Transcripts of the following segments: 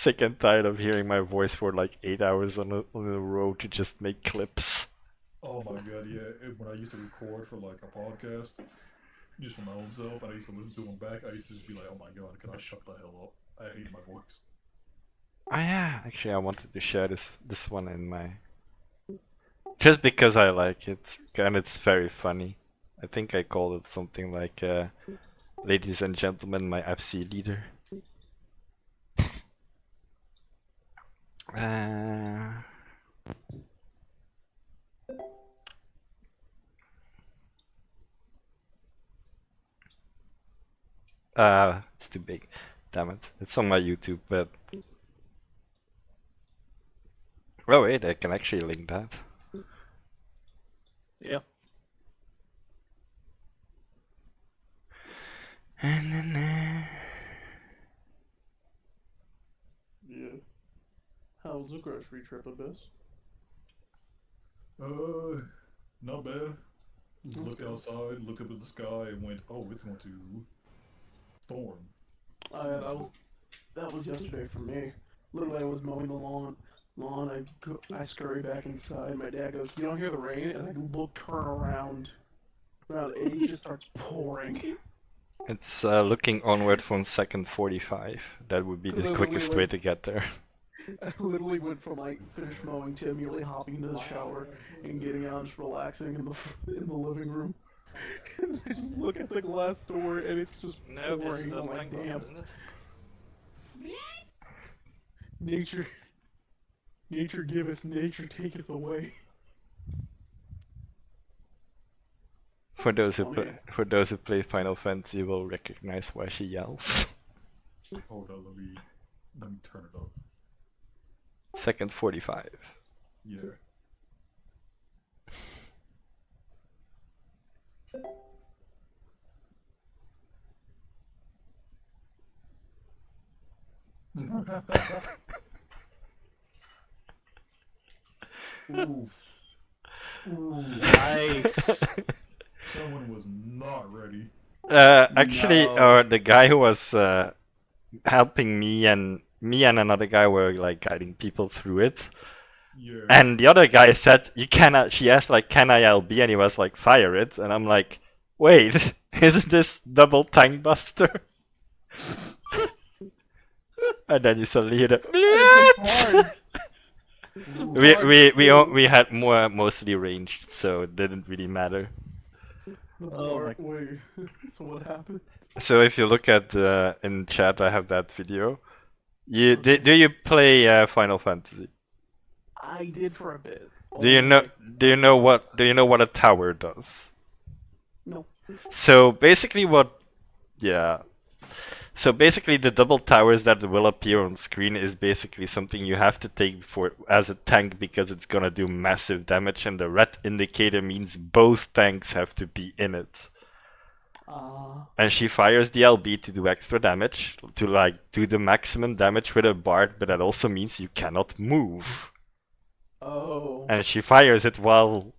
sick and tired of hearing my voice for like 8 hours on a row to just make clips. Oh my god, yeah. When I used to record for like a podcast, just for my own self, and I used to listen to them back, I used to just be like, oh my god, can I shut the hell up? I hate my voice. Oh yeah, actually I wanted to share this one in my... Just because I like it, and it's very funny. I think I called it something like, ladies and gentlemen, my FC leader. It's too big. Damn it. It's on my YouTube, but... Oh wait, I can actually link that. Yeah. Yeah. How's the grocery trip, Abyss? Not bad. Looked outside, looked up at the sky, and went, "Oh, it's going to storm." That was yesterday for me. Literally, I was mowing the lawn. I scurry back inside. My dad goes, "You don't hear the rain?" And I turn around. Around 8, it just starts pouring. It's looking onward from second 45. That would be the quickest way to get there. I literally went from like finish mowing to immediately hopping into the shower and getting out and just relaxing in the living room. And I just look at the glass door and it's just pouring. I'm like, damn. Nature giveth, nature taketh away. For those who play Final Fantasy will recognize why she yells. Hold on, let me turn it up. Second 45. Yeah. Oof. Nice. Someone was not ready. Actually, No. the guy who was helping me and another guy were like guiding people through it. Yeah. And the other guy said, "You cannot." She asked like, "Can I LB?" And he was like, "Fire it." And I'm like, "Wait, isn't this double tank buster?" And then you suddenly hear the. We had mostly ranged, so it didn't really matter. Oh, wait. So what happened? So if you look at in chat, I have that video. Do you play Final Fantasy? I did for a bit. Do you know what a tower does? No. So basically So basically the double towers that will appear on screen is basically something you have to take as a tank because it's gonna do massive damage, and the red indicator means both tanks have to be in it. And she fires the LB to do extra damage, to like do the maximum damage with a bard, but that also means you cannot move. Oh. And she fires it while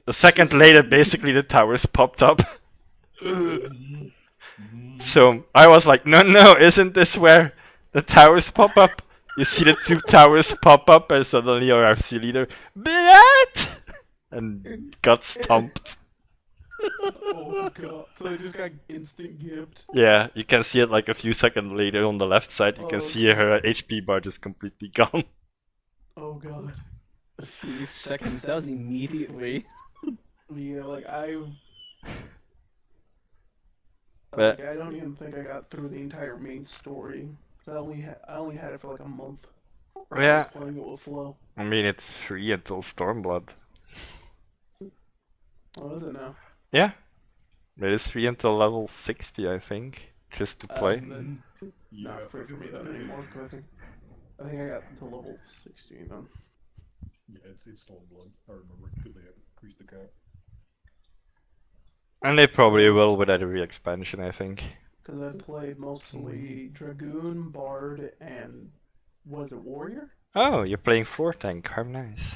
a second later basically the towers popped up. So I was like, no, isn't this where the towers pop up? You see the two towers pop up and suddenly your FC leader, BLOOD! And got stomped. Oh god, so they just got instant gipped. Yeah, you can see it like a few seconds later on the left side. You can see her HP bar just completely gone. Oh god. A few seconds, that was immediately. Yeah, like But I don't even think I got through the entire main story. I only had it for like a month. Yeah. I was playing it with Flo. I mean, it's free until Stormblood. What is it now? Yeah. It is free until level 60, I think. Just to play. Not free for me then anymore, because I think I got to level 16 then. Yeah, it's Stormblood, I remember, because they have increased the cap. And they probably will with every expansion, I think. Because I played mostly Dragoon, Bard, and was it Warrior? Oh, you're playing floor tank. How nice.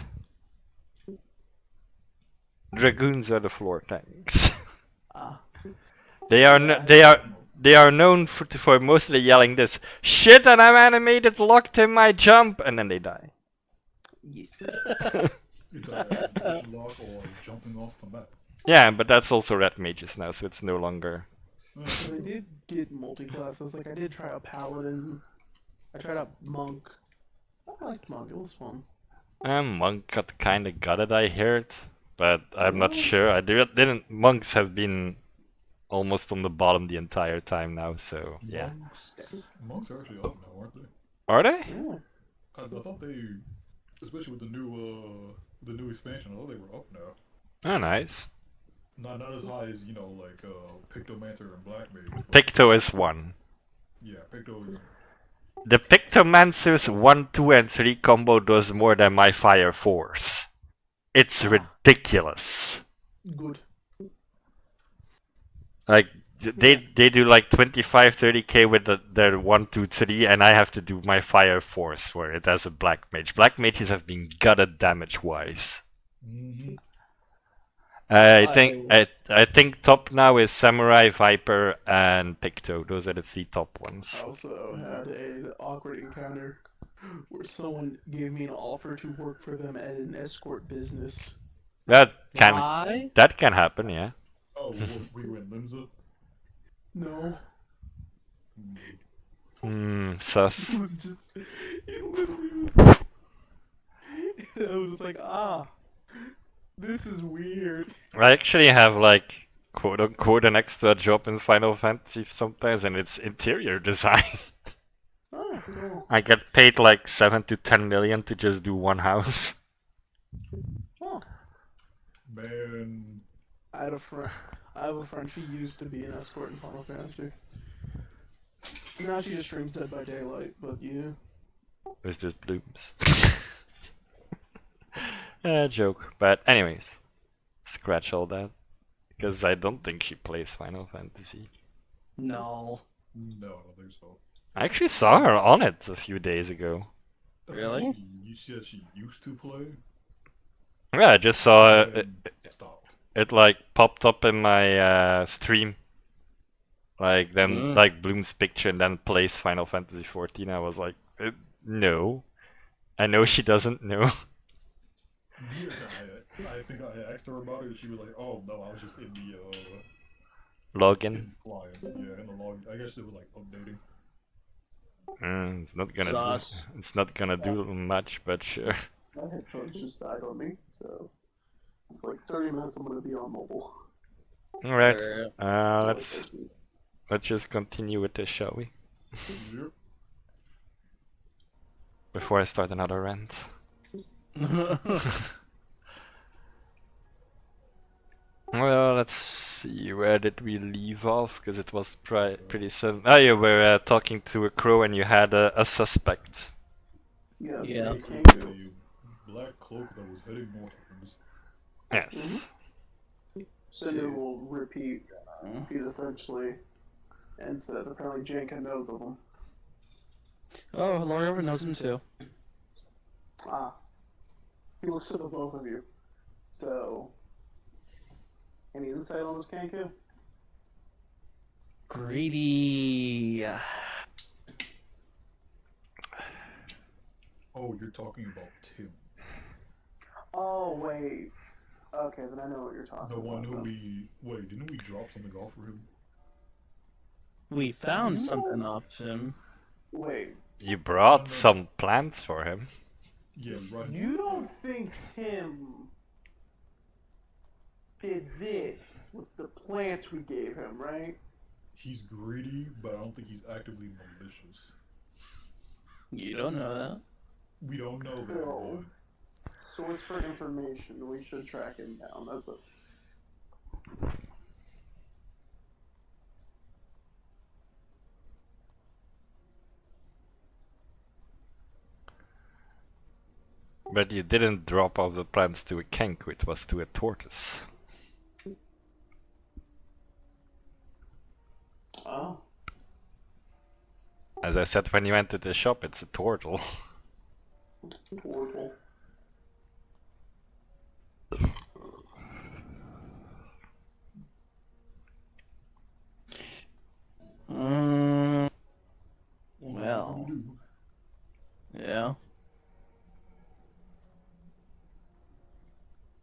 Dragoons are the floor tanks. Ah. They they are known for mostly yelling this shit, and I'm animated, locked in my jump, and then they die. Yes. It's a animation lock or jumping off the map. Yeah, but that's also red mages now, so it's no longer. But I did get multi-classes. Like I did try out paladin. I tried out monk. I liked monk. It was fun. Monk kinda got it, I heard, but I'm not sure. I didn't. Monks have been almost on the bottom the entire time now, so yeah. Monks are actually up now, aren't they? Are they? Yeah. I thought they, especially with the new expansion, I thought they were up now. Oh, nice. Not as high as like Pictomancer and Black Mage. but- Picto is 1. Yeah, Picto is. The Pictomancer's 1, 2, and 3 combo does more than my Fire Force. It's ridiculous. Good. Like, they do like 25, 30k with their 1, 2, 3, and I have to do my Fire Force where it has a Black Mage. Black Mages have been gutted damage-wise. Mm-hmm. I think top now is Samurai, Viper, and Picto. Those are the 3 top ones. I also had an awkward encounter where someone gave me an offer to work for them at an escort business. That can happen, yeah. Oh, we were in Limsa. No. Sus. It was just, it literally was, I was just like, this is weird. I actually have like quote unquote an extra job in Final Fantasy sometimes, and it's interior design. Oh, no. I get paid like 7 to 10 million to just do one house. Oh. Man. I have a friend, she used to be an escort in Final Fantasy. Now she just streams Dead by Daylight, but yeah. With this blooms. Joke. But anyways, scratch all that. Because I don't think she plays Final Fantasy. No. No, I don't think so. I actually saw her on it a few days ago. Really? You said she used to play? Yeah, I just saw it. Stopped. It like popped up in my stream. Like then like Bloom's picture and then plays Final Fantasy 14. I was like, no. I know she doesn't know. Yeah, I think I asked her about it and she was like, oh no, I was just in the Login. in client. Yeah, in the log. I guess it was like updating. It's not gonna do, it's not gonna do much, but sure. My headphones just died on me, so for like 30 minutes I'm gonna be on mobile. Alright. Let's just continue with this, shall we? Yep. Before I start another rant. Well, let's see, where did we leave off? Because it was pretty simple. Oh, you were talking to a crow and you had a suspect. Yes, Yeah. A black cloak that was heading northwards. Yes. Cinder will repeat essentially and said apparently Jenka knows of him. Oh, Laura knows him too. He looks to the both of you. So, any insight on this Kanku? Greedy. Oh, you're talking about Tim. Oh, wait. Okay, then I know what you're talking about. The one who wait, didn't we drop something off for him? We found something off him. Wait. You brought some plants for him. Yeah, right. You don't think Tim did this with the plants we gave him, right? He's greedy, but I don't think he's actively malicious. You don't know that. We don't know that. No. So it's for information. We should track him down. That's what. But you didn't drop off the plants to a Kenku, it was to a tortoise. Oh. As I said when you entered the shop, it's a turtle. Horrible. Mm, What Well. are we gonna do? yeah.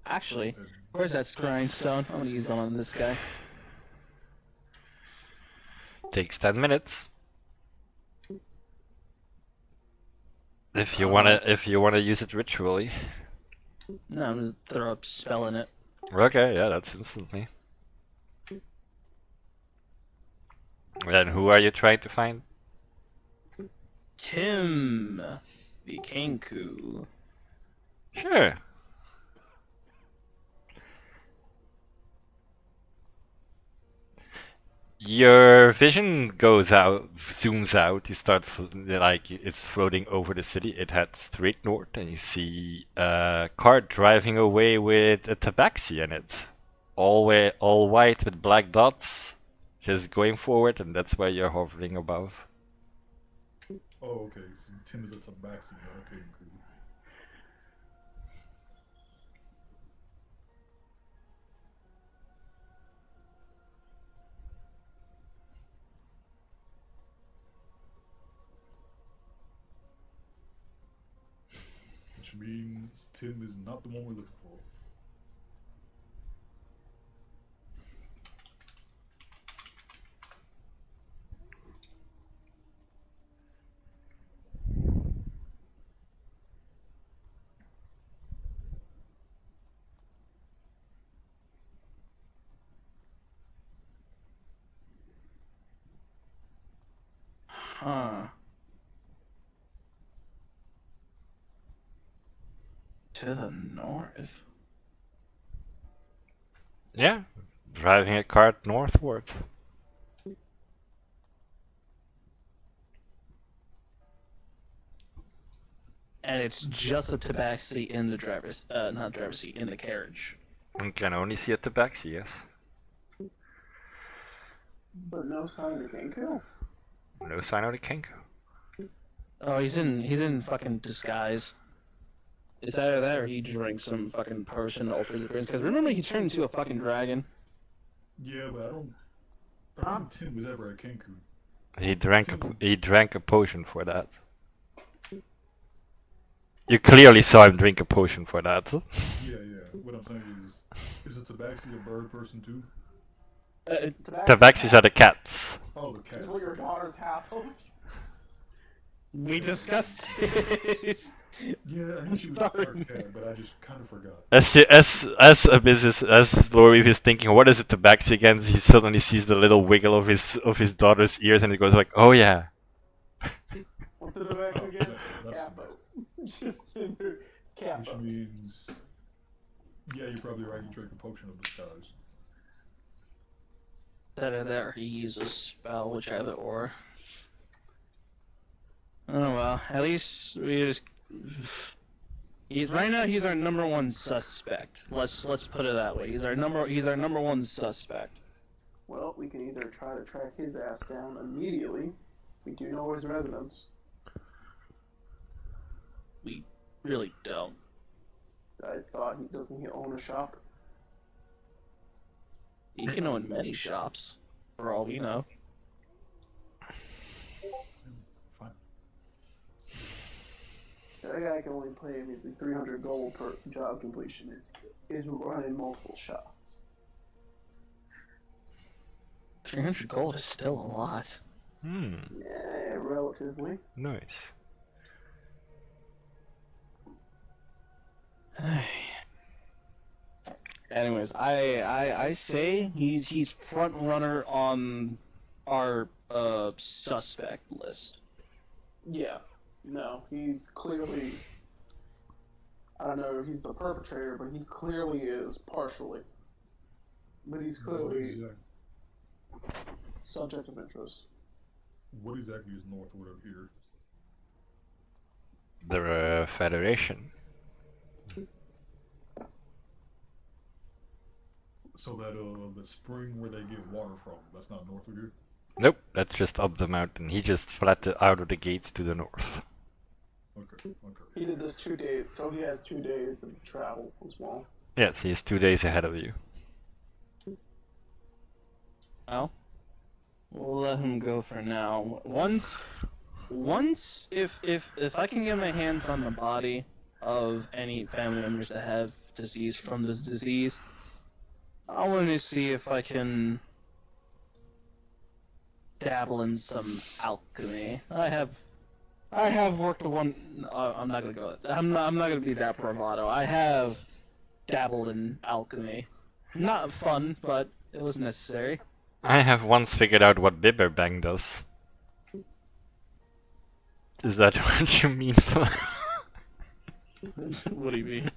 Actually, where's that grindstone? I'm gonna use that on this guy. Takes 10 minutes. If you wanna use it ritually. No, I'm gonna throw a spell in it. Okay, yeah, that's instantly. And who are you trying to find? Tim the Kenku. Sure. Your vision goes out, zooms out. You start like it's floating over the city. It heads straight north, and you see a car driving away with a tabaxi in it, all white with black dots, just going forward, and that's why you're hovering above. Oh, okay. So Tim is a tabaxi. Okay, cool. Which means Tim is not the one we're looking for. Huh. To the north. Yeah, driving a car northward. And it's just a tabaxi in the driver's, not driver's seat, in the carriage. You can only see a tabaxi, yes. But no sign of Genku? No sign of the Kenku. Oh, he's in fucking disguise. It's either that or he drinks some fucking potion to alter his appearance. Because remember, he turned into a fucking dragon. Yeah, but I don't think Tim was ever at Cancun. He drank a potion for that. You clearly saw him drink a potion for that. Yeah. What I'm saying is a tabaxi a bird person too? Tabaxis are the cats. Oh, the cat. Is what your daughter's half of? We discussed this. Yeah, I knew she was a Sorry. dark cat, but I just kind of forgot. As Lori is thinking, what is a tabaxi again? He suddenly sees the little wiggle of his daughter's ears, and he goes like, "Oh yeah." What's it back again? That's Capo. Just in there. Which Capo. means, yeah, you're probably right. He drank a potion of disguise. That or that, or he uses spell, whichever or. Oh well, at least we just. Right now he's our number one suspect. Let's put it that way. He's our number one suspect. Well, we can either try to track his ass down immediately. We do know his residence. We really don't. I thought doesn't he own a shop? He can own many shops, for all we know. Fine. That guy can only pay maybe 300 gold per job completion. Is running multiple shots. 300 gold is still a lot. Yeah, relatively. Nice. Anyways, I say he's front runner on our suspect list. Yeah. No, he's clearly. I don't know if he's the perpetrator, but he clearly is partially. But he's clearly subject of interest. What exactly is northward of here? The Federation. So that the spring where they get water from, that's not north of here? Nope, that's just up the mountain. He just fled out of the gates to the north. Okay. He did this 2 days, so he has 2 days of travel as well. Yes, he's 2 days ahead of you. Well, We'll let him go for now. If I can get my hands on the body of any family members that have disease from this disease, I want to see if I can dabble in some alchemy. I have worked one. I'm not gonna go. I'm not gonna be that bravado. I have dabbled in alchemy. Not fun, but it was necessary. I have once figured out what Bibberbang does. Is that what you mean? What do you mean?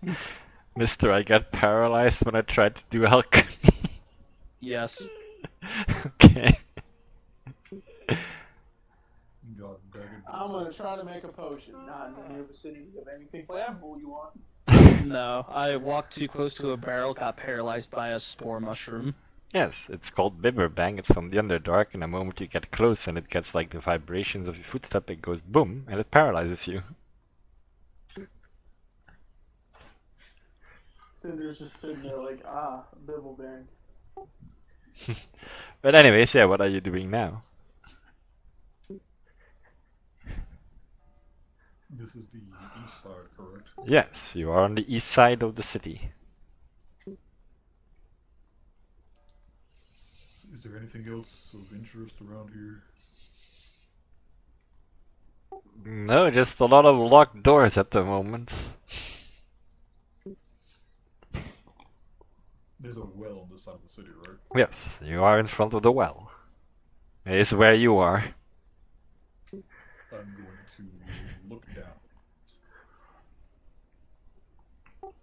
Mister, I got paralyzed when I tried to do alchemy. Yes. Okay. God dang it. I'm gonna try to make a potion, not in the near vicinity of anything flammable you want. No, I walked too close to a barrel, got paralyzed by a spore mushroom. Yes, it's called Bibberbang. It's from the Underdark, and the moment you get close and it gets like the vibrations of your footstep, it goes boom, and it paralyzes you. Cinder's just sitting there like, bibble bang. But anyways, yeah, what are you doing now? This is the east side, correct? Yes, you are on the east side of the city. Is there anything else of interest around here? No, just a lot of locked doors at the moment. There's a well on this side of the city, right? Yes, you are in front of the well. It is where you are. I'm going to look down.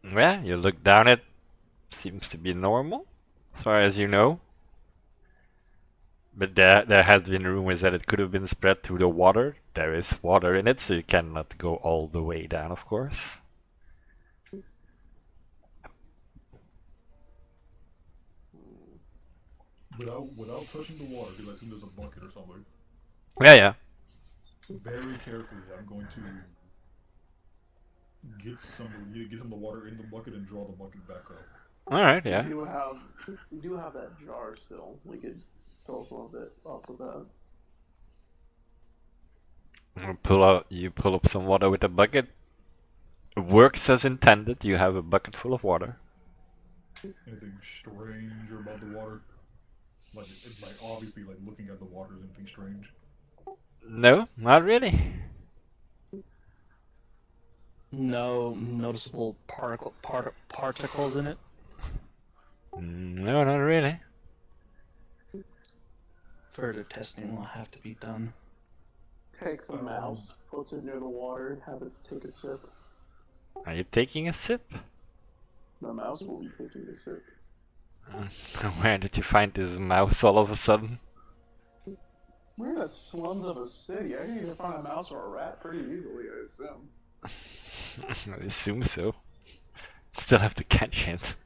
Yeah, you look down, it seems to be normal, as far as you know. But there has been rumors that it could have been spread through the water. There is water in it, so you cannot go all the way down, of course. Without touching the water, because I assume there's a bucket or something. Yeah, yeah. Very carefully, I'm going to get some of the water in the bucket and draw the bucket back up. Alright, yeah. We do have that jar still. We could fill some of it off of that. You pull up some water with a bucket. It works as intended. You have a bucket full of water. Anything strange about the water? Like, it's like obviously like looking at the water is anything strange? No, not really. No noticeable particles in it. No, not really. Further testing will have to be done. Takes a mouse, puts it near the water, and have it take a sip. Are you taking a sip? The mouse will be taking a sip. Where did you find this mouse all of a sudden? We're in the slums of a city. I can either find a mouse or a rat pretty easily, I assume. I assume so. Still have to catch it.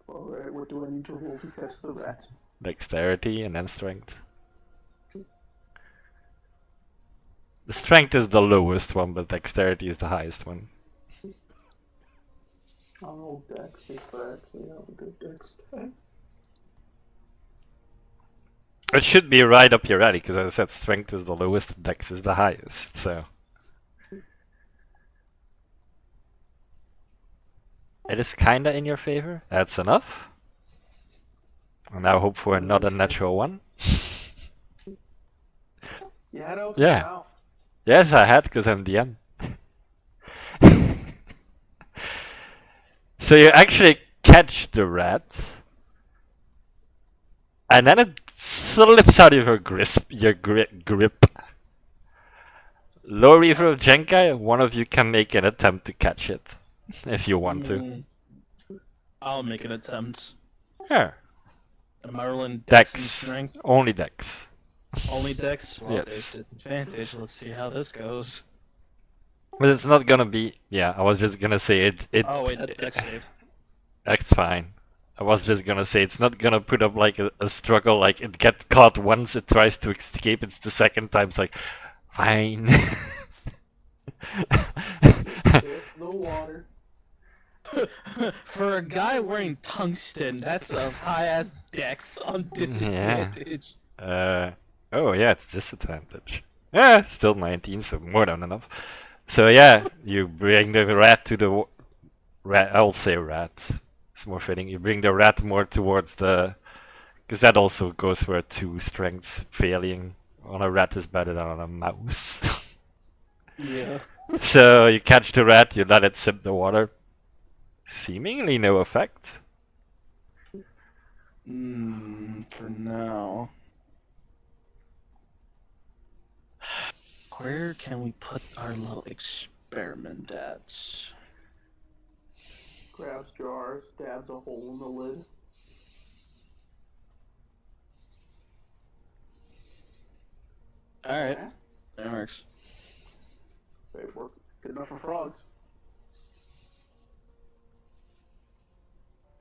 Alright, what do I need to roll to catch the rat? Dexterity and then strength. The strength is the lowest one, but dexterity is the highest one. I'll roll dex because I actually have a good dex stat. It should be right up your alley, because as I said, strength is the lowest, dex is the highest, so... It is kinda in your favor. That's enough. And now hope for another natural one. You had to open Yeah. your mouth. Yes, I had, because I'm DM. So you actually catch the rat, and then it slips out of your grip. Low Reaver of Jenkai, one of you can make an attempt to catch it, if you want to. I'll make an attempt. Yeah. Am I rolling dex and Dex. strength? Only Dex. Only dex? Well, Yes. there's disadvantage. Let's see how this goes. But it's not gonna be... Yeah, I was just gonna say it... Oh wait, that's dex save. That's fine. I was just gonna say it's not gonna put up like a struggle, like it gets caught once, it tries to escape, it's the second time, it's like, fine. Sip the water. For a guy wearing tungsten, that's a high ass dex on disadvantage. Oh yeah, it's disadvantage. Yeah, still 19, so more than enough. So yeah, you bring the rat to the rat. I'll say rat. It's more fitting. You bring the rat more towards the, because that also goes for a 2 strength. Failing on a rat is better than on a mouse. Yeah. So you catch the rat, you let it sip the water. Seemingly no effect. For now. Where can we put our little experiment at? Grabs jar, stabs a hole in the lid. Alright. That works. So it worked. Good enough for frogs.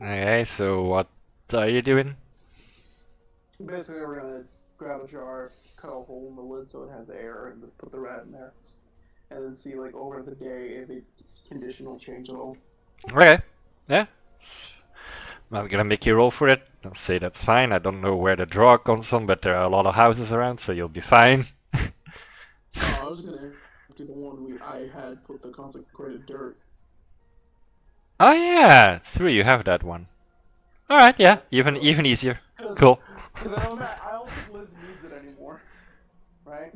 Okay, so what are you doing? Basically, we're gonna grab a jar, cut a hole in the lid so it has air, and put the rat in there. And then see, like, over the day if its condition will change at all. Okay, yeah. I'm gonna make you roll for it. I'll say that's fine. I don't know where the draw comes from, but there are a lot of houses around, so you'll be fine. I was gonna do the one I had put the consecrated dirt. Oh yeah, it's true. You have that one. All right, yeah, even easier. Cool. Because I don't think Liz needs it anymore, right?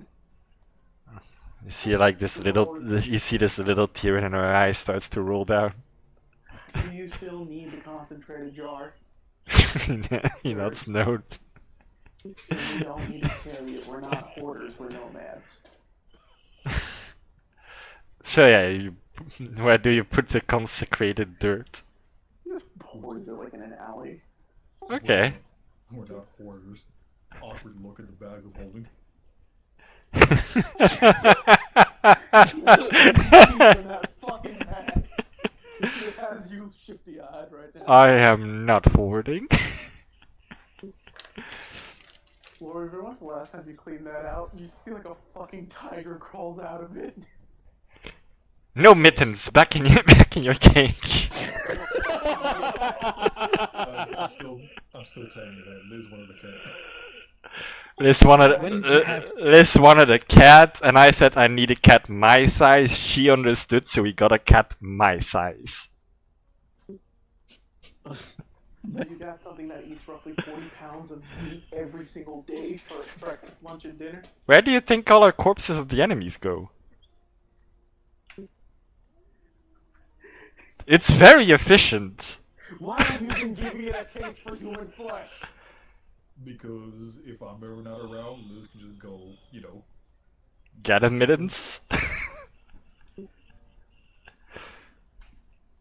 You see like this little, you see this little tear in her eye starts to roll down. Do you still need the concentrated jar? You know, it's note. We don't need to carry it. We're not hoarders. We're nomads. So yeah, where do you put the consecrated dirt? Just pours it like in an alley. Okay. We're not hoarders. Awkward look at the bag of holding. That fucking bag. It has you shifty-eyed right now. I am not hoarding. Lord, when's the last time you cleaned that out? You see like a fucking tiger crawls out of it. No mittens, back in your cage. I'm still telling you that Liz wanted a cat. Liz wanted a cat, and I said I need a cat my size. She understood, so we got a cat my size. You got something that eats roughly 40 pounds of meat every single day for breakfast, lunch, and dinner? Where do you think all our corpses of the enemies go? It's very efficient. Why have you been giving it a taste for human flesh? Because if I'm ever not around, Liz can just go, you know. Get admittance.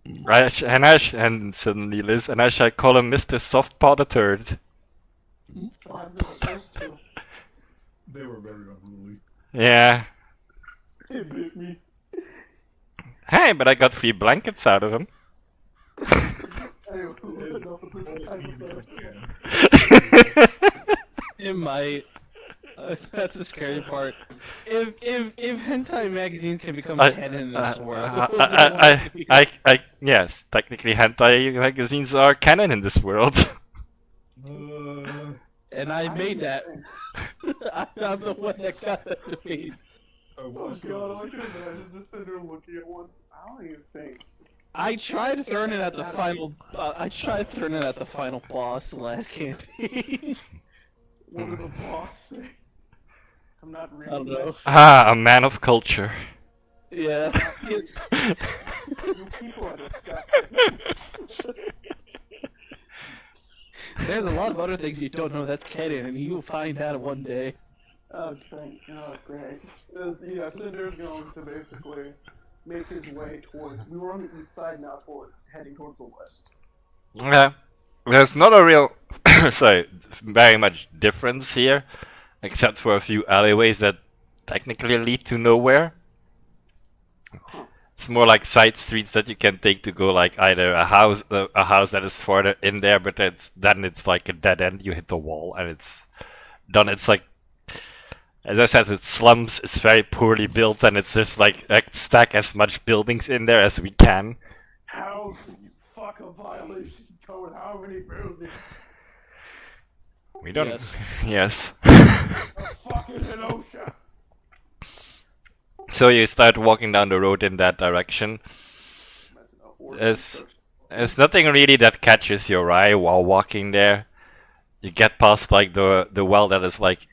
And suddenly Liz, and I shall call him Mr. Softpaw the Third. Well, I'm the first to. They were very unruly. Yeah. It bit me. Hey, but I got 3 blankets out of him. Anyway, enough of this hypothetical. It might. That's the scary part. If hentai magazines can become canon in this world, yes, technically hentai magazines are canon in this world. and I made that. I'm the one that got that to me. Oh god, I can imagine just sitting there looking at one. I don't even think. I tried throwing it at the final. I tried throwing it at the final boss last campaign. What did the boss say? I'm not reading. I don't know. A man of culture. Yeah. You people are disgusting. There's a lot of other things you don't know that's canon, and you'll find out one day. Okay. Oh, great. Cinder's going to basically make his way towards. We were on the east side now, heading towards the west. Yeah. There's not a real, very much difference here, except for a few alleyways that technically lead to nowhere. It's more like side streets that you can take to go like either a house that is further in there, but then it's like a dead end. You hit the wall and it's done. It's like, as I said, it's slums. It's very poorly built, and it's just like stack as much buildings in there as we can. How can you fuck a violation code? How many buildings? We don't. Yes. Yes. Fucking Kenosha. So you start walking down the road in that direction. There's nothing really that catches your eye while walking there. You get past like the well that is like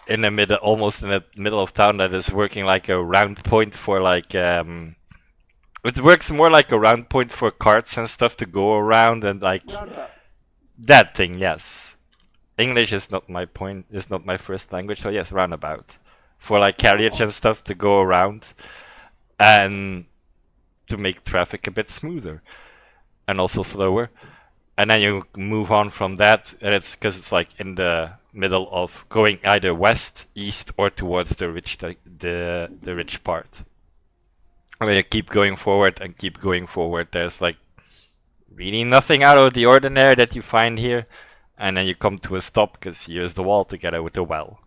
in the middle, almost in the middle of town, that is working like a round point for like it works more like a round point for carts and stuff to go around and like Roundabout. that thing. Yes, English is not my point. Is not my first language, so yes, roundabout for like carriage and stuff to go around and to make traffic a bit smoother and also slower. And then you move on from that, and it's because it's like in the middle of going either west, east, or towards the rich part. Where you keep going forward and keep going forward. There's like really nothing out of the ordinary that you find here, and then you come to a stop because here's the wall together with the well.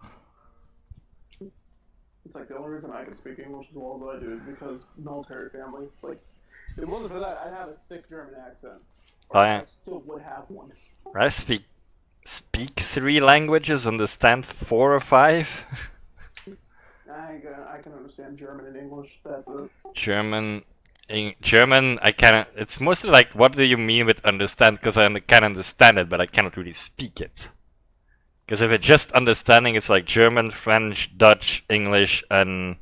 It's like the only reason I can speak English as well as I do is because military family. Like, if it wasn't for that, I'd have a thick German accent. Or I still would have one. I speak 3 languages, understand 4 or 5. I can understand German and English. That's it. German, I cannot. It's mostly like, what do you mean with understand? Because I can understand it, but I cannot really speak it. Because if it's just understanding, it's like German, French, Dutch, English, and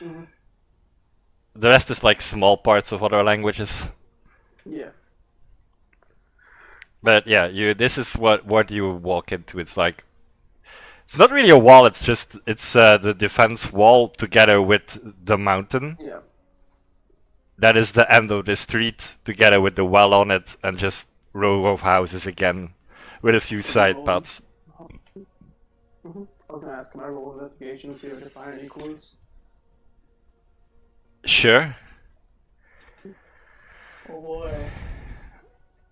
the rest is like small parts of other languages. Yeah. But yeah, this is what you walk into. It's like, it's not really a wall. It's the defense wall together with the mountain. Yeah. That is the end of the street together with the well on it and just row of houses again with a few side paths. I was gonna ask, can I roll investigation to see if I can find any clues? Sure. Oh boy.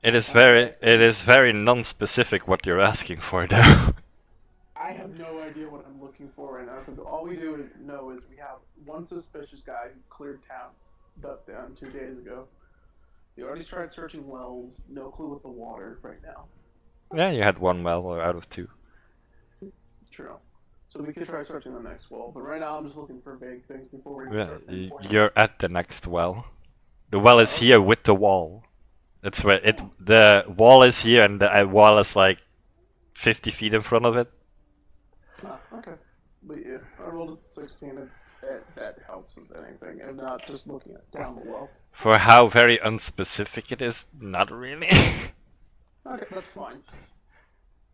It is very non-specific what you're asking for, though. I have no idea what I'm looking for right now because all we do know is we have one suspicious guy who cleared town, ducked down 2 days ago. We already started searching wells. No clue with the water right now. Yeah, you had 1 well out of 2. True. So we could try searching the next well, but right now I'm just looking for vague things before we Yeah, start pinpointing. you're at the next well. The well is here with the wall. That's where the wall is here and the wall is like 50 feet in front of it. Okay. But yeah, I rolled a 16 and that helps with anything, and not just looking at down the well. For how very unspecific it is, not really. Okay, that's fine.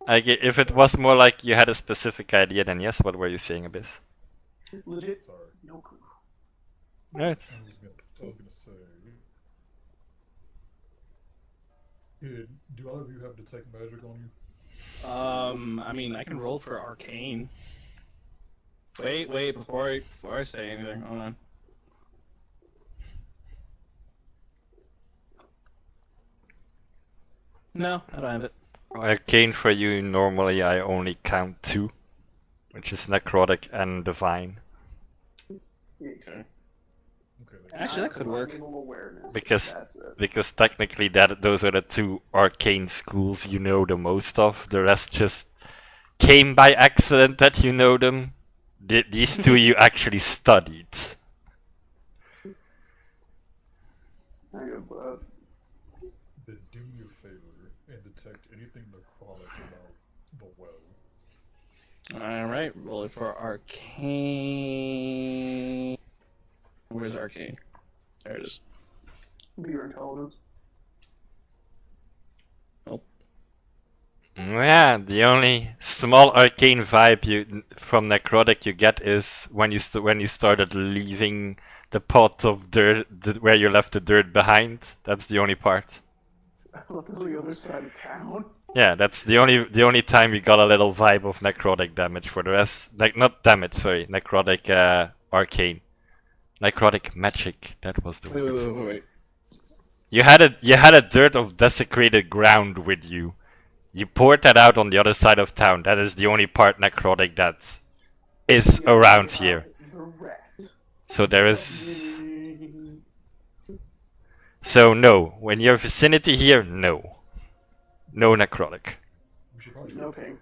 Like, if it was more like you had a specific idea, then yes, what were you saying, Abyss? Legit, Sorry. no clue. Right. I was gonna say. Yeah, do either of you have detect magic on you? I mean, I can roll for arcane. Wait, before I say anything, hold on. No, I don't have it. Arcane for you, normally I only count 2, which is necrotic and divine. Okay. Actually, that could work. Because technically those are the 2 arcane schools you know the most of. The rest just came by accident that you know them. These 2 you actually studied. Then do me a favor and detect anything necrotic about the well. Alright, roll it for arcane. Where's arcane? There it is. Be your intelligence. Nope. Yeah, the only small arcane vibe from necrotic you get is when you started leaving the pot of dirt where you left the dirt behind. That's the only part. On the other side of town. Yeah, that's the only time you got a little vibe of necrotic damage. For the rest, not damage, sorry, necrotic arcane. Necrotic magic, that was the word. Wait. You had a dirt of desecrated ground with you. You poured that out on the other side of town. That is the only part necrotic that is around here. So there is. So no, when your vicinity here, no necrotic. We should probably No pain.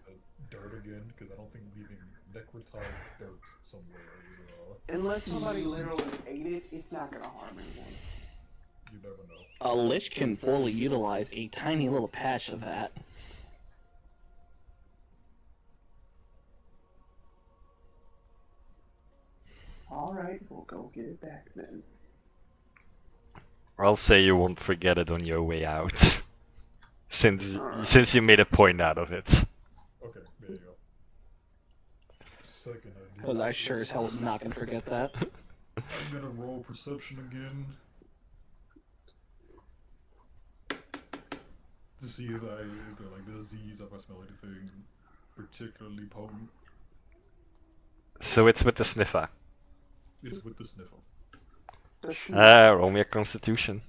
again, because I don't think leaving necrotized dirt somewhere is, Unless somebody literally ate it, it's not gonna harm anyone. you never know. A lich can fully utilize a tiny little patch of that. Alright, we'll go get it back then. I'll say you won't forget it on your way out. since you made a point out of it. Okay, there you go. Second idea. Because I sure as hell was not gonna forget that. I'm gonna roll perception again. To see if they're like disease, if I smell anything particularly potent. So it's with the sniffer. It's with the sniffle. Roll me a constitution.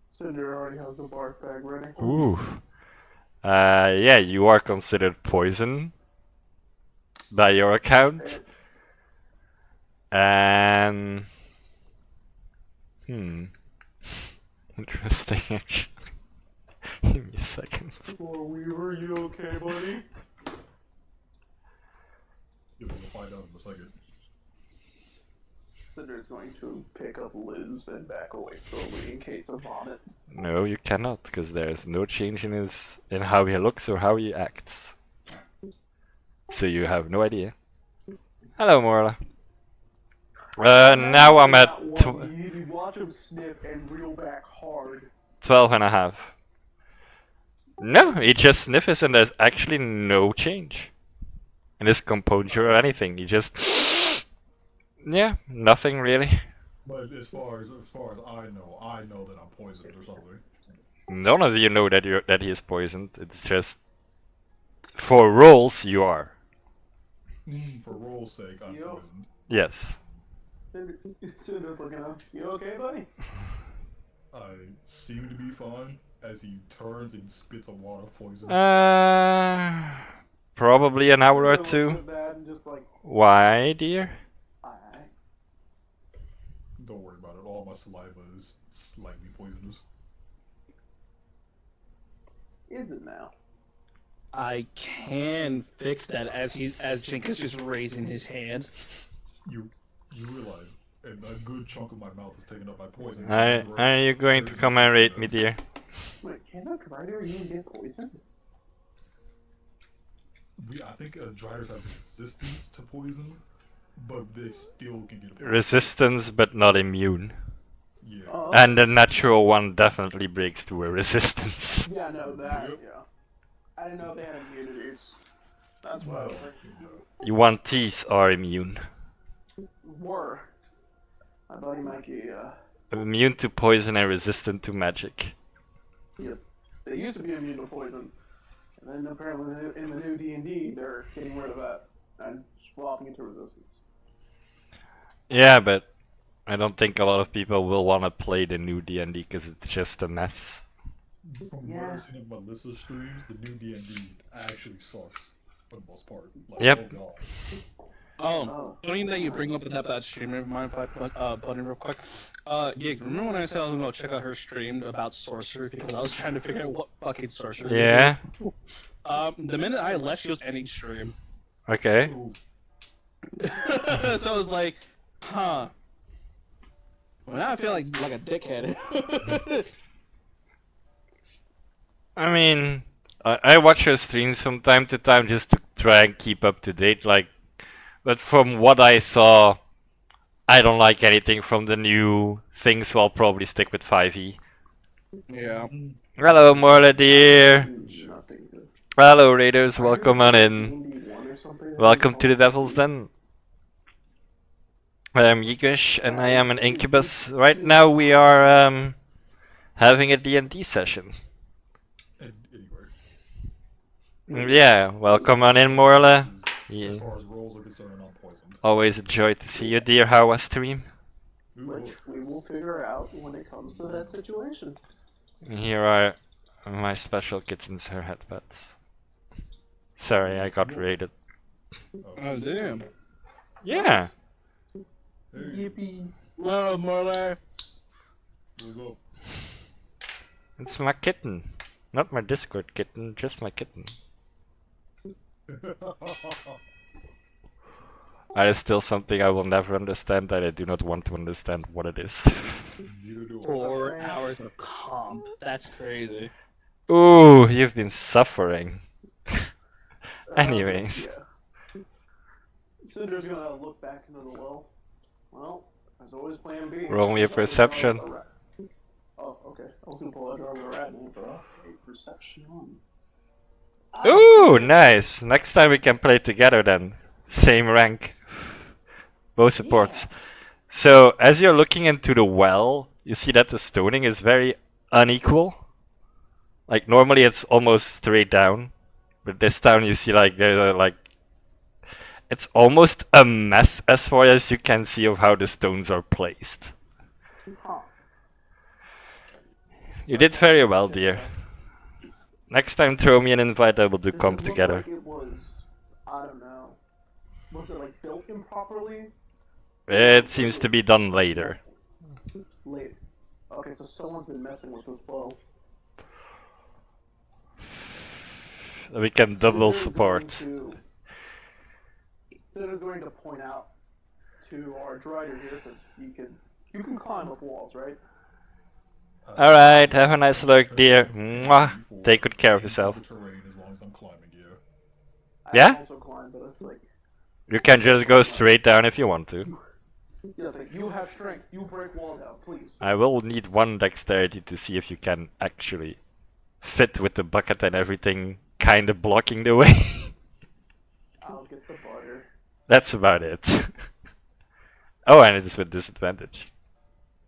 Cinder already has the barf bag ready. Ooh. Yeah, you are considered poison by your account. And interesting actually. Give me a second. Poor Weaver, you okay, buddy? You'll find out in a second. Cinder's going to pick up Liz and back away slowly in case of vomit. No, you cannot, because there's no change in how he looks or how he acts. So you have no idea. Hello, Morla. Now I'm at You watch him sniff and reel back hard. 12.5. No, he just sniffs and there's actually no change in his composure or anything. He just, yeah, nothing really. But as far as I know that I'm poisoned or something. None of you know that he is poisoned. It's just for rolls you are. For roll's sake, I'm Yo. poisoned. Yes. Cinder's looking up. You okay, buddy? I seem to be fine as he turns and spits a wad of poison. Probably an hour or Cinder looks two. at that and just like, Why, dear? alright. Don't worry about it. All my saliva is slightly poisonous. Is it now? I can fix that as Jink is just raising his hand. You realize, and a good chunk of my mouth is taken up by poison. Are you going to come and raid me, dear? Wait, can a drider even get poisoned? I think driders have resistance to poison, but they still can get poison. Resistance, but not immune. Yeah. And the natural one definitely breaks through a resistance. Yeah, no, that, Yep. yeah. I didn't know if they had immunities. That's why I was like, You want these are immune. were. My buddy Mikey, Immune to poison and resistant to magic. yep. They used to be immune to poison. And then apparently in the new D&D, they're getting rid of that and swapping it to resistance. Yeah, but I don't think a lot of people will want to play the new D&D because it's just a mess. From what Yeah. I've seen of Melissa's streams, the new D&D actually sucks for the most part. Like, Yep. Oh god. Funny that you bring up that stream. Never mind if I put in real quick. Yeah, remember when I said I was gonna check out her stream about sorcery because I was trying to figure out what fucking sorcery. Yeah? The minute I left, she was ending stream. Okay. Ooh, So I was like, huh. Well, now I feel like a dickhead. I mean, I watch her streams from time to time just to try and keep up to date, like, but from what I saw, I don't like anything from the new thing, so I'll probably stick with 5e. Yeah. Hello, Morla dear. Nothing good. Hello, Raiders. Welcome on in. D&D 1 or something. Welcome to the Devil's Den. I am Yigrish, and I am an incubus. Right now we are having a D&D session. and anyway. Yeah, welcome on in, Morla. As Yeah. far as rolls are concerned, I'm poisoned. Always a joy to see you, dear. How was stream? Ooh, Which we will figure out when it comes to that situation. Here are my special kitchens, her headpats. Sorry, I got raided. Oh damn. Yeah. Hey, Yippee. Love Marley. here we go. It's my kitten. Not my Discord kitten, just my kitten. That is still something I will never understand, and I do not want to understand what it is. Neither do I. 4 hours of comp. That's crazy. Ooh, you've been suffering. Anyways. Yeah. Cinder's gonna look back into the well. Well, there's always plan B. Roll me a perception. Oh, okay. I was gonna pull that dog with a rat in it, bro. A perception. Ooh, nice. Next time we can play together then. Same rank. Both supports. So, as you're looking into the well, you see that the stoning is very unequal. Like, normally it's almost straight down. But this time you see, like, there's a, like... It's almost a mess as far as you can see of how the stones are placed. Huh. You did very well, dear. Next time throw me an invite, I will do Does comp it look together. like it was, I don't know. Was it like built improperly? It seems to be done later. Late. Okay, so someone's been messing with this bow. We can double Cinder's support. Cinder's going to point out to our drider here, since you can climb up walls, right? Alright, have a nice look, dear. Mwah. Take good care of yourself. Terrain as long as I'm climbing, yeah. Yeah? I also climb, but it's like, You can just go straight down if you want to. yeah, it's like, you have strength, you break wall down, please. I will need one dexterity to see if you can actually fit with the bucket and everything kind of blocking the way. I'll get the butter. That's about it. Oh, and it is with disadvantage.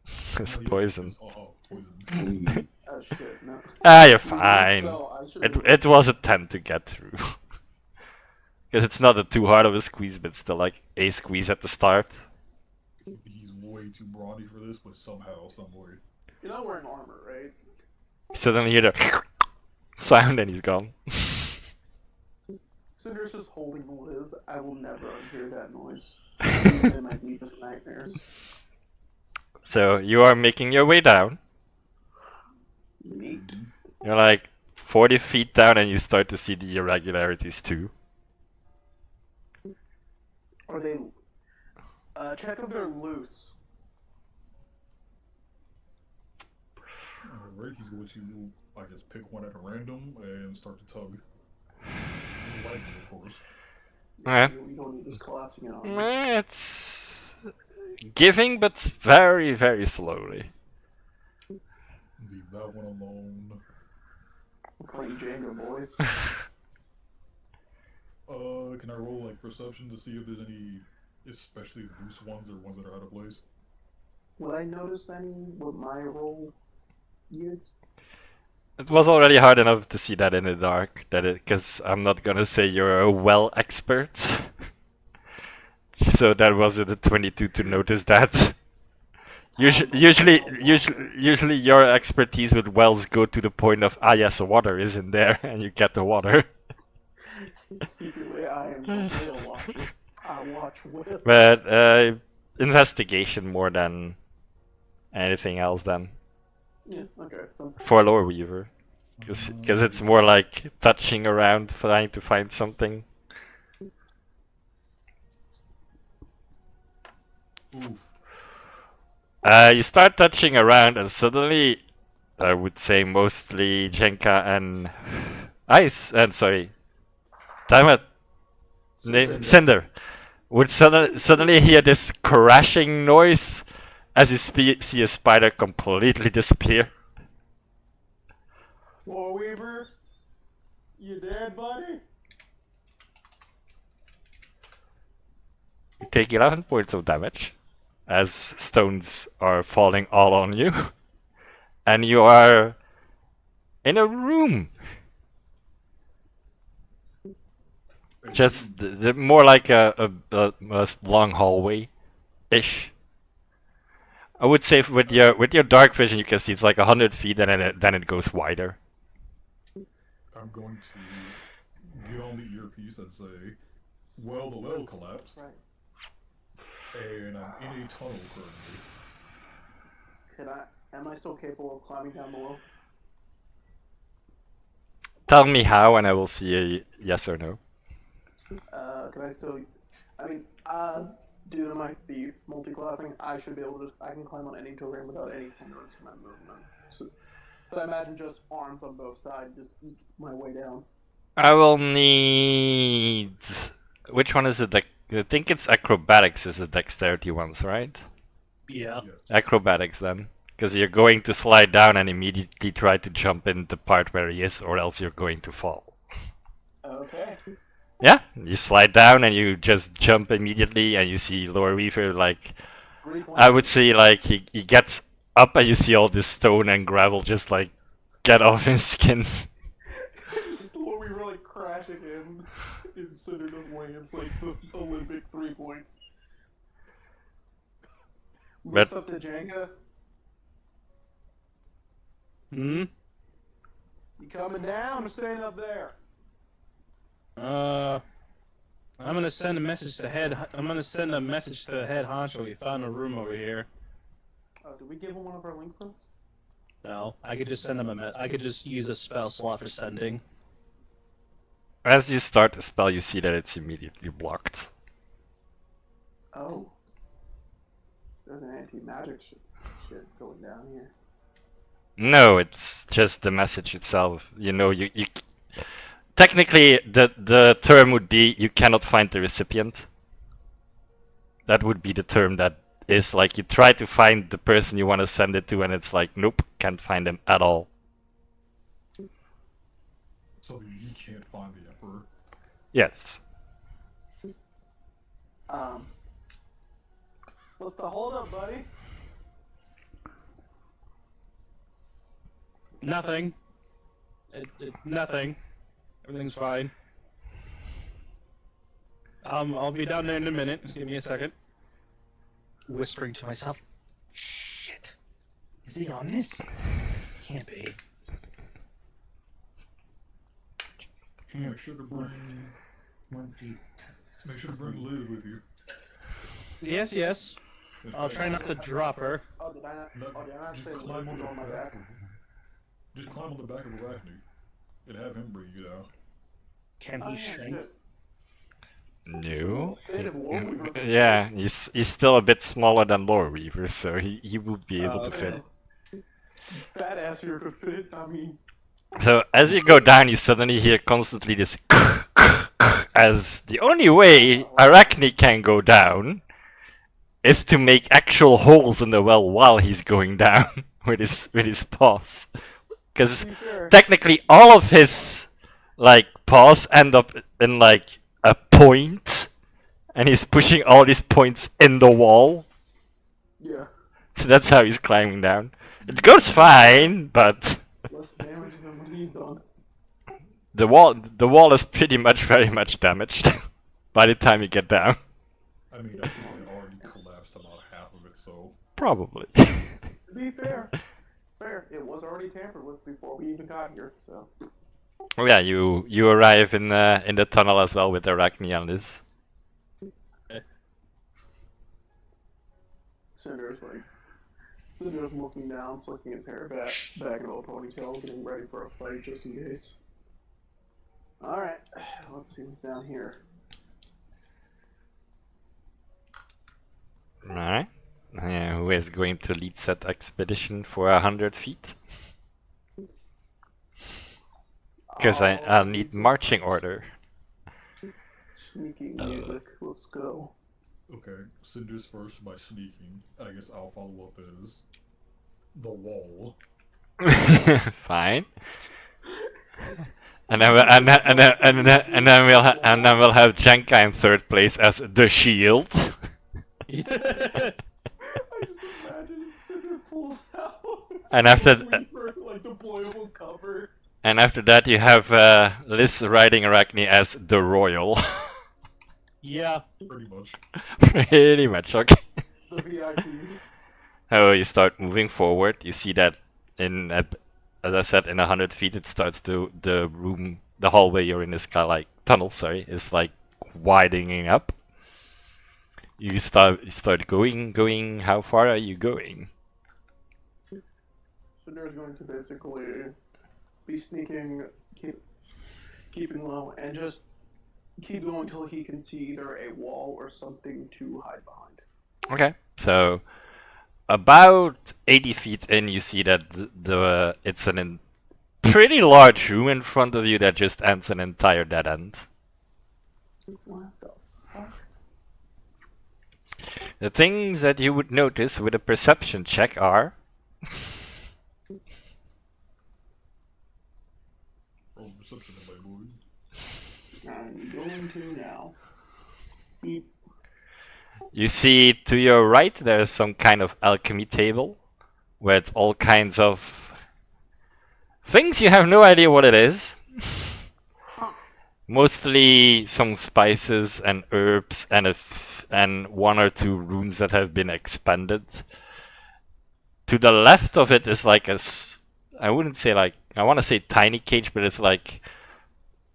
It's Oh, yes, poison. Oh, poison. Oh shit, no. Ah, you're fine. So, I should've- It was a 10 to get through. Because it's not a too hard of a squeeze, but still like a squeeze at the start. He's way too brawny for this, but somehow, someway. You're not wearing armor, right? Suddenly hear the sound and he's gone. Cinder's just holding Liz. I will never unhear that noise. Even in my deepest nightmares. So you are making your way down. Neat. You're like 40 feet down and you start to see the irregularities too. Are they... check if they're loose. Alright, he's going to, I guess, pick one at random and start to tug. Lightning, of course. Yeah. You don't need this collapsing out. on me. It's giving, but very, very slowly. Leave that one alone. We're playing Jenga, boys. Can I roll, like, perception to see if there's any especially loose ones or ones that are out of place? Would I notice any with my roll units? It was already hard enough to see that in the dark, because I'm not gonna say you're a well expert. So that was a 22 to notice that. Usually your expertise with wells go to the point of, ah yes, water is in there, and you get the water. Secretly, I am a whale watcher. I watch whales. But investigation more than anything else then. Yeah, okay. So, For Lore Weaver. Because it's more like touching around, trying to find something. Oof. You start touching around and suddenly, I would say mostly Jenka and Ice, and sorry, damn it, Cinder, would suddenly hear this crashing noise as you see a spider completely disappear. Warweaver, you dead, buddy? You take 11 points of damage as stones are falling all on you, and you are in a room. Just more like a long hallway-ish. I would say with your dark vision, you can see it's like 100 feet, and then it goes wider. I'm going to get on the earpiece and say, well, the well collapsed, and I'm in a tunnel currently. Am I still capable of climbing down below? Tell me how, and I will see a yes or no. Can I still? I mean, due to my thief multi-classing, I should be able to. I can climb on any terrain without any hindrance from my movement. So I imagine just arms on both sides, just eke my way down. I will need. Which one is it? I think it's acrobatics is the dexterity ones, right? Yeah. Yes. Acrobatics then. Because you're going to slide down and immediately try to jump in the part where he is, or else you're going to fall. Okay. Yeah, you slide down and you just jump immediately, and you see Lore Weaver, like, I would say, like, he gets up and you see all this stone and gravel just, like, get off his skin. Slowly, we're like crashing in Cinder just lands like the Olympic 3 points. Looks up to Jenga. Hmm. You coming down or staying up there? I'm gonna send a message to head. I'm gonna send a message to the head honcho. We found a room over here. Oh, did we give him one of our link posts? No, I could just send him I could just use a spell slot for sending. As you start the spell, you see that it's immediately blocked. Oh. There's an anti-magic shit going down here. No, it's just the message itself. You know, you technically the term would be you cannot find the recipient. That would be the term that is like you try to find the person you want to send it to, and it's like nope, can't find them at all. So you can't find the Emperor. Yes. What's the holdup, buddy? Nothing. Nothing. Everything's fine. I'll be down there in a minute. Just give me a second. Whispering to myself. Shit. Is he on this? Can't be. Make sure to bring 1 feet. Make sure to bring Liz with you. Yes, yes. I'll try not to drop her. Oh, did I not Just say Liz climb was on my back? Just climb on the back of Arachne and have him bring you down. Can Oh, he yeah, shrink? shit. No. Fit of War Weaver. Yeah, he's still a bit smaller than Lore Weaver, so he would be able to fit. Fat ass here could fit. I mean, So as you go down, you suddenly hear constantly this as the only way Arachne can go down is to make actual holes in the well while he's going down with his paws. Because to be fair, technically all of his like paws end up in like a point, and he's pushing all these points in the wall. yeah, So that's how he's climbing down. It goes fine, but less damage than what he's done. the wall is pretty much very much damaged by the time you get down. I mean, I think they already collapsed about half of it, so Probably. To be fair, it was already tampered with before we even got here. So Oh yeah, you arrive in the tunnel as well with Arachne on this. Cinder's looking down, slicking his hair back in a little ponytail, getting ready for a fight just in case. All right, let's see what's down here. Alright. Who is going to lead said expedition for 100 feet? Because I'll need marching order. Sneaking music. Let's go. okay. Cinder's first by sneaking. I guess I'll follow up as the wall. Fine. And then we'll have Jenka in third place as the shield. I just imagine Cinder pulls out. And after like deployable cover. And after that, you have Liz riding Arachne as the royal. Yeah. Pretty much. Pretty much, okay. The VIP. Oh, you start moving forward. You see that as I said, in 100 feet, it starts to the hallway you're in is kind of like tunnel. Sorry, is like widening up. You start going. How far are you going? Cinder is going to basically be sneaking, keeping low, and just keep going until he can see either a wall or something to hide behind. Okay, so about 80 feet in, you see that it's an pretty large room in front of you that just ends an entire dead end. What the fuck? The things that you would notice with a perception check are Oh, perception in my board. I'm going to now. Beep. you see to your right there's some kind of alchemy table with all kinds of things you have no idea what it is. Mostly some spices and herbs and one or two runes that have been expended. To the left of it is like I wouldn't say like, I want to say tiny cage, but it's like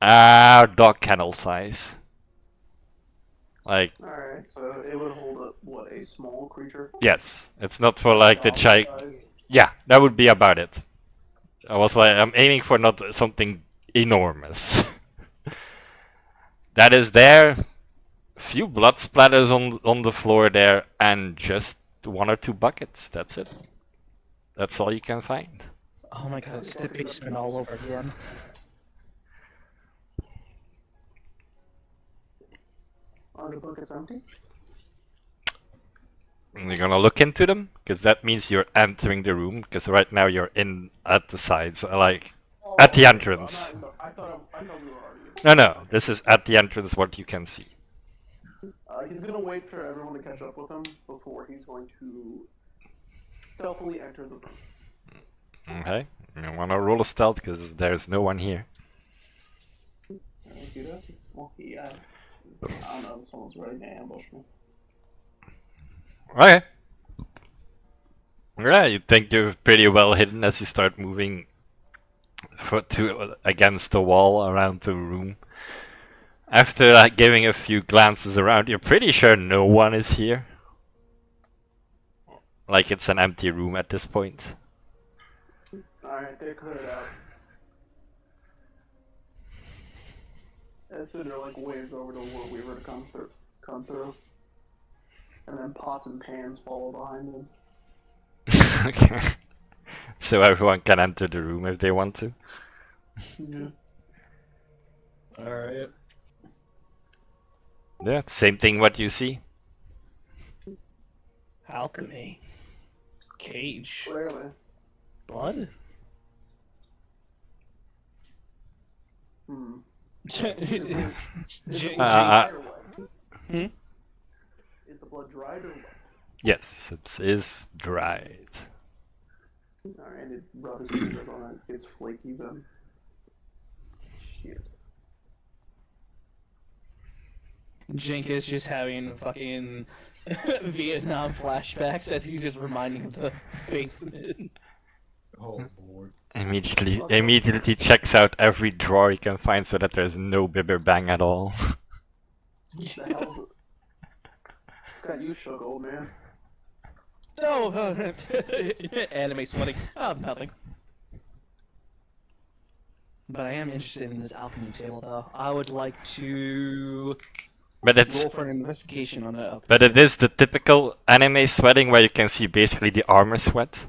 dog kennel size. Like, Alright, so it would hold up, what, a small creature? yes, it's not for like the Size? Yeah, that would be about it. I'm aiming for not something enormous. That is there. Few blood splatters on the floor there, and just one or two buckets. That's it. That's all you can find. Oh my god, it's the basement all over again. Are the buckets empty? And you're gonna look into them, because that means you're entering the room, because right now you're in at the sides, like at the entrance. I thought we were already. No, this is at the entrance what you can see. He's gonna wait for everyone to catch up with him before he's going to stealthily enter the room. Okay, you wanna roll a stealth, because there's no one here. Well, yeah. I don't know, someone's ready to ambush me. Okay. Yeah, you think you're pretty well hidden as you start moving against the wall around the room. After giving a few glances around, you're pretty sure no one is here. Like it's an empty room at this point. Alright, they cleared it out. Cinder like waves over to Lord Weaver to come through. And then pots and pans follow behind him. Okay. So everyone can enter the room if they want to. Yeah. Alright. Yeah, same thing what you see. Alchemy. Cage. Clearly. Blood? Hmm. Hmm? Is the blood dried or wet? Yes, it is dried. Alright, and it rub his fingers on it. It's flaky then. Shit. Jink is just having fucking Vietnam flashbacks as he's just reminding of the basement. Oh lord. Immediately checks out every drawer he can find so that there's no bibber bang at all. What the hell is it? It's got you shook, old man. No! Anime sweating. Oh, nothing. But I am interested in this alchemy table, though. I would like to But it's roll for an investigation on it. but it is the typical anime sweating where you can see basically the armor sweat.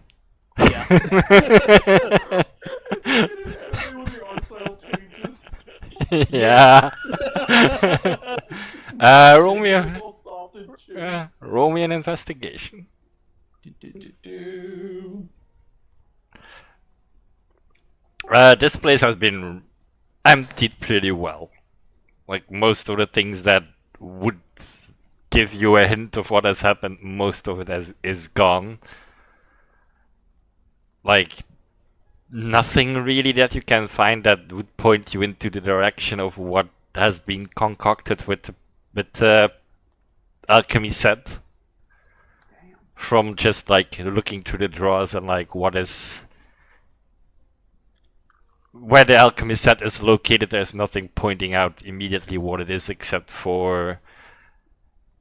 Yeah. Yeah. Roll me an investigation. This place has been emptied pretty well. Like most of the things that would give you a hint of what has happened, most of it is gone. Like nothing really that you can find that would point you into the direction of what has been concocted with alchemy set. From just like looking through the drawers and like where the alchemy set is located, there's nothing pointing out immediately what it is except for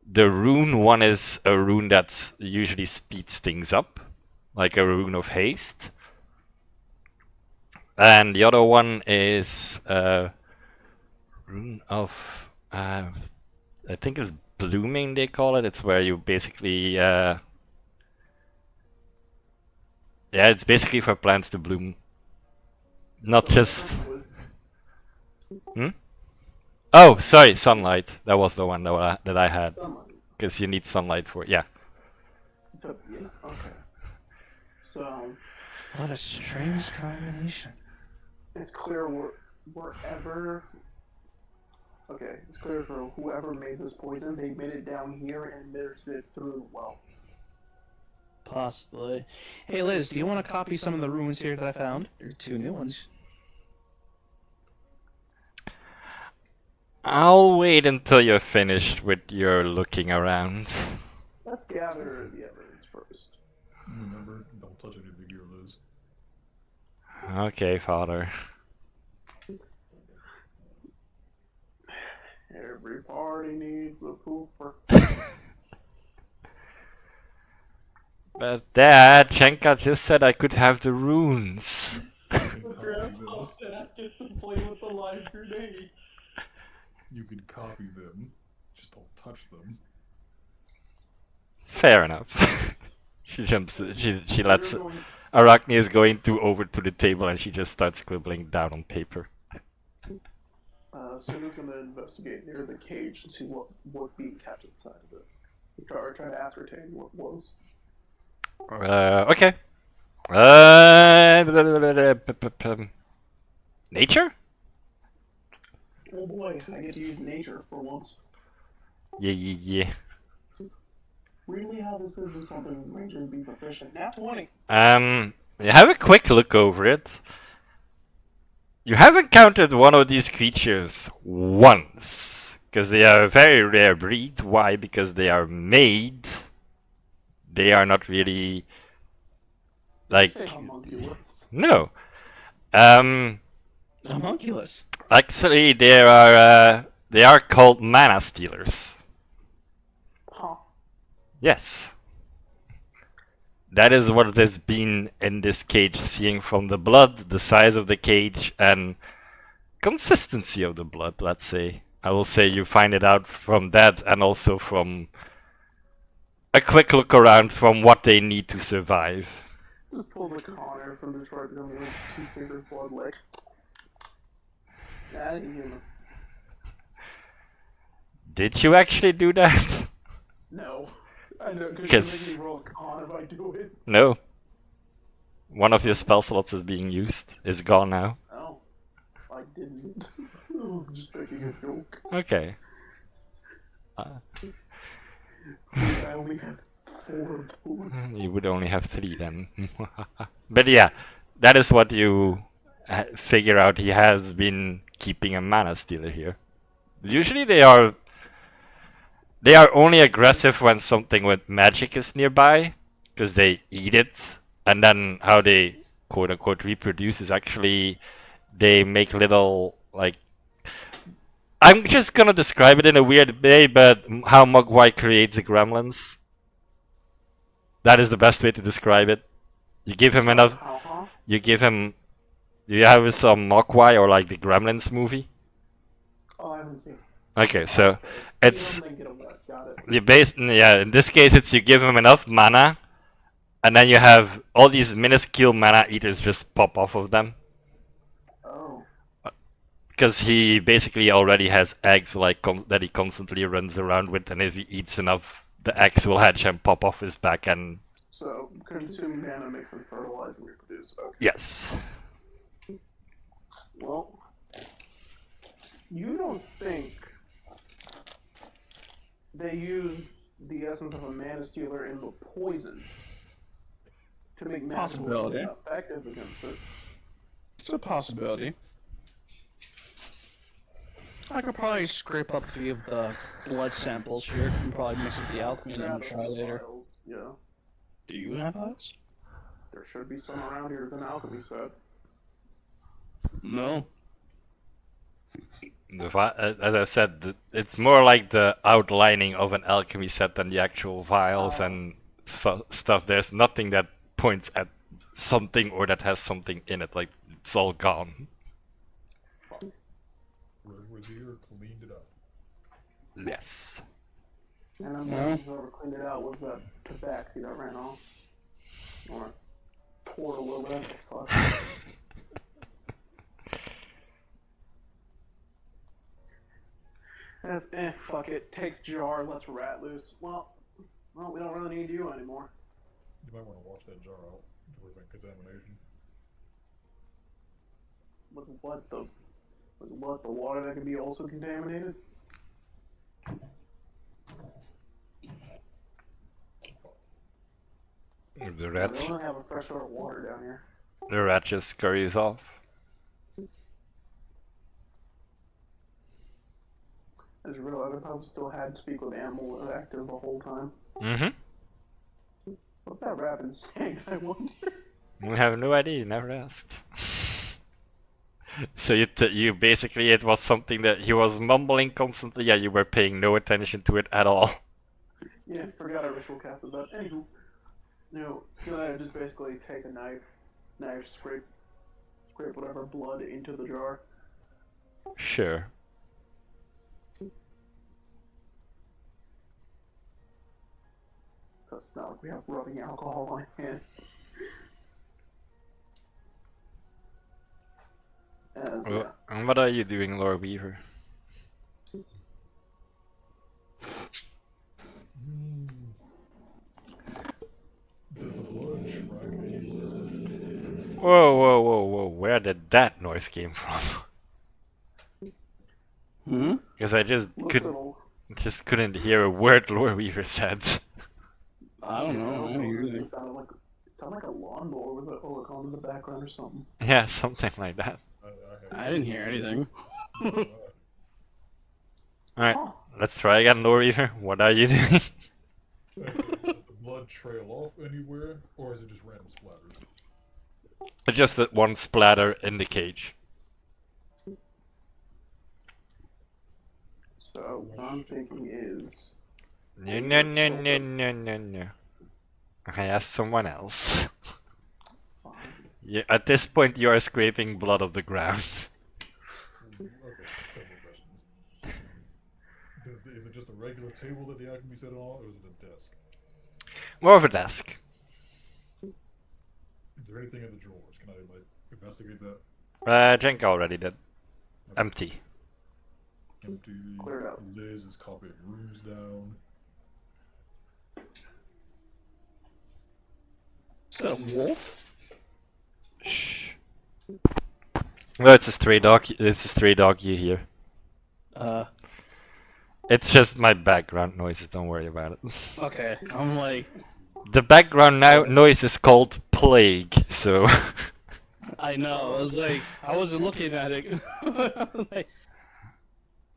the rune. One is a rune that usually speeds things up, like a rune of haste. And the other one is Rune of... I think it's blooming, they call it. It's where you basically... yeah, it's basically for plants to bloom. Not just... Hmm? Oh, sorry, sunlight. That was the one that I had. Because you need sunlight for... Yeah. Yeah, okay. So, What a strange combination. it's clear wherever... Okay, it's clear for whoever made this poison, they made it down here and administered it through the well. Possibly. Hey Liz, do you want to copy some of the runes here that I found? There are 2 new ones. I'll wait until you're finished with your looking around. Let's gather the evidence first. Remember, don't touch anything here, Liz. Okay, father. Every party needs a pooper. But Dad, Chenka just said I could have the runes. Grandpa said I get to play with the live grenade. You can copy them, just don't touch them. Fair enough. She jumps. She lets. Arachne is going over to the table and she just starts scribbling down on paper. So we're gonna investigate near the cage and see what was being kept inside of it. Or try to ascertain what was. Okay. Nature? Oh boy, I get to use nature for once. Yeah. Really, how this isn't something Ranger would be proficient. Nat 20. You have a quick look over it. You have encountered one of these creatures once, because they are a very rare breed. Why? Because they are made. They are not really like no. Homunculus. Actually, they are called mana stealers. Huh. Yes. That is what has been in this cage, seeing from the blood, the size of the cage, and consistency of the blood, let's say. I will say you find it out from that, and also from a quick look around from what they need to survive. Just pulls a Connor from the truck and goes 2 fingers blood leg. Nah, I ain't human. Did you actually do that? No. I know, because you're making me roll a con if I do it. No. One of your spell slots is being used. Is gone now. Oh. I didn't. I was just making a joke. Okay. I only have 4 of those. You would only have 3 then. But yeah, that is what you figure out. He has been keeping a mana stealer here. Usually they are only aggressive when something with magic is nearby, because they eat it, and then how they quote unquote reproduce is actually they make little, like, I'm just gonna describe it in a weird way, but how Mogwai creates the gremlins. That is the best way to describe it. You give him enough. You give him. Do you have some Mogwai or like the Gremlins movie? Oh, I haven't seen. Okay, so it's Got it. in this case it's you give him enough mana, and then you have all these minuscule mana eaters just pop off of them. Oh. Because he basically already has eggs like that he constantly runs around with, and if he eats enough, the eggs will hatch and pop off his back. And So consume mana makes them fertilize and reproduce. Okay. yes. Well, you don't think they use the essence of a mana stealer in the poison to make mana Possibility. effective against it? It's a possibility. I could probably scrape up a few of the blood samples here and probably mix with the alchemy and then try later. Yeah. Do you have those? There should be some around here with an alchemy set. No. As I said, it's more like the outlining of an alchemy set than the actual vials and stuff. There's nothing that points at something or that has something in it. Like, it's all gone. Where was here, cleaned it up. Yes. And I'm guessing whoever cleaned it out was that tabaxi that ran off. Or turtle or whatever the fuck. That's, fuck it. Takes jar, lets rat loose. Well, we don't really need you anymore. You might want to wash that jar out to prevent contamination. With what the... Was what, the water that could be also contaminated? The rat. We don't have a fresh sort of water down here. The rat just scurries off. I just realized I probably still had speak with animal active the whole time. Mm-hmm. What's that rat been saying, I wonder? We have no idea, you never asked. So you basically, it was something that he was mumbling constantly, yeah, you were paying no attention to it at all. Yeah, forgot I ritual casted that. Anywho, no, I just basically take a knife, scrape whatever blood into the jar. Sure. Because it's not like we have rubbing alcohol on hand. And what are you doing, Lord Weaver? Does the blood shrug anywhere? Whoa, where did that noise came from? Because I just couldn't hear a word Lord Weaver said. I don't know. It sounded like a lawnmower with an olicon in the background or something. Yeah, something like that. I didn't hear anything. Alright, let's try again, Lord Weaver. What are you doing? Does the blood trail off anywhere, or is it just random splatters? Just that one splatter in the cage. So, what I'm thinking is... No. I asked someone else. Fine. Yeah, at this point you are scraping blood off the ground. Okay, several questions. Is it just a regular table that the item can be set on, or is it a desk? More of a desk. Is there anything in the drawers? Can I, like, investigate that? Jenka already did. Okay. Empty. Empty. Clear it out. Liz is copying rooms down. Is that a wolf? Shh. No, it's a stray dog. It's a stray dog you hear. It's just my background noises, don't worry about it. Okay. I'm like... The background noise is called plague, so... I know, I was like... I wasn't looking at it. Like...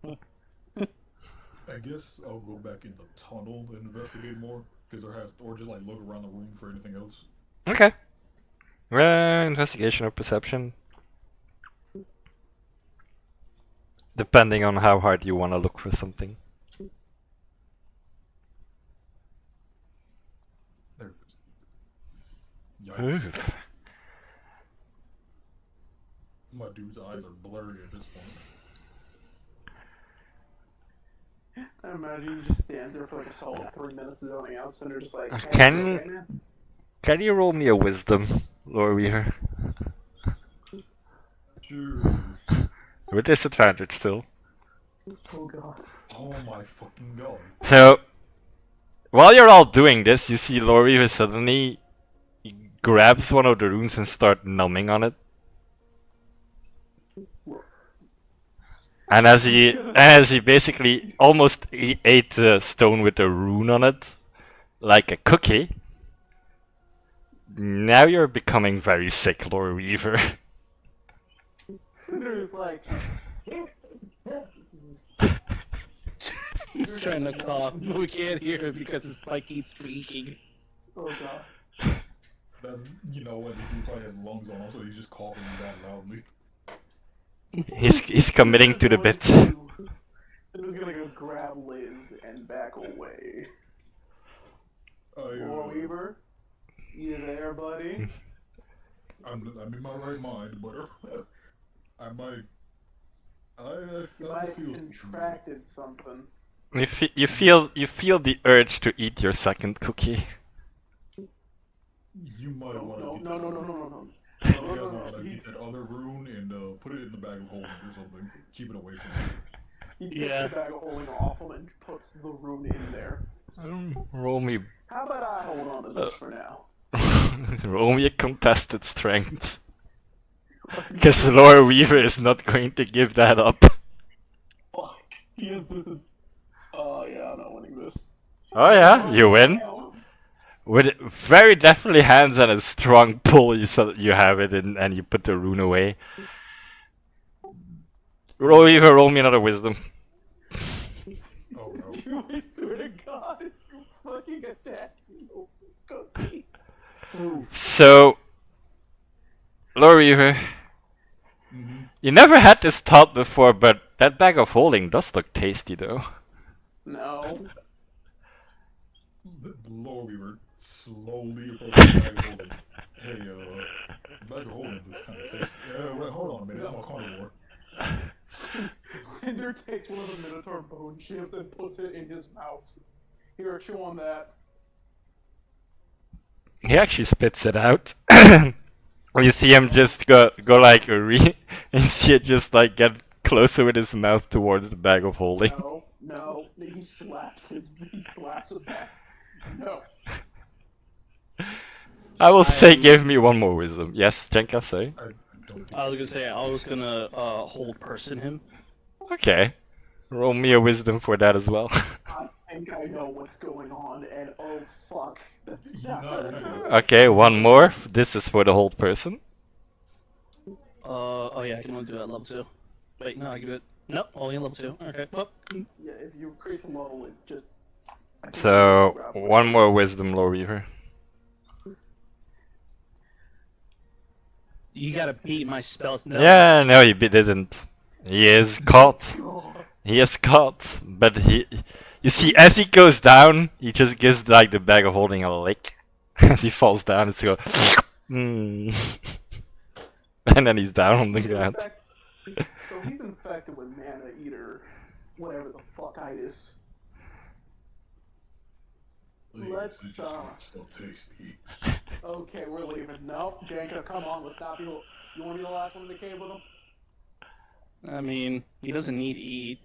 I guess I'll go back in the tunnel and investigate more, because or just like look around the room for anything else. Okay. Investigation or perception. Depending on how hard you want to look for something. There it is. Yikes. Oof. My dude's eyes are blurry at this point. I imagine you just stand there for like a solid 3 minutes zoning out, so they're just like, hey, Can- okay, man? Can you roll me a wisdom, Lord Weaver? Sure. With disadvantage still. Oh god. Oh my fucking god. So, while you're all doing this, you see Lord Weaver suddenly grabs one of the runes and start numbing on it. And as he basically almost ate the stone with a rune on it, like a cookie. Now you're becoming very sick, Lord Weaver. Cinder's like, He's trying to cough, but we can't hear it because his mic keeps speaking. oh god. That's, you know what, the dude probably has lungs on him, so he's just coughing that loudly. He's committing to the bit. Cinder's gonna go grab Liz and back away. Lord Weaver, you there, buddy? I'm in my right mind, but I might You might have contracted something. You feel the urge to eat your second cookie. You might want to get No. You guys want to get that other rune and put it in the bag of holding or something. Keep it away from you. He takes the bag of holding off him and puts the rune in there. Roll me. How about I hold on to this for now? Roll me a contested strength. Because Laura Weaver is not going to give that up. Fuck. He has this. Oh yeah, I'm not winning this. Oh yeah, you win. With very definitely hands and a strong pull, you have it in, and you put the rune away. Roll Weaver, roll me another wisdom. Oh no. I swear to God, you fucking attack me, you cookie. So, Laura Weaver, you never had this thought before, but that bag of holding does look tasty though. No. Laura Weaver slowly approaching the bag of holding. Hey, the bag of holding looks kind of tasty. Wait, hold on a minute, I'm a carnivore. Cinder takes one of the Minotaur bone chips and puts it in his mouth. Here, chew on that. He actually spits it out. You see him just go like you see it just like get closer with his mouth towards the bag of holding. No, he slaps it back. No. I will say, give me one more wisdom. Yes, Jenka, say. I was gonna say I was gonna hold person him. Okay. Roll me a wisdom for that as well. I think I know what's going on, and oh fuck. That's not Okay, one more. This is for the hold person. Oh yeah, I can only do it at level 2. Wait, no, I give it. Nope, only level 2. Okay. Well, Yeah, if you increase the level, it just. So, one more wisdom, Lord Weaver. you gotta beat my spells. No. Yeah, no, he didn't. He is caught. He is caught, but you see, as he goes down, he just gives like the bag of holding a lick. As he falls down, it's go, and then he's down on the ground. So he's infected with Mana Eater, whatever the fuck itis. Let's so tasty. Okay, we're leaving. Nope, Janko, come on, let's not be. You want to be the last one in the cave with him? I mean, he doesn't need to eat.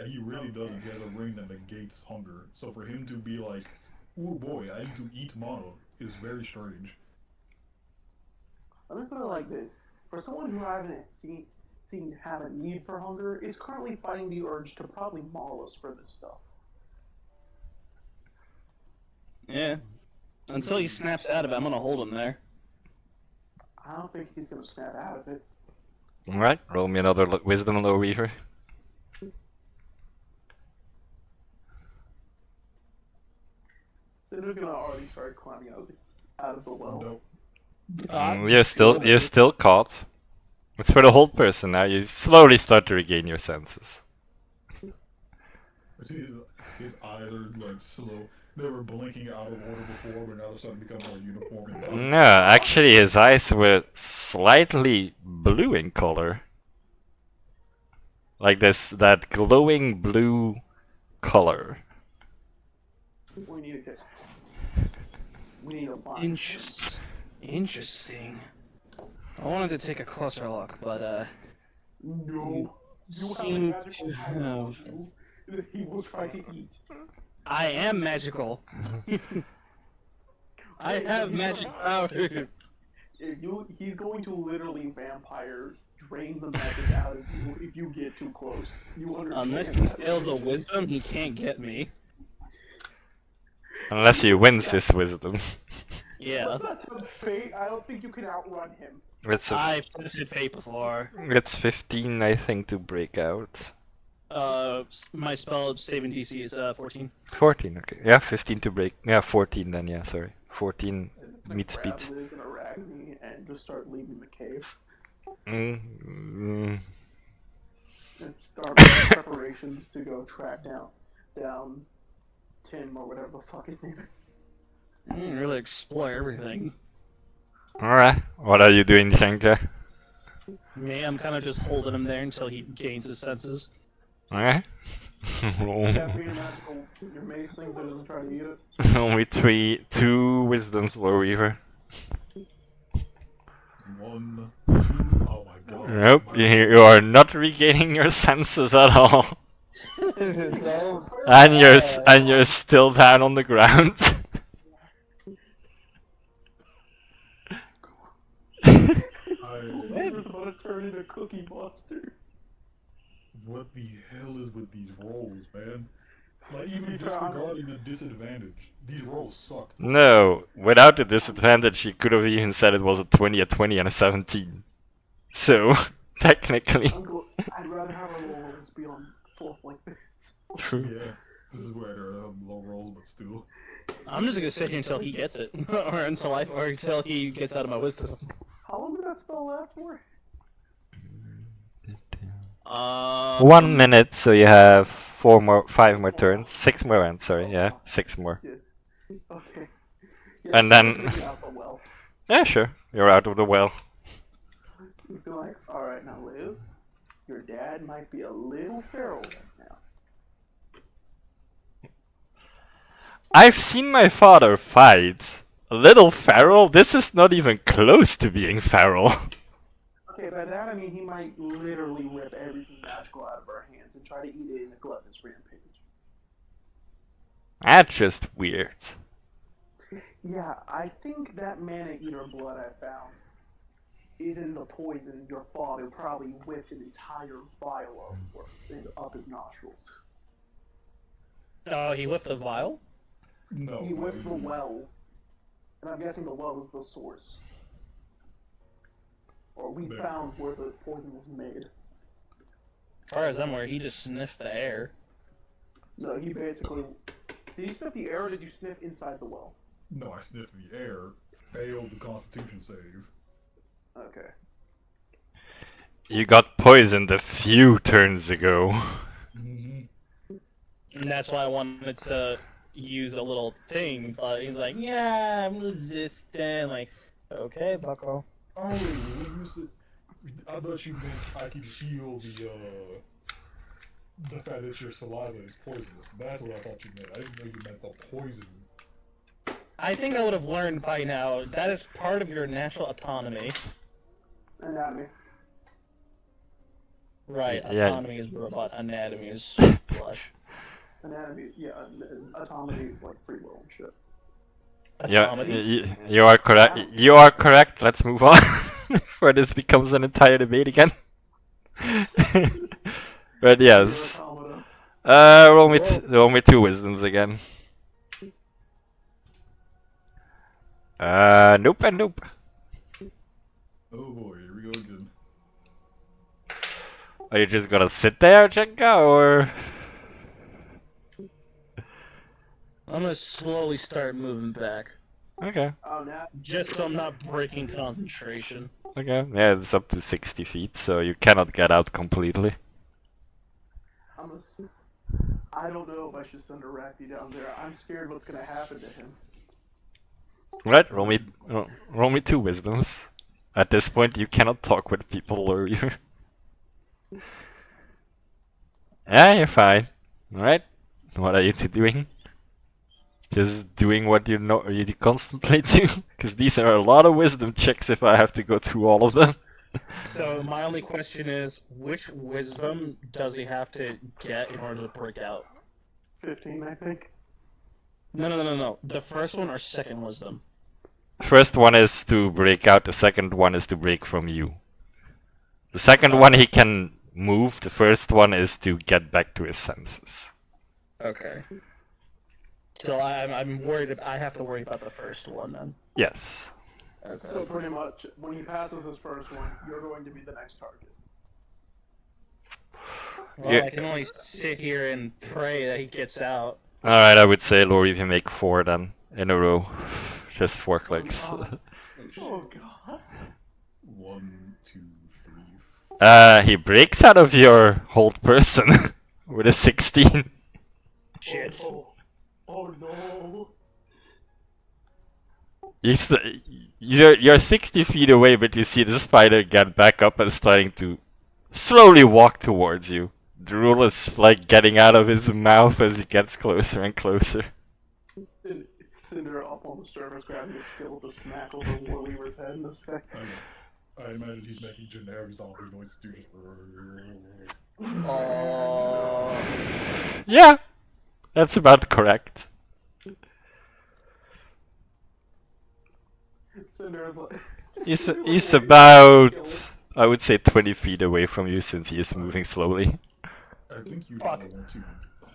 He really doesn't. He has a ring that negates hunger. So for him to be like, "Oh boy, I need to eat mana," is very strange. Let me put it like this: for someone who I haven't seen have a need for hunger, is currently fighting the urge to probably maul us for this stuff. Yeah. Until he snaps out of it, I'm gonna hold him there. I don't think he's gonna snap out of it. Alright, roll me another wisdom, Lord Weaver. Cinder's gonna already start climbing out of the well. Nope. You're still caught. It's for the hold person now. You slowly start to regain your senses. His eyes are like slow. They were blinking out of order before, but now they're starting to become more uniform. No, actually his eyes were slightly blue in color. Like that glowing blue color. We need to find. Interesting. I wanted to take a closer look, but No. seem to have. He will try to eat. I am magical. I have magic powers. He's going to literally vampire drain the magic out of you if you get too close. You understand? Unless he fails a wisdom, he can't get me. Unless he wins his wisdom. Yeah. Let's not tempt fate. I don't think you can outrun him. I've tested fate before. It's 15, I think, to break out. My spell saving DC is 14. 14, okay. Yeah, 15 to break. Yeah, 14 then, yeah, sorry. 14 meets speed. Grab Liz and Arachne and just start leaving the cave. Mm. And start making preparations to go track down Tim or whatever the fuck his name is. Really explore everything. Alright, what are you doing, Shanka? Me, I'm kind of just holding him there until he gains his senses. Okay. Roll. That's being magical. Your mace thing so it doesn't try to eat it. Only 2 wisdoms, Lord Weaver. 1, 2. Oh my god. Nope, you are not regaining your senses at all. This is so And you're still down on the ground. It's about to turn into Cookie Monster. What the hell is with these rolls, man? Like, even disregarding the disadvantage, these rolls suck. No, without the disadvantage, you could have even said it was a 20, a 20, and a 17. So, technically. I'd rather have our rolls be on fluff like this. True. Yeah, this is where they're low rolls, but still. I'm just gonna sit here until he gets it, or until he gets out of my wisdom. How long did that spell last for? 1 minute, so you have 5 more turns. 6 more rounds, sorry, yeah. 6 more. Yeah. Okay. And then- Out the well. Yeah, sure. You're out of the well. He's going like, alright, now Liz, your dad might be a little feral right now. I've seen my father fight. A little feral? This is not even close to being feral. Okay, by that I mean he might literally rip everything magical out of our hands and try to eat it in a gluttonous rampage. That's just weird. Yeah, I think that mana eater blood I found is in the poison your father probably whipped an entire vial of up his nostrils. Oh, he whipped a vial? No. He whipped the well, and I'm guessing the well is the source. Or we There. found where the poison was made. As far as I'm aware, he just sniffed the air. No, he basically... Did you sniff the air or did you sniff inside the well? No, I sniffed the air, failed the constitution save. Okay. You got poisoned a few turns ago. Mm-hmm. And that's why I wanted to use a little thing, but he's like, yeah, I'm resistant. Like, okay, bucko. Oh, when you said, I thought you meant I could feel the fact that your saliva is poisonous. That's what I thought you meant. I didn't know you meant the poison. I think I would have learned by now. That is part of your natural autonomy. Anatomy. Right, Yeah. autonomy is robot, anatomy is flesh. Anatomy, yeah, autonomy is like free will and shit. Yeah, Autonomy? you are correct. You are correct. Let's move on before this becomes an entire debate again. But yes, Automata. roll me 2 wisdoms again. Nope and nope. Oh boy, here we go again. Are you just gonna sit there, Jenka, or? I'm gonna slowly start moving back. Okay, Oh, now. Just so I'm not breaking concentration. okay. Yeah, it's up to 60 feet, so you cannot get out completely. I don't know if I should send a Racky down there. I'm scared what's gonna happen to him. Right, roll me 2 wisdoms. At this point, you cannot talk with people, or you. Yeah, you're fine. Alright, what are you two doing? Just doing what you know you constantly do? Because these are a lot of wisdom checks if I have to go through all of them. So my only question is, which wisdom does he have to get in order to break out? 15, I think. No. The first one or second wisdom? First one is to break out, the second one is to break from you. The second one he can move, the first one is to get back to his senses. Okay. So I'm worried. I have to worry about the first one then. Yes. Okay. So pretty much, when he passes his first one, you're going to be the next target. Well, Yeah. I can only sit here and pray that he gets out. Alright, I would say, Lori, if you make 4 then, in a row. Just 4 clicks. Oh god. 1, 2, 3. He breaks out of your hold person with a 16. Shit. Oh no. You're 60 feet away, but you see the spider get back up and starting to slowly walk towards you. Drool is like getting out of his mouth as he gets closer and closer. And Cinder up on the surface, grabbing the skill to smack over Warweaver's head in a second. I imagine he's making generic zombie noises too. Just... Yeah, that's about correct. Cinder is like... He's about, I would say, 20 feet away from you since he is moving slowly. I think you want to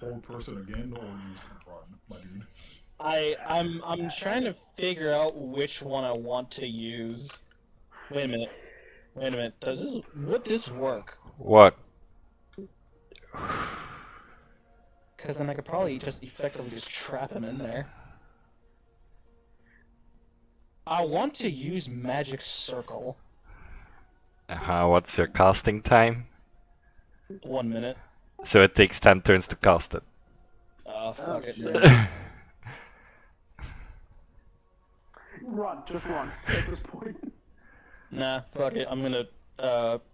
hold person again, or you just run, my dude. I'm trying to figure out which one I want to use. Wait a minute. Would this work? What? Because then I could probably just effectively just trap him in there. I want to use Magic Circle. What's your casting time? 1 minute. So it takes 10 turns to cast it. Fuck it. Run, just run at this point. Nah, fuck it. I'm gonna.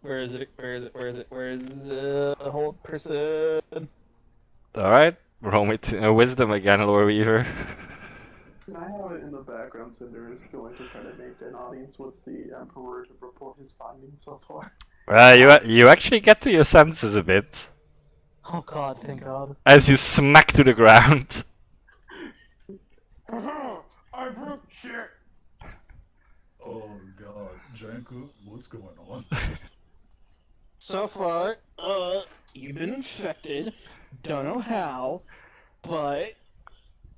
Where is it? Where's the whole person? Alright, roll me to wisdom again, Lore Weaver. I have it in the background. Cinder is going to try to make an audience with the Emperor to report his findings so far. You actually get to your senses a bit. Oh god, thank god. As you smack to the ground. I broke shit. Oh god, Janko, what's going on? So far, you've been infected. Don't know how, but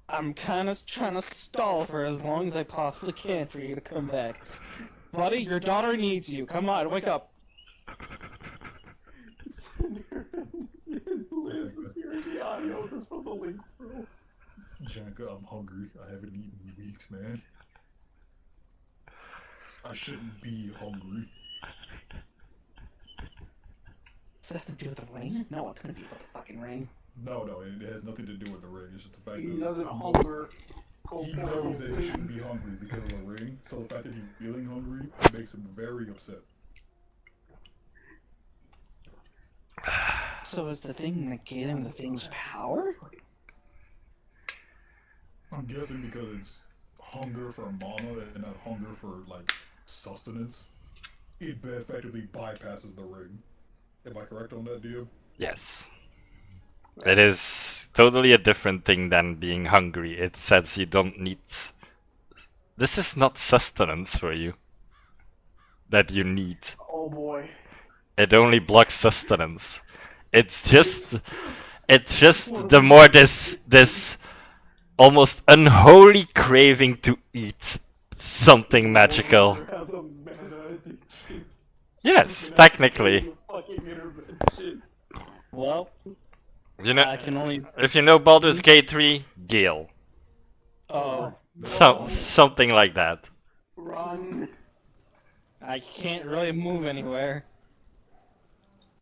I'm kind of trying to stall for as long as I possibly can for you to come back. Buddy, your daughter needs you. Come on, wake up. Cinder and Liz is hearing the audio just from the link throws. Janko, I'm hungry. I haven't eaten in weeks, man. I shouldn't be hungry. Does that have to do with the rain? No, it couldn't be about the fucking rain. No, it has nothing to do with the ring. It's just the fact He that doesn't hunger. he knows that he shouldn't be hungry because of the ring. So the fact that he's feeling hungry makes him very upset. So is the thing that gave him the thing's power? I'm guessing because it's hunger for mana and not hunger for, like, sustenance. It effectively bypasses the ring. Am I correct on that, Dio? Yes. It is totally a different thing than being hungry. It says you don't need... This is not sustenance for you. That you need. Oh boy. It only blocks sustenance. It's just the more this almost unholy craving to eat something magical. Has a mana addiction. Yes, technically. Fucking intervention. Well, You know, I can only. if you know Baldur's Gate 3, Gale. Oh, Something like that. Run. I can't really move anywhere.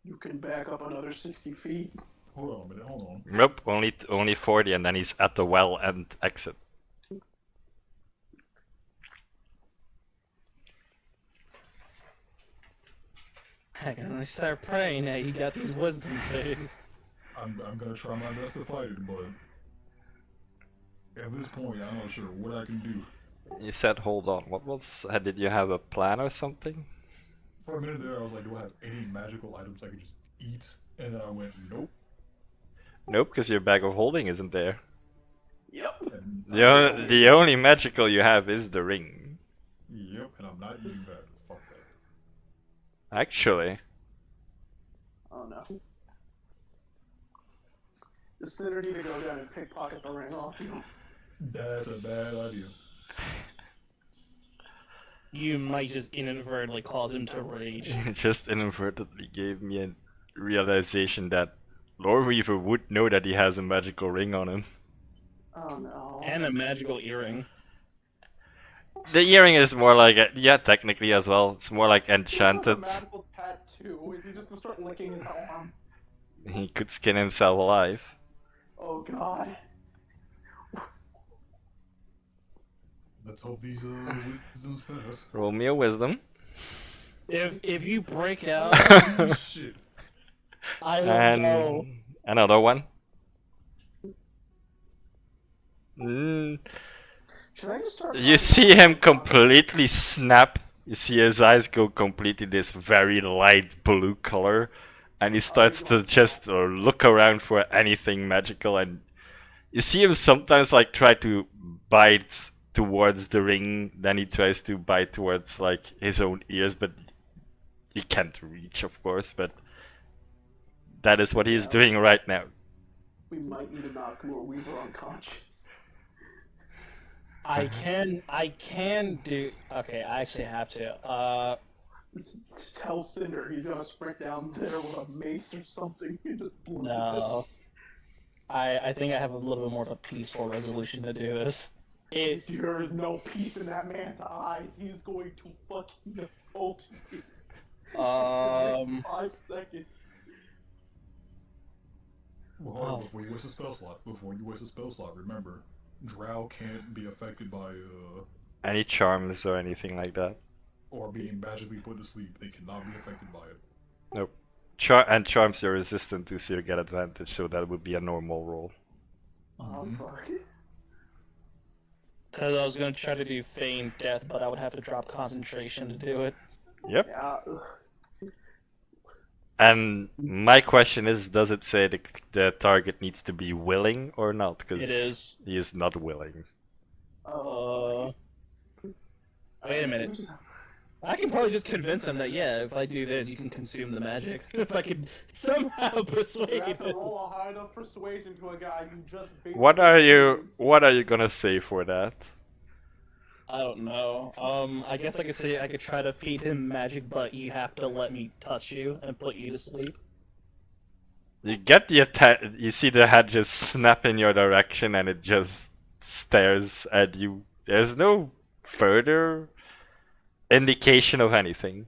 You can back up another 60 feet. Hold on a minute, hold on. Nope, only 40, and then he's at the well and exit. I can only start praying that you got these wisdom saves. I'm gonna try my best to fight it, but at this point, I'm not sure what I can do. You said hold on. What was? Did you have a plan or something? For a minute there, I was like, do I have any magical items I could just eat? And then I went, nope. Nope, because your bag of holding isn't there. Yep. And The only magical you have is the ring. Yep, and I'm not eating that. Fuck that. Actually, Oh no. The Cinder need to go down and pickpocket the ring off you. That's a bad idea. You might just inadvertently cause him to rage. it just inadvertently gave me a realization that Lord Weaver would know that he has a magical ring on him. Oh no. And a magical earring. The earring is more like yeah, technically as well. It's more like He has a enchanted. magical tattoo. Is he just gonna start licking his arm? He could skin himself alive. Oh god. Let's hope these wisdoms pass. Roll me a wisdom. If you break out, Oh shit. I will know. And another one. Mm, Should I just start? you see him completely snap. You see his eyes go completely this very light blue color, and he starts to just look around for anything magical. And you see him sometimes like try to bite towards the ring, then he tries to bite towards like his own ears, but he can't reach, of course. But that is what he's doing right now. We might need to knock Lord Weaver unconscious. I can do. Okay, I actually have to. Just tell Cinder he's gonna sprint down there with a mace or something and just blow No. I think I have a little bit more of a peaceful resolution to do this. There is no peace in that man's eyes. He is going to fucking assault you. In the next 5 seconds. Well, hold on, before you waste a spell slot, remember, Drow can't be affected by Any charms or anything like that? or being magically put to sleep. They cannot be affected by it. Nope. And charms you're resistant to, so you get advantage, so that would be a normal roll. Oh, fuck. Because I was gonna try to do feign death, but I would have to drop concentration to do it. Yep. Yeah. And my question is, does it say the target needs to be willing or not? Because It is. he is not willing. Wait a minute. I can probably just convince him that, yeah, if I do this, you can consume the magic. If I could somehow persuade You have to him. roll a high enough persuasion to a guy who just basically... What are you gonna say for that? I don't know. I guess I could say I could try to feed him magic, but you have to let me touch you and put you to sleep. You get the you see the head just snap in your direction, and it just stares at you. There's no further indication of anything.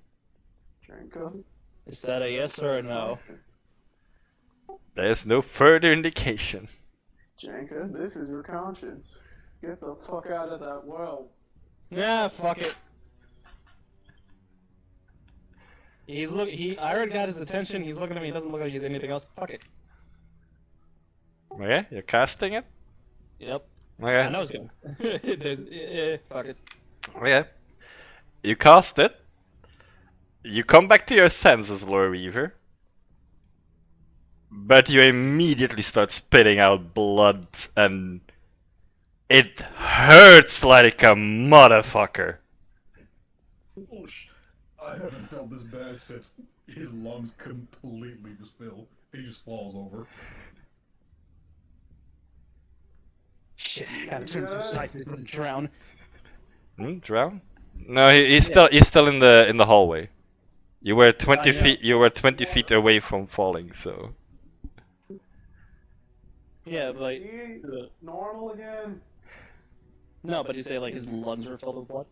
Janka. Is that a yes or a no? There's no further indication. Janka, this is your conscience. Get the fuck out of that well. Nah, fuck it. I already got his attention. He's looking at me. He doesn't look like he's anything else. Fuck it. Okay, you're casting it? Yep. Okay. I know it's good. Fuck it. Okay. You cast it. You come back to your senses, Lore Weaver. But you immediately start spitting out blood, and it hurts like a motherfucker. Oh I haven't felt this bad since his lungs completely just fill. He just falls over. Shit, gotta turn to the side so he doesn't drown. Drown? No, he's still in the hallway. You were 20 feet. You were 20 feet away from falling, so. Yeah, but He normal again? no, but you say like his lungs are filled with blood.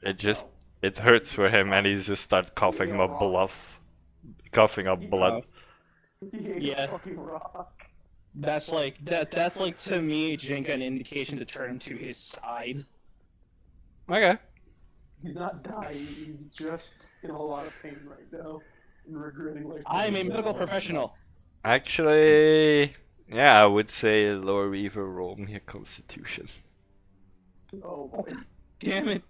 It hurts for him, and he just start coughing up blood. Coughing up blood. He ate Yeah. a fucking rock. That's like That's like to me, Jenka, an indication to turn to his side. Okay. He's not dying, he's just in a lot of pain right now. And regretting life. I'm a medical professional. Actually, yeah, I would say Lore Weaver roll me a Constitution. Oh boy. Damn it.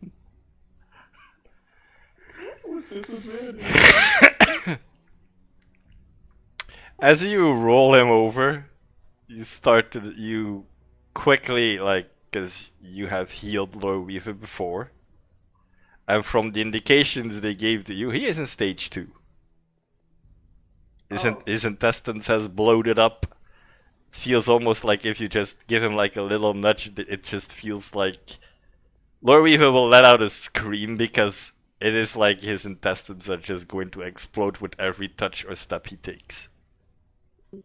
What's this advantage? As you roll him over, you quickly, like, because you have healed Lore Weaver before, and from the indications they gave to you, he is in stage 2. His intestines has bloated up. It feels almost like if you just give him like a little nudge, it just feels like Lore Weaver will let out a scream, because it is like his intestines are just going to explode with every touch or step he takes.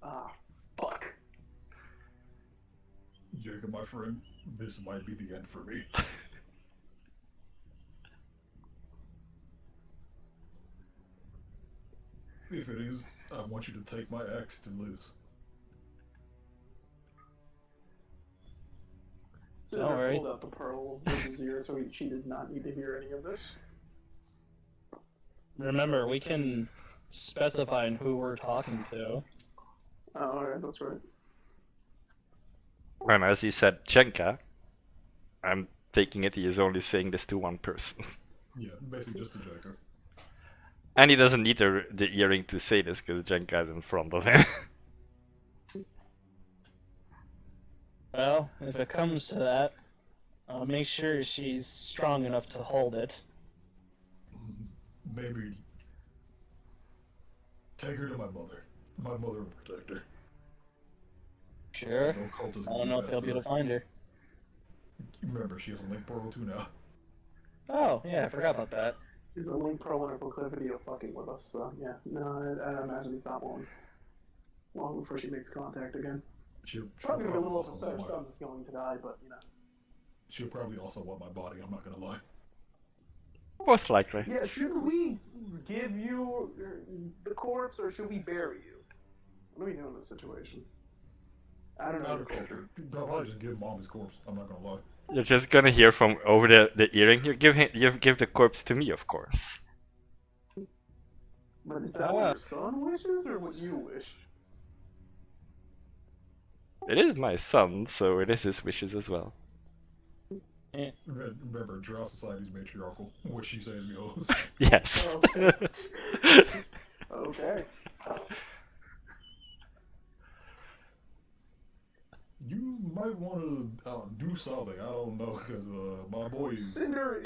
Ah, fuck. Jacob, my friend, this might be the end for me. If it is, I want you to take my axe to Liz. Cinder Don't worry. pulled out the pearl of his ear, so she did not need to hear any of this. Remember, we can specify who we're talking to. Oh, alright, that's right. And as he said, Chenka, I'm taking it he is only saying this to one person. Yeah, basically just a joker. And he doesn't need the earring to say this because Jenka is in front of him. Well, if it comes to that, I'll make sure she's strong enough to hold it. Maybe take her to my mother. My mother will protect her. Sure. No cultists I don't know if they'll be able to find her. Remember, she has a link portal too now. Oh, yeah, I forgot about that. He's a link pearl in her proclivity of fucking with us, so yeah. No, I imagine he's not long before she makes contact again. She'll Probably gonna be a little also upset if want- someone's going to die, but you know. She'll probably also want my body, I'm not gonna lie. Most likely. Yeah, should we give you the corpse or should we bury you? What do we do in this situation? I don't know your culture. I'll probably just give mom his corpse, I'm not gonna lie. You're just gonna hear from over the earring. You give the corpse to me, of course. But is that what your son wishes or what you wish? It is my son, so it is his wishes as well. Remember, Drow Society's matriarchal. What she says goes. Yes. Okay. Okay. You might want to do something, I don't know, because my boy is... Cinder.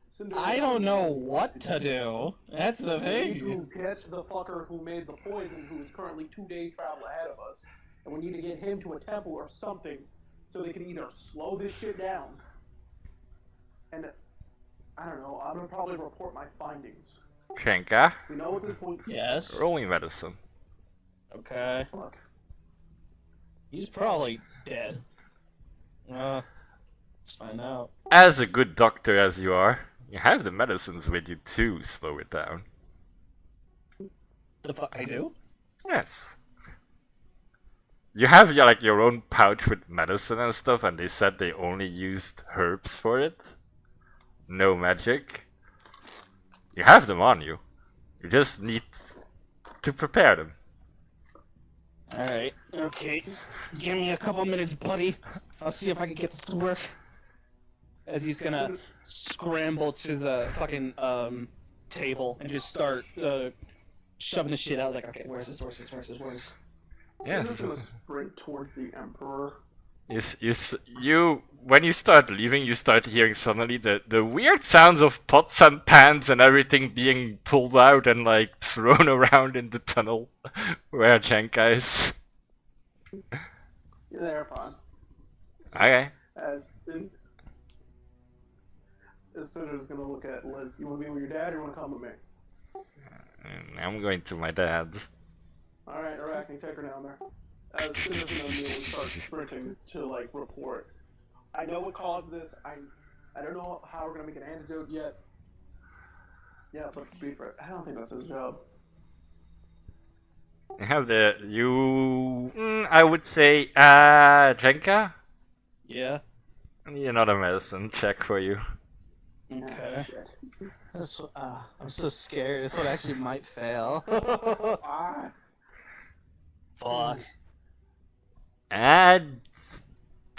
Cinder. I don't know what to do. That's the We need thing. to catch the fucker who made the poison, who is currently 2 days travel ahead of us, and we need to get him to a temple or something, so they can either slow this shit down, and I don't know. I'm gonna probably report my findings. Chenka, We know at this point. Yes. roll me medicine. Okay. Fuck. He's probably dead. Let's find out. As a good doctor as you are, you have the medicines with you to slow it down. The fuck I do? Yes. You have your own pouch with medicine and stuff, and they said they only used herbs for it. No magic. You have them on you. You just need to prepare them. Alright. Okay. Give me a couple minutes, buddy. I'll see if I can get this to work. As he's gonna scramble to the fucking table and just start shoving the shit out. Like, okay, where's this? Yeah. I'm just gonna sprint towards the Emperor. You when you start leaving, you start hearing suddenly the weird sounds of pots and pans and everything being pulled out and like thrown around in the tunnel where Jenka is. Yeah, they're fine. Okay. As Cinder is gonna look at Liz. You wanna be with your dad or you wanna come with me? I'm going to my dad. Alright, Arachne, take her down there. As Cinder's gonna kneel and start sprinting to like report. I know what caused this. I don't know how we're gonna make an antidote yet. Yeah, but to be fair, I don't think that's his job. You have I would say, Jenka? Yeah. I need another medicine check for you. Okay. Shit. That's, I'm so scared. This one actually might fail. Ah. Fuck. And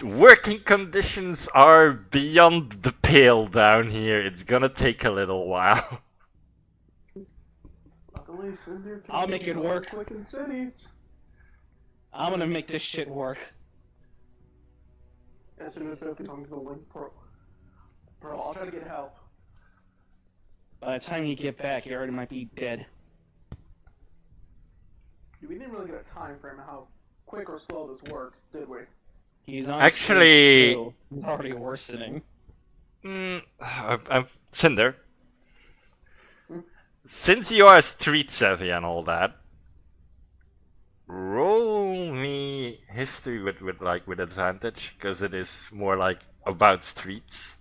working conditions are beyond the pale down here. It's gonna take a little while. Luckily, Cinder can I'll make it work. quick in cities. I'm gonna make this shit work. As soon as Boku's talking to the Link Pearl, I'll try to get help. By the time you get back, you already might be dead. We didn't really get a time frame of how quick or slow this works, did we? He's on Actually- stage 2. It's already worsening. I'm Cinder. Since you are street savvy and all that, roll me history with advantage, because it is more like about streets.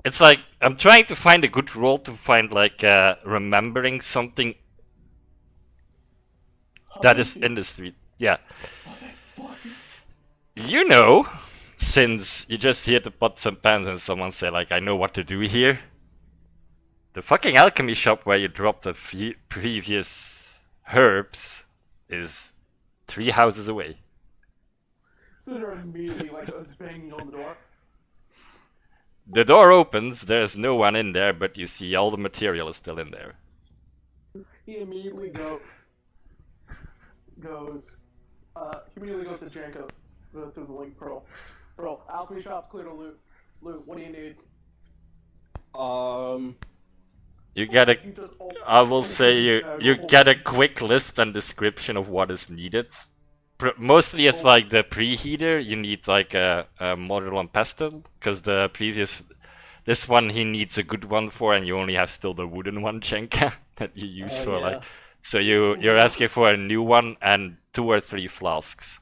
It's like I'm trying to find a good roll to find like remembering something that is in the street. Yeah. Oh, thank fuck. You know, since you just hear the pots and pans and someone say like, I know what to do here. The fucking alchemy shop where you dropped the previous herbs is 3 houses away. So they're immediately like us banging on the door. The door opens, there's no one in there, but you see all the material is still in there. He immediately goes. He immediately goes to Janko through the link pearl. Pearl, alchemy shop's clear to loot. Loot, what do you need? You get a, You just I will say you get a quick list and description of what is needed. Mostly it's like the preheater, you need like a model and pestle, because the previous, this one he needs a good one for, and you only have still the wooden one, Chenka, that you use for yeah. like, so you're asking for a new one and 2 or 3 flasks.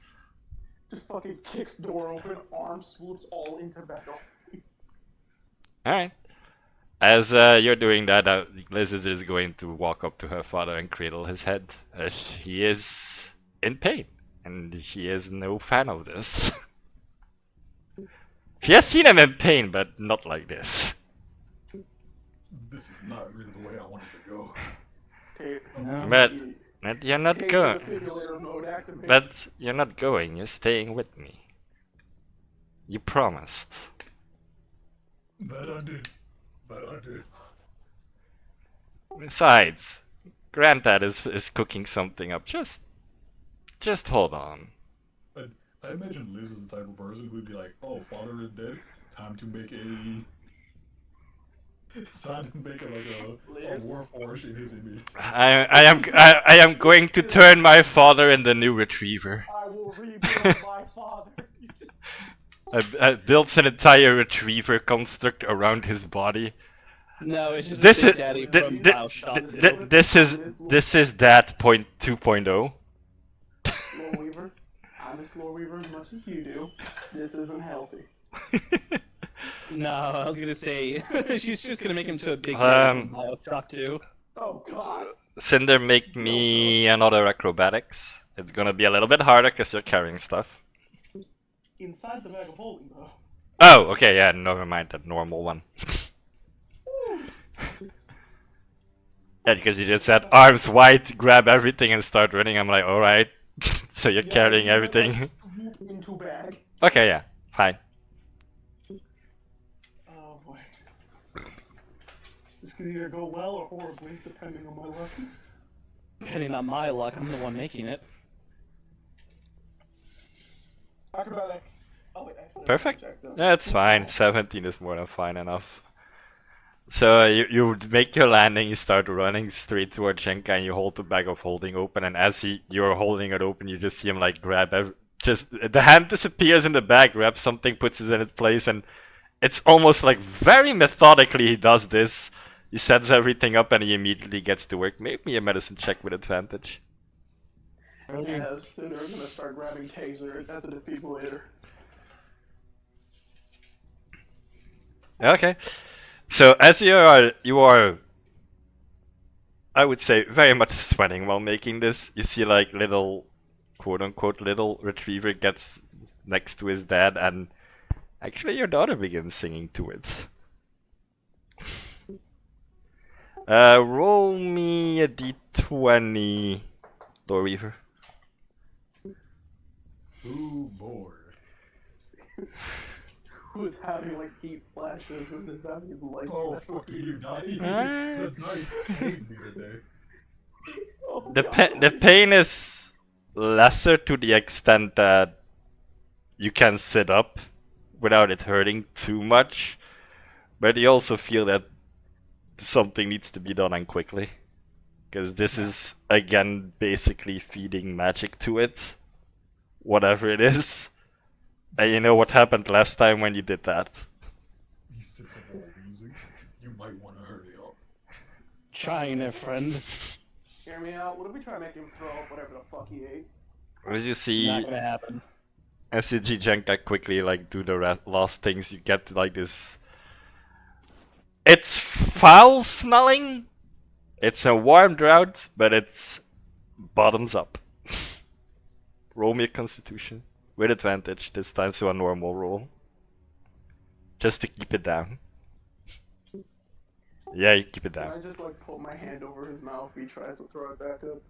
just fucking kicks door open, arm swoops all into battle. Alright. As you're doing that, Liz is going to walk up to her father and cradle his head, as he is in pain, and he is no fan of this. She has seen him in pain, but not like this. This is not really the way I wanted to go. Okay, But you're not going. defibrillator mode activated. But you're not going. You're staying with me. You promised. That I did. That I did. Besides, Granddad is cooking something up. Just hold on. I imagine Liz is the type of person who'd be like, "Oh, father is dead. Time to make a a warforged in his image." I am going to turn my father in the new retriever. I will rebuild my father. You just... I built an entire retriever construct around his body. No, it's just This Big is Daddy from Bioshock. this is that point 2.0. Lore Weaver, I miss Lore Weaver as much as you do. This isn't healthy. No, I was gonna say she's just gonna make him to a Big Daddy from Bioshock 2. Oh god. Cinder, make me another acrobatics. It's gonna be a little bit harder because you're carrying stuff. Inside the bag of holding, though. Oh, okay, yeah, never mind that normal one. Yeah, because you just said arms wide, grab everything and start running. I'm like, alright. So you're carrying everything. Into bag. Okay, yeah, fine. Oh boy. This could either go well or horribly, depending on my luck. Depending on my luck, I'm the one making it. Acrobatics. Oh wait, actually, Perfect. checks, though. Yeah, it's fine. 17 is more than fine enough. So you make your landing, you start running straight towards Shenka, and you hold the bag of holding open, and as you're holding it open, you just see him like grab just the hand disappears in the bag, grabs something, puts it in its place, and it's almost like very methodically he does this. He sets everything up and he immediately gets to work. Make me a medicine check with advantage. Yeah, sooner I'm gonna start grabbing tasers as a defibrillator. Okay. So as you are, I would say, very much sweating while making this. You see like little, quote unquote, little retriever gets next to his dad, and actually your daughter begins singing to it. Roll me a d20, Lord Weaver. Ooh, boy. Who is having like heat flashes and is having his life. Oh, fuck you, nice. Alright. That's nice. Hate me today. Oh, The pain is lesser to the extent that you can sit up without it hurting too much, but you also feel that something needs to be done and quickly, because this is again basically feeding magic to it, whatever it is. And you know what happened last time when you did that. He sits up all wheezing. You might want to hurry up. Trying it, friend. Hear me out. What if we try to make him throw up whatever the fuck he ate? As you see, Not gonna happen. as you Jenka quickly like do the last things, you get like this. It's foul smelling. It's a warm drought, but it's bottoms up. Roll me a Constitution. With advantage this time, so a normal roll. Just to keep it down. Yeah, you keep it Can down. I just like put my hand over his mouth if he tries to throw it back up?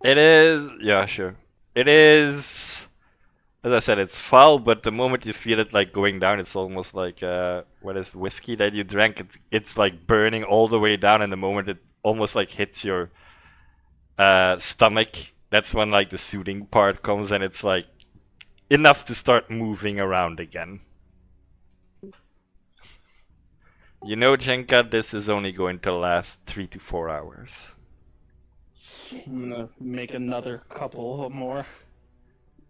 It is... yeah, sure. It is... as I said, it's foul, but the moment you feel it like going down, it's almost like what is whiskey that you drank? It's like burning all the way down, and the moment it almost like hits your stomach, that's when like the soothing part comes, and it's like enough to start moving around again. You know, Jenka, this is only going to last 3 to 4 hours. I'm gonna make another couple more.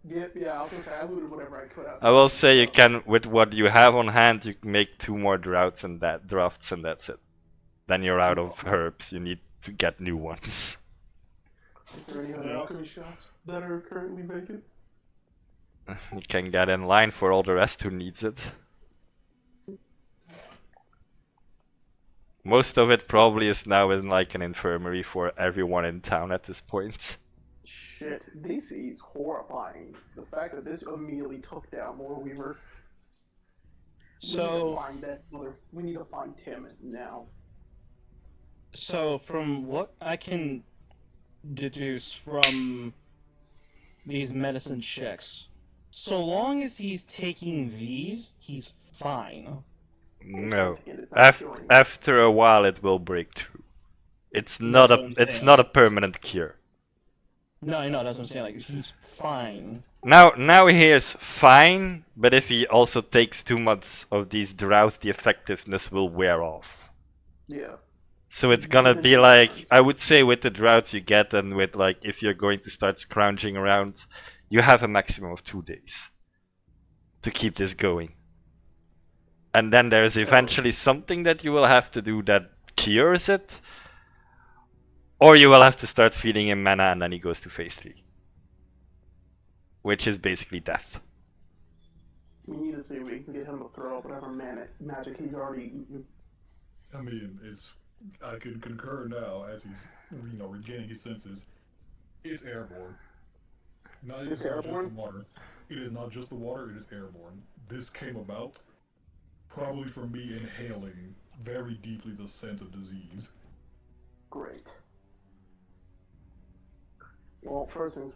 Yep, yeah, I was gonna say I looted whatever I could out. I will say you can, with what you have on hand, you can make 2 more drafts and that's it. Then you're out of herbs. You need to get new ones. Is there any other alchemy shops that are currently vacant? You can get in line for all the rest who needs it. Most of it probably is now in like an infirmary for everyone in town at this point. Shit, this is horrifying. The fact that this immediately took down Lord Weaver. So We need to find Tim now. So from what I can deduce from these medicine checks, so long as he's taking these, he's fine. No. After a while it will break through. It's not That's what I'm it's saying. not a permanent cure. No, I know, that's what I'm saying, like, he's fine. Now he is fine, but if he also takes too much of these drought, the effectiveness will wear off. Yeah. So it's gonna be like, I would say with the droughts you get, and with like, if you're going to start scrounging around, you have a maximum of 2 days to keep this going. And then there's eventually something that you will have to do that cures it, or you will have to start feeding him mana and then he goes to phase 3. Which is basically death. We need to see if we can get him to throw up whatever magic he's already eaten. I mean, I can concur now as he's, regaining his senses. It's airborne. It's airborne? Just the water. It is not just the water, it is airborne. This came about probably from me inhaling very deeply the scent of disease. Great. Well, first things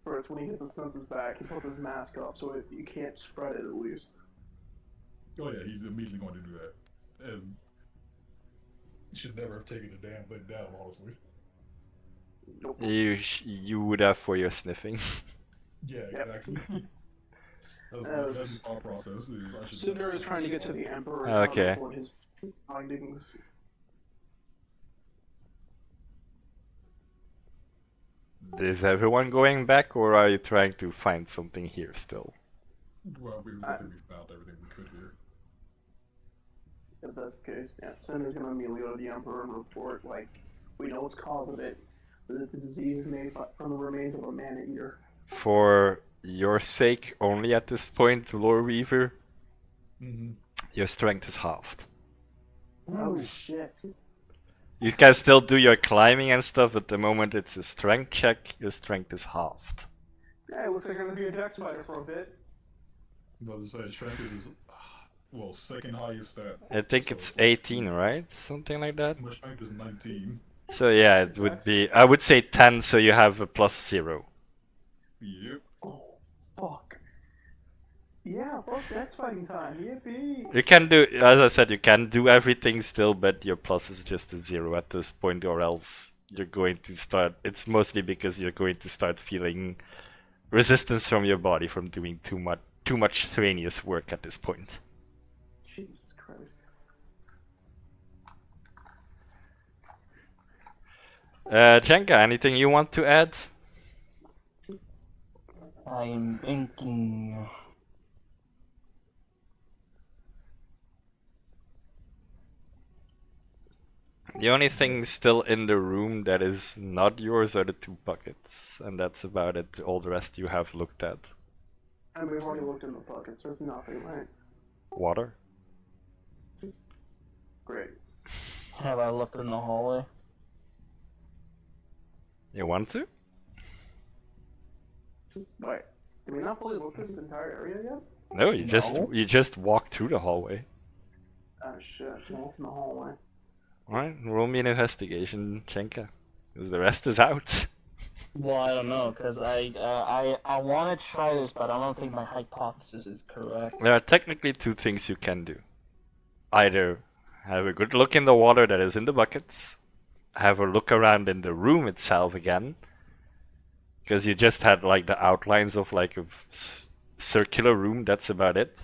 first, when he gets his senses back, he puts his mask up so you can't spread it at least. Oh yeah, he's immediately going to do that. And he should never have taken the damn thing down, honestly. Nope. You would have for your sniffing. Yeah, exactly. That's the thought process. Cinder is trying to get to the Emperor Okay. and report his findings. Is everyone going back, or are you trying to find something here still? Well, we found everything we could here. If that's the case, yeah, Cinder's gonna immediately go to the Emperor and report, like, we know what's cause of it, that the disease is made from the remains of a man-eater. For your sake only at this point, Lore Weaver, your strength is halved. Oh shit. You can still do your climbing and stuff, but the moment it's a strength check, your strength is halved. Yeah, it looks like I'm gonna be a dex fighter for a bit. But to say, strength is his, second highest stat. I think it's 18, right? Something like that? My strength is 19. So yeah, it would be, I would say 10, so you have a +0. Yep. Oh, fuck. Yeah, fuck, dex fighting time, yippee! You can do, as I said, you can do everything still, but your plus is just a 0 at this point, or else you're going to start, it's mostly because you're going to start feeling resistance from your body from doing too much strenuous work at this point. Jesus Christ. Jenka, anything you want to add? I'm thinking... The only thing still in the room that is not yours are the 2 buckets, and that's about it. All the rest you have looked at. And we've already looked in the buckets, there's nothing, right? Water? Great. Have I looked in the hallway? You want to? Right. Did we not fully look this entire area yet? No, you No. just walk through the hallway. Oh shit, no, it's in the hallway. Alright, roll me an investigation, Chenka. Because the rest is out. Well, I don't know, because I want to try this, but I don't think my hypothesis is correct. There are technically two things you can do. Either have a good look in the water that is in the buckets, have a look around in the room itself again, because you just had like the outlines of like a circular room, that's about it.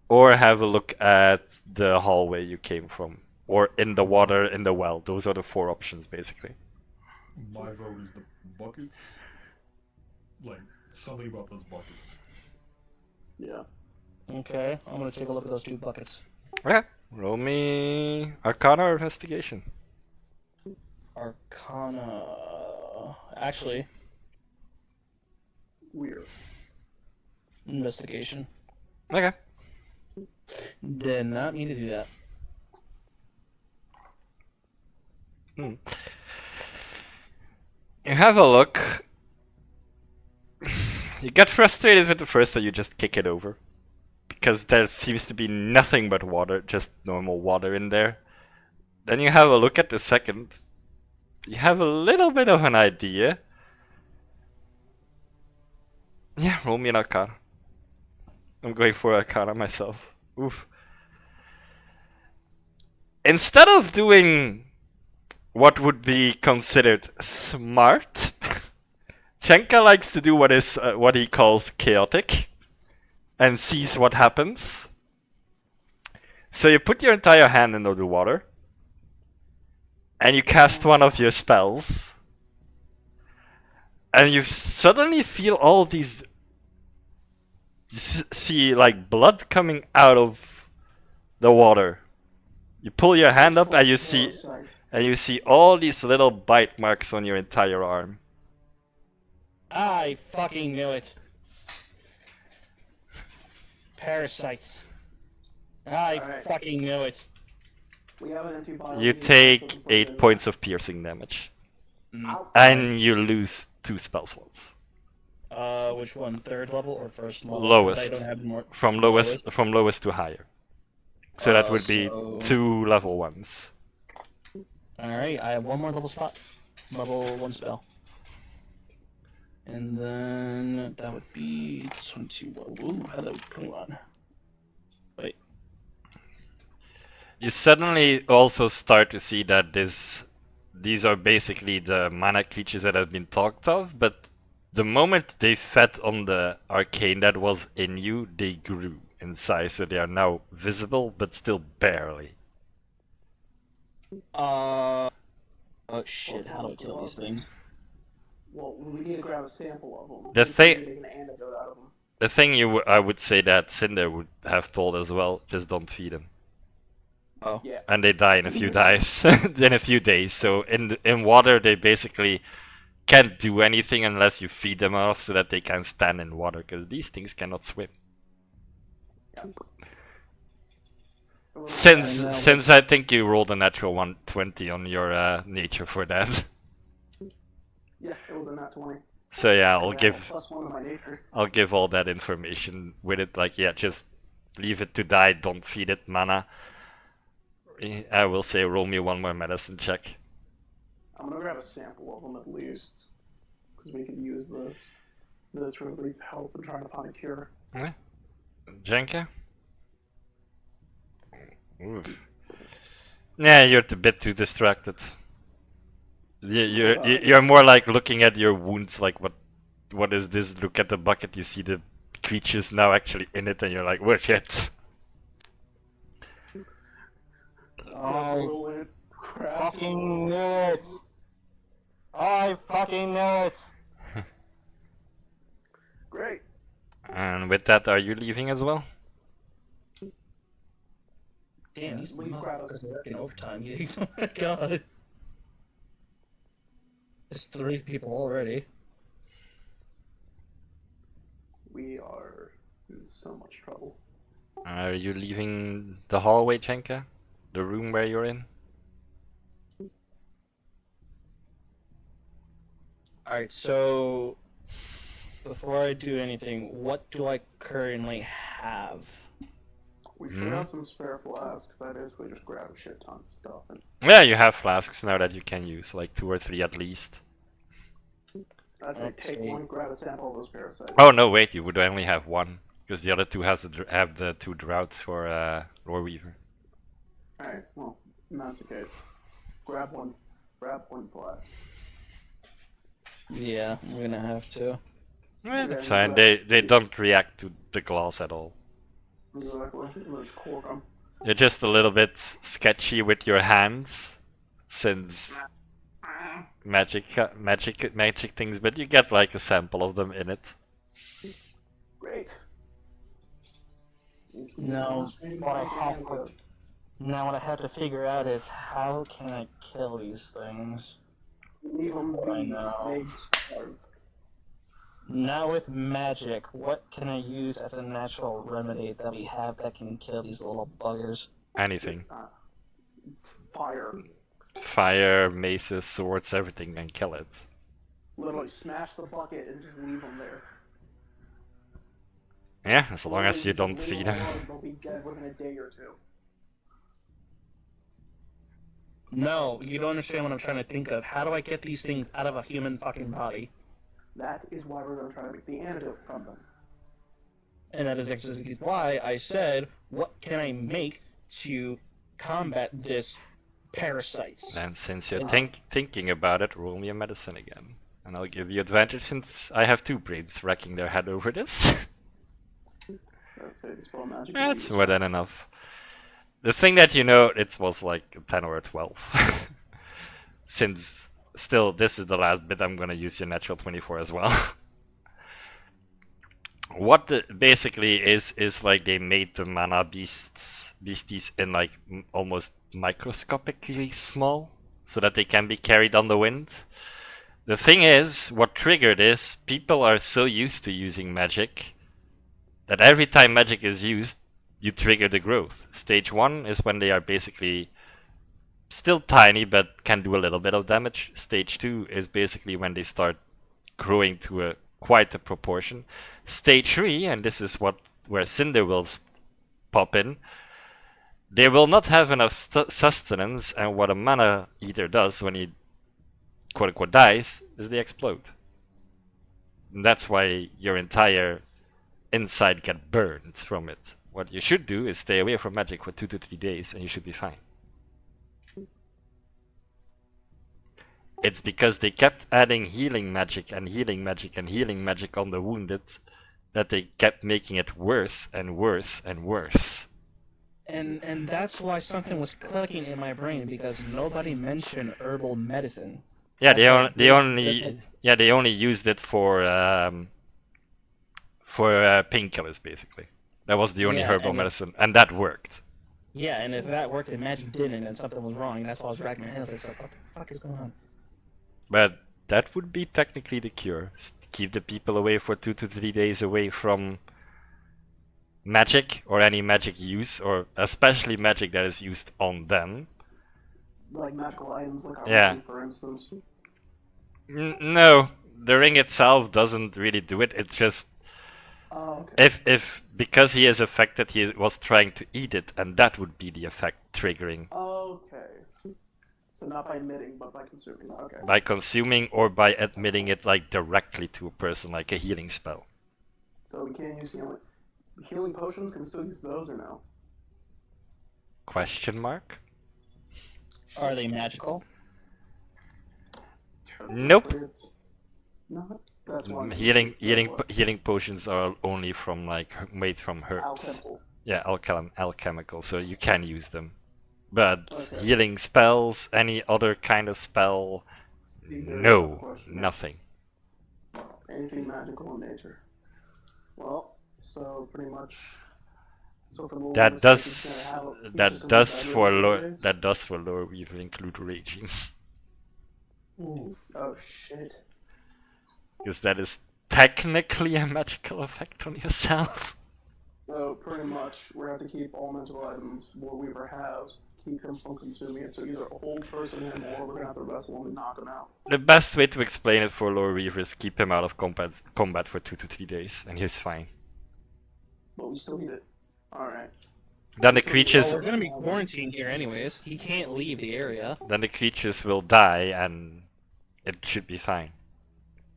Or have a look at the hallway you came from, or in the water in the well. Those are the four options basically. My vote is the buckets. Like, something about those buckets. Yeah. Okay, I'm gonna take a look at those 2 buckets. Okay, roll me Arcana or Investigation. Arcana. Actually, Weird. investigation. Okay. Did not need to do that. You have a look. You get frustrated with the first and you just kick it over. Because there seems to be nothing but water, just normal water in there. Then you have a look at the second. You have a little bit of an idea. Yeah, roll me an Arcana. I'm going for Arcana myself. Oof. Instead of doing what would be considered smart, Chenka likes to do what he calls chaotic, and sees what happens. So you put your entire hand into the water, and you cast one of your spells, and you suddenly feel all these see like blood coming out of the water. You pull your hand up and you see all these little bite marks on your entire arm. I fucking knew it. Parasites. I Alright. fucking knew it. We have an empty bottle. You take 8 points of piercing damage, Ow. and you lose 2 spell slots. Which one? 3rd level or 1st level? 'Cause Lowest. I don't have more. From lowest to higher. So that would be So- 2 level 1s. Alright, I have 1 more level spot. Level 1 spell. And then that would be 21. Ooh, hello, 21. Wait. You suddenly also start to see that these are basically the mana creatures that have been talked of, but the moment they fed on the arcane that was in you, they grew in size, so they are now visible, but still barely. Oh shit, how do I kill these things? Well, we need to grab a sample of them. The thing- We need to make an antidote out of them. The thing I would say that Cinder would have told as well, just don't feed them. Oh. Yeah. And they die in a few days. In a few days. So in water they basically can't do anything unless you feed them enough so that they can stand in water, because these things cannot swim. Since I think you rolled a natural 120 on your nature for that. Yeah, it was a nat 20. So yeah, I had a +1 to my nature. I'll give all that information with it, like yeah, just leave it to die, don't feed it mana. I will say roll me one more medicine check. I'm gonna grab a sample of them at least, because we can use this for at least help in trying to find a cure. Yeah. Jenka? Oof. Yeah, you're a bit too distracted. You're more like looking at your wounds, like what is this? Look at the bucket, you see the creatures now actually in it, and you're like, what shit? I fucking knew it! I fucking knew it! Great. And with that, are you leaving as well? Damn, these Please grab us. motherfuckers are working overtime. Oh my god. It's 3 people already. We are in so much trouble. Are you leaving the hallway, Chenka? The room where you're in? Alright, so before I do anything, what do I currently have? We should have some spare flasks. I basically just grab a shit ton of stuff and Yeah, you have flasks now that you can use, like 2 or 3 at least. I'd say take Okay. one, grab a sample of those parasites. Oh no, wait, you would only have one, because the other two have the 2 droughts for Lore Weaver. Alright, well, in that case, grab one flask. Yeah, I'm gonna have to. Yeah, that's you fine. grab- They don't react to the glass at all. Exactly. Let's cork them. You're just a little bit sketchy with your hands, since magic things, but you get like a sample of them in it. Great. Now, what I have to figure out is how can I kill these things? Leave them I be. know. They starve. Now with magic, what can I use as a natural remedy that we have that can kill these little buggers? Anything. Fire. Fire, maces, swords, everything can kill it. Literally smash the bucket and just leave them there. Yeah, as long as you Literally don't just feed leave them. alone, they'll be dead within a day or two. No, you don't understand what I'm trying to think of. How do I get these things out of a human fucking body? That is why we're going to try to make the antidote from them. And that is exactly why I said, what can I make to combat this parasites? And since you're thinking about it, roll me a medicine again. And I'll give you advantage since I have 2 brains wrecking their head over this. Let's say the spell magic. That's more than enough. The thing that you know, it was like a 10 or a 12. Since still this is the last bit, I'm gonna use your natural 24 as well. What basically is like they made the mana beasties in like almost microscopically small, so that they can be carried on the wind. The thing is, what triggered is, people are so used to using magic that every time magic is used, you trigger the growth. Stage 1 is when they are basically still tiny but can do a little bit of damage. Stage 2 is basically when they start growing to quite a proportion. Stage 3, and this is where Cinder will pop in, they will not have enough sustenance, and what a mana eater does when he quote unquote dies is they explode. And that's why your entire inside get burned from it. What you should do is stay away from magic for 2 to 3 days and you should be fine. It's because they kept adding healing magic and healing magic and healing magic on the wounded that they kept making it worse and worse and worse. And that's why something was clicking in my brain, because nobody mentioned herbal medicine. Yeah, they only used it for painkillers basically. That was the only herbal medicine, and that worked. Yeah, and if that worked and magic didn't, and something was wrong, that's why I was dragging my hands. I was like, what the fuck is going on? But that would be technically the cure. Keep the people away for 2 to 3 days away from magic or any magic use, or especially magic that is used on them. Like magical items, like a Yeah. ring, for instance. No, the ring itself doesn't really do it. It's just if because he is affected, he was trying to eat it, and that would be the effect triggering. Okay. So not by emitting, but by consuming. Okay. By consuming or by admitting it like directly to a person, like a healing spell. So we can't use healing potions. Can we still use those or no? Question mark? Are they magical? Nope. Not. That's one. Healing potions are only from made from herbs. Alchemical. Yeah, alchemical. So you can use them. But healing spells, any other kind of spell, no, nothing. Anything magical in nature. Well, so pretty much. So for the That does for lore weaver include raging. Ooh. Oh shit. Because that is technically a magical effect on yourself. So pretty much, we have to keep all magical items Lord Weaver has, keep him from consuming it. So either hold person him, or we're gonna have to wrestle him and knock him out. The best way to explain it for Lore Weaver is keep him out of combat for 2 to 3 days, and he's fine. But we still need it. All right. Then the So, creatures, Well, we're gonna be quarantined here anyways. He can't leave the area. will die, and it should be fine.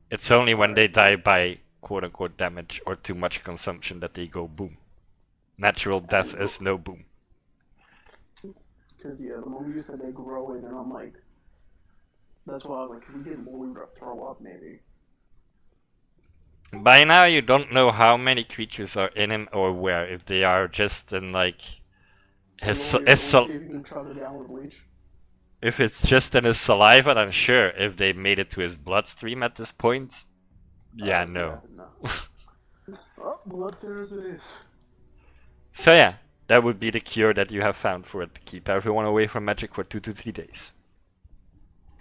It's only when they die by quote-unquote damage or too much consumption that they go boom. Natural death is no boom. Because yeah, the moment you said they grow in, and I'm like, that's why I was like, can we get Lord Weaver to throw up maybe? By now you don't know how many creatures are in him or where, if they are just in like his, Lord Weaver, his see sal- if you can chug it down with bleach. if it's just in his saliva, then sure. If they made it to his bloodstream at this point, yeah, no. Yeah, no. Oh, blood thinners it is. So yeah, that would be the cure that you have found for it to keep everyone away from magic for 2 to 3 days.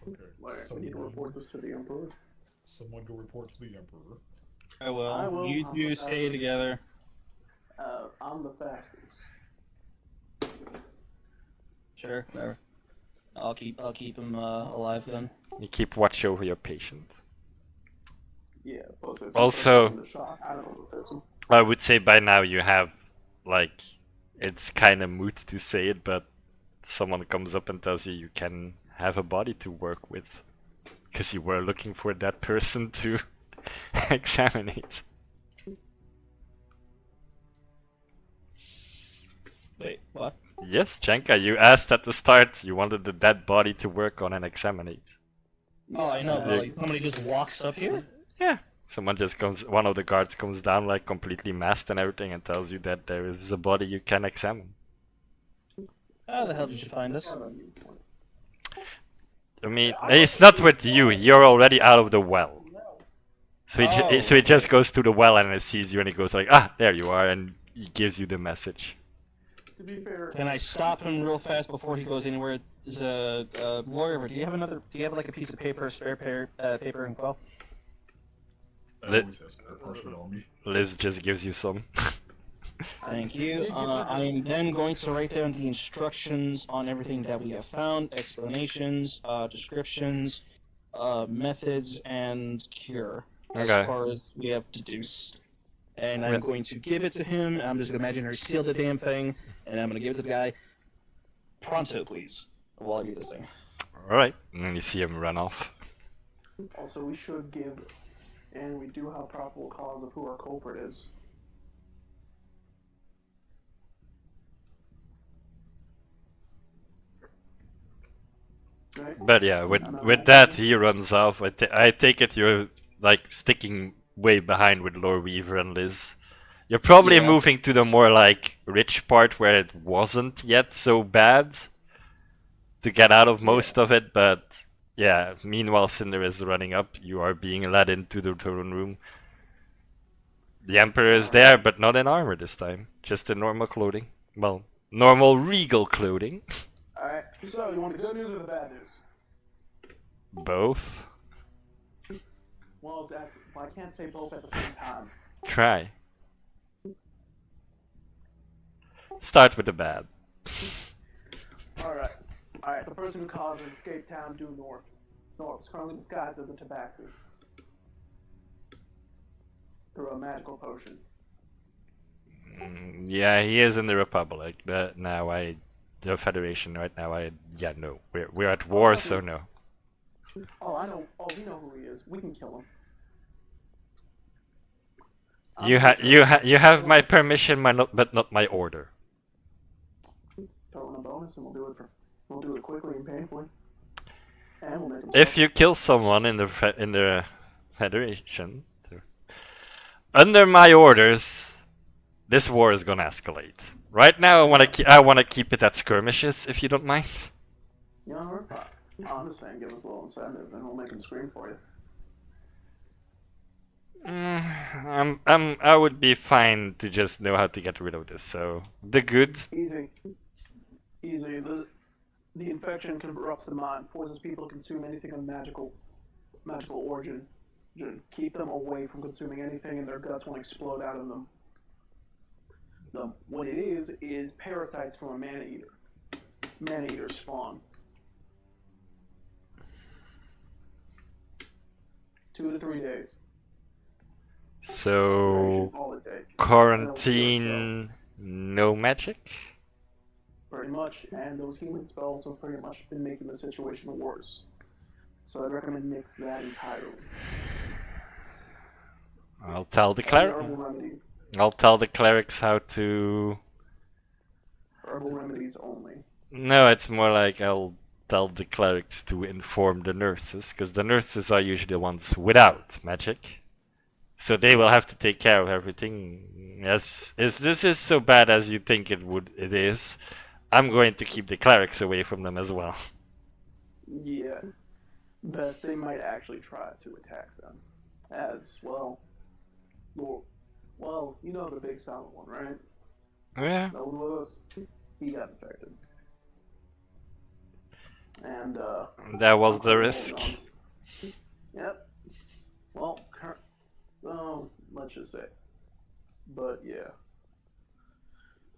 Okay. Alright, we need to report this to the Emperor. Someone go report to the Emperor. I will. I will. You two stay together. I'm the fastest. Sure, whatever. I'll keep him alive then. You keep watch over your patient. Yeah, plus if Also- he's in the shock, I don't know if it's him. I would say by now you have, like, it's kind of moot to say it, but someone comes up and tells you you can have a body to work with. Because you were looking for that person to examine it. Wait, what? Yes, Janka, you asked at the start you wanted the dead body to work on and examine it. Oh, I know, Yeah. but like, somebody just walks up here? Yeah. Someone just comes, one of the guards comes down like completely masked and everything and tells you that there is a body you can examine. How the hell did you find us? I mean, it's not with you, you're already out of the well. So he just goes to the well and he sees you and he goes like, ah, there you are, and he gives you the message. To be fair, Can I stop him real fast before he goes anywhere? Is a lawyer? Do you have another? Do you have like a piece of paper, spare paper and quill? I Lit- always have spare parchment on me. Liz just gives you some. Thank you. I am then going to write down the instructions on everything that we have found, explanations, descriptions, methods, and cure. Okay. As far as we have deduced. And I'm Yeah. going to give it to him. I'm just going to imaginary seal the damn thing, and I'm going to give it to the guy. Pronto, please, while I do this thing. Alright, and then you see him run off. also we should give, and we do have probable cause of who our culprit is. Right? But yeah, with that he runs off. I take it you're like sticking way behind with Lore Weaver and Liz. You're probably Yeah. moving to the more like rich part where it wasn't yet so bad to get out of most of it, but yeah, meanwhile Cinder is running up, you are being led into the throne room. The Emperor is there, but not in armor this time, just in normal clothing. Well, normal regal clothing. Alright, so you want the good news or the bad news? Both. Well, I can't say both at the same time. Try. Start with the bad. Alright. Alright, the person who caused an escape town due north. North is currently disguised as a tabaxi. Through a magical potion. Yeah, he is in the Republic. The Federation right now. No. We're at war, so no. Oh, I know. Oh, we know who he is. We can kill him. You have my permission, but not my order. Throw in a bonus, and we'll do it quickly and painfully. And we'll make him. If you kill someone in the Federation, under my orders, this war is gonna escalate. Right now, I wanna keep it at skirmishes, if you don't mind. You know, we're fine. I'm just saying, give us a little incentive, and we'll make him scream for you. I would be fine to just know how to get rid of this. So the good. Easy. Easy. The infection corrupts the mind, forces people to consume anything of magical origin. Keep them away from consuming anything, and their guts won't explode out of them. What it is parasites from a man-eater. Man-eater spawn. 2 to 3 days. So All it takes. quarantine, no magic. Pretty much, and those healing spells have pretty much been making the situation worse. So I'd recommend mix that entirely. I'll tell the Herbal remedies. I'll tell the clerics how to. Herbal remedies only. No, it's more like I'll tell the clerics to inform the nurses, because the nurses are usually the ones without magic. So they will have to take care of everything. As this is so bad as you think it is, I'm going to keep the clerics away from them as well. Yeah. Best they might actually try to attack them. As well. Well, you know the big silent one, right? Yeah. That was with us. He got infected. And that was the risk. Yep. Well, so let's just say. But yeah.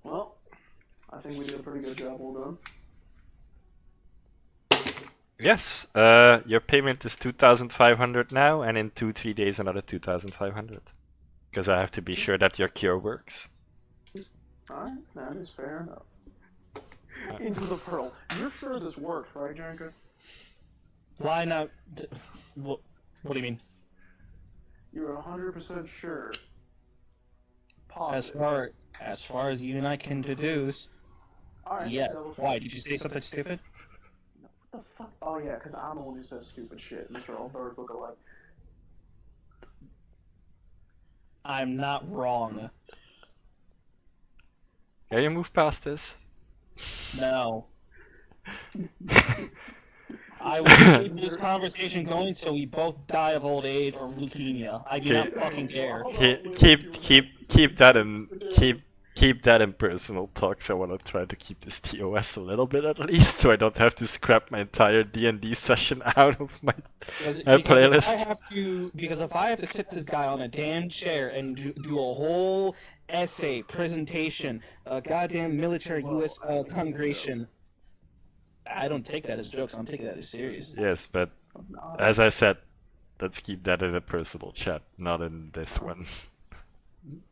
Well, I think we did a pretty good job. Well done. Yes. Your payment is 2,500 now, and in 2-3 days another 2,500. Because I have to be sure that your cure works. Alright, that is fair enough. Into the pearl. You're sure this works, right, Janka? Why not? What do you mean? You're 100% sure. As far as you and I can deduce, Alright, yeah. Why? Did you say something stupid? What the fuck? Oh yeah, because I'm the one who says stupid shit, Mr. Allbirds look alike. I'm not wrong. Can you move past this? No. I will keep this conversation going so we both die of old age or leukemia. I do not fucking care. Keep that in personal talks. I want to try to keep this TOS a little bit at least, so I don't have to scrap my entire DnD session out of my playlist. Because if I have to sit this guy on a damn chair and do a whole essay, presentation, a goddamn military U.S. Congregation, I don't take that as jokes. I'm taking that as serious. Yes, but as I said, let's keep that in a personal chat, not in this one.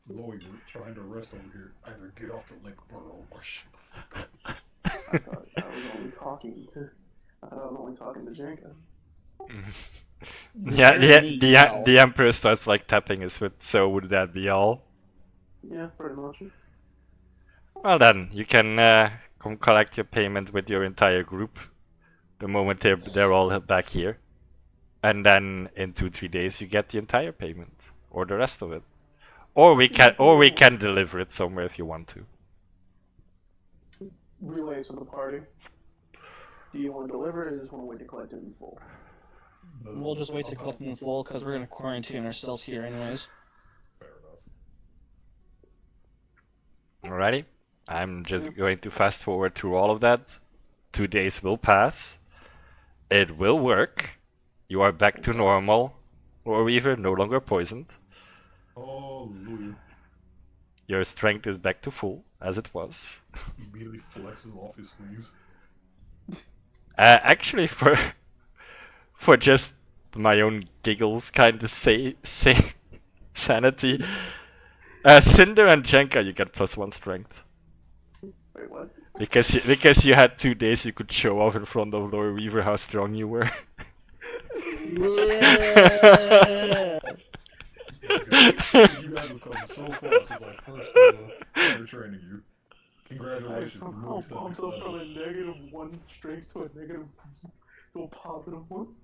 Lloyd, you're trying to rest over here. Either get off the link, Burrow, or shut the fuck up. I thought I was only talking to Janka. Yeah, the Emperor starts like tapping his foot, so would that be all? Yeah, pretty much. Well then, you can come collect your payment with your entire group the moment they're all back here. And then in 2-3 days you get the entire payment, or the rest of it. Or we can deliver it somewhere if you want to. Relays from the party. Do you want to deliver it or just want to wait to collect it in full? We'll just wait to collect it in full because we're going to quarantine ourselves here anyways. Fair enough. Alrighty. I'm just going to fast forward through all of that. 2 days will pass. It will work. You are back to normal. Or Weaver, no longer poisoned. Hallelujah. Your strength is back to full, as it was. Immediately flexes off his sleeves. Actually, for just my own giggles, kind of say sanity. Cinder and Jenka, you get +1 strength. Wait, what? Because you had 2 days, you could show off in front of Lord Weaver how strong you were. Yeah. You guys have come so far since I first started training you. Congratulations. I somehow bumps up from a -1 strength to a +1.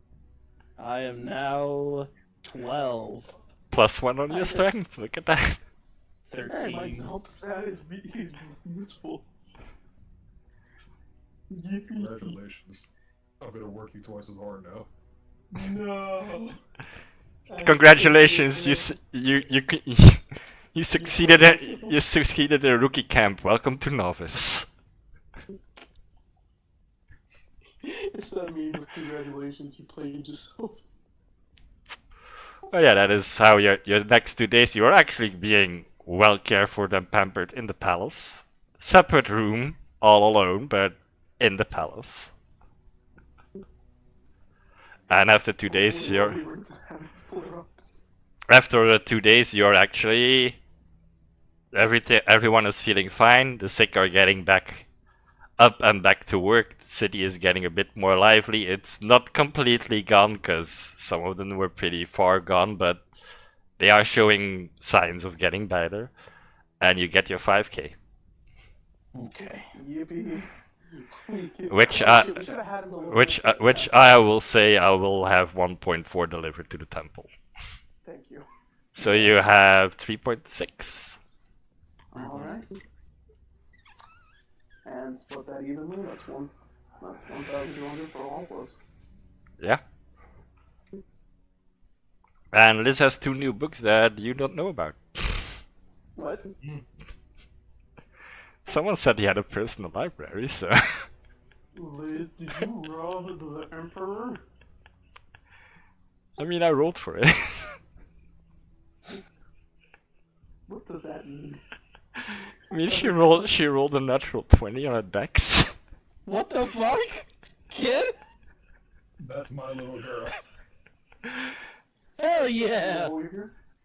I am now 12. +1 on your strength, look at that. 13. Hey, my top stat is useful. Congratulations. I'm gonna work you twice as hard now. No. Congratulations, you succeeded at rookie camp. Welcome to novice. It's that meme with congratulations, you played yourself. Oh yeah, that is how your next 2 days. You are actually being well cared for and pampered in the palace. Separate room, all alone, but in the palace. And after 2 days, after 2 days, you're actually everyone is feeling fine. The sick are getting back up and back to work. The city is getting a bit more lively. It's not completely gone because some of them were pretty far gone, but they are showing signs of getting better. And you get your 5k. Okay. Yippee. Which which I will say I will have 1.4 delivered to the temple. Thank you. So you have 3.6. Alright. And split that evenly, that's 1,200 for all of us. Yeah. And Liz has 2 new books that you don't know about. What? Someone said he had a personal library, so... Liz, did you rob the Emperor? I mean, I rolled for it. What does that mean? I mean, she rolled a natural 20 on a dex. What the fuck? Kid? That's my little girl. Hell yeah!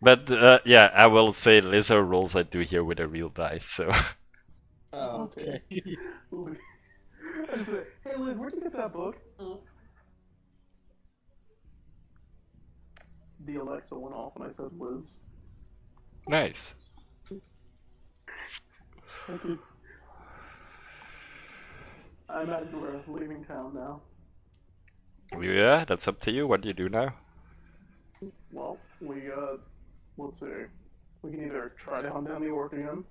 But, yeah, I will say Lizzo rolls I do here with a real dice, so... Oh, okay. I just said, hey Liz, where'd you get that book? The Alexa went off when I said Liz. Nice. Thank you. I imagine we're leaving town now. Yeah, that's up to you. What do you do now? Well, let's see. We can either try to hunt down the orc again.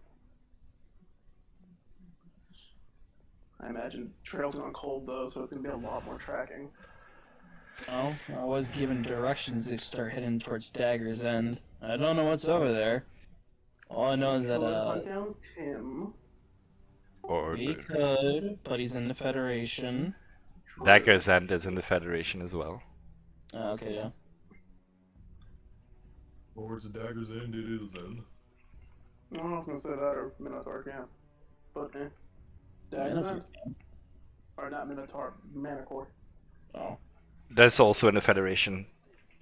I imagine trail's gone cold though, so it's gonna be a lot more tracking. Well, I was given directions to start heading towards Dagger's End. I don't know what's over there. All I know is that, hunt down Tim. Or we could, but he's in the Federation. Dagger's End is in the Federation as well. Oh, okay, yeah. Towards the Dagger's End it is then. I was gonna say that or Minotaur Camp. But Dagger's End. Or not Minotaur, Manticore. Oh. That's also in the Federation.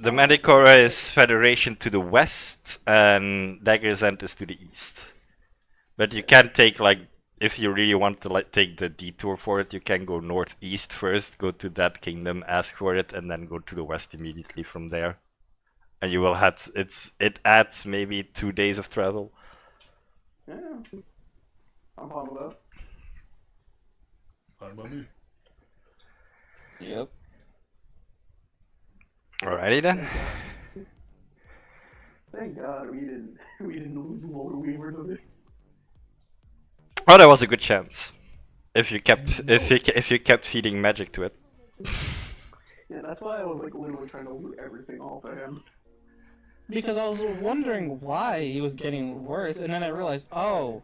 The Manticore is Federation to the west, and Dagger's End is to the east. But you can take, like, if you really want to take the detour for it, you can go northeast first, go to that kingdom, ask for it, and then go to the west immediately from there. And you will have it adds maybe 2 days of travel. Yeah, I'm fine with that. Fine by me. Yep. Alrighty then. Thank God we didn't lose Lord Weaver to this. Oh, that was a good chance. If you kept feeding magic to it. Yeah, that's why I was like literally trying to loot everything off of him. Because I was wondering why he was getting worse, and then I realized, oh,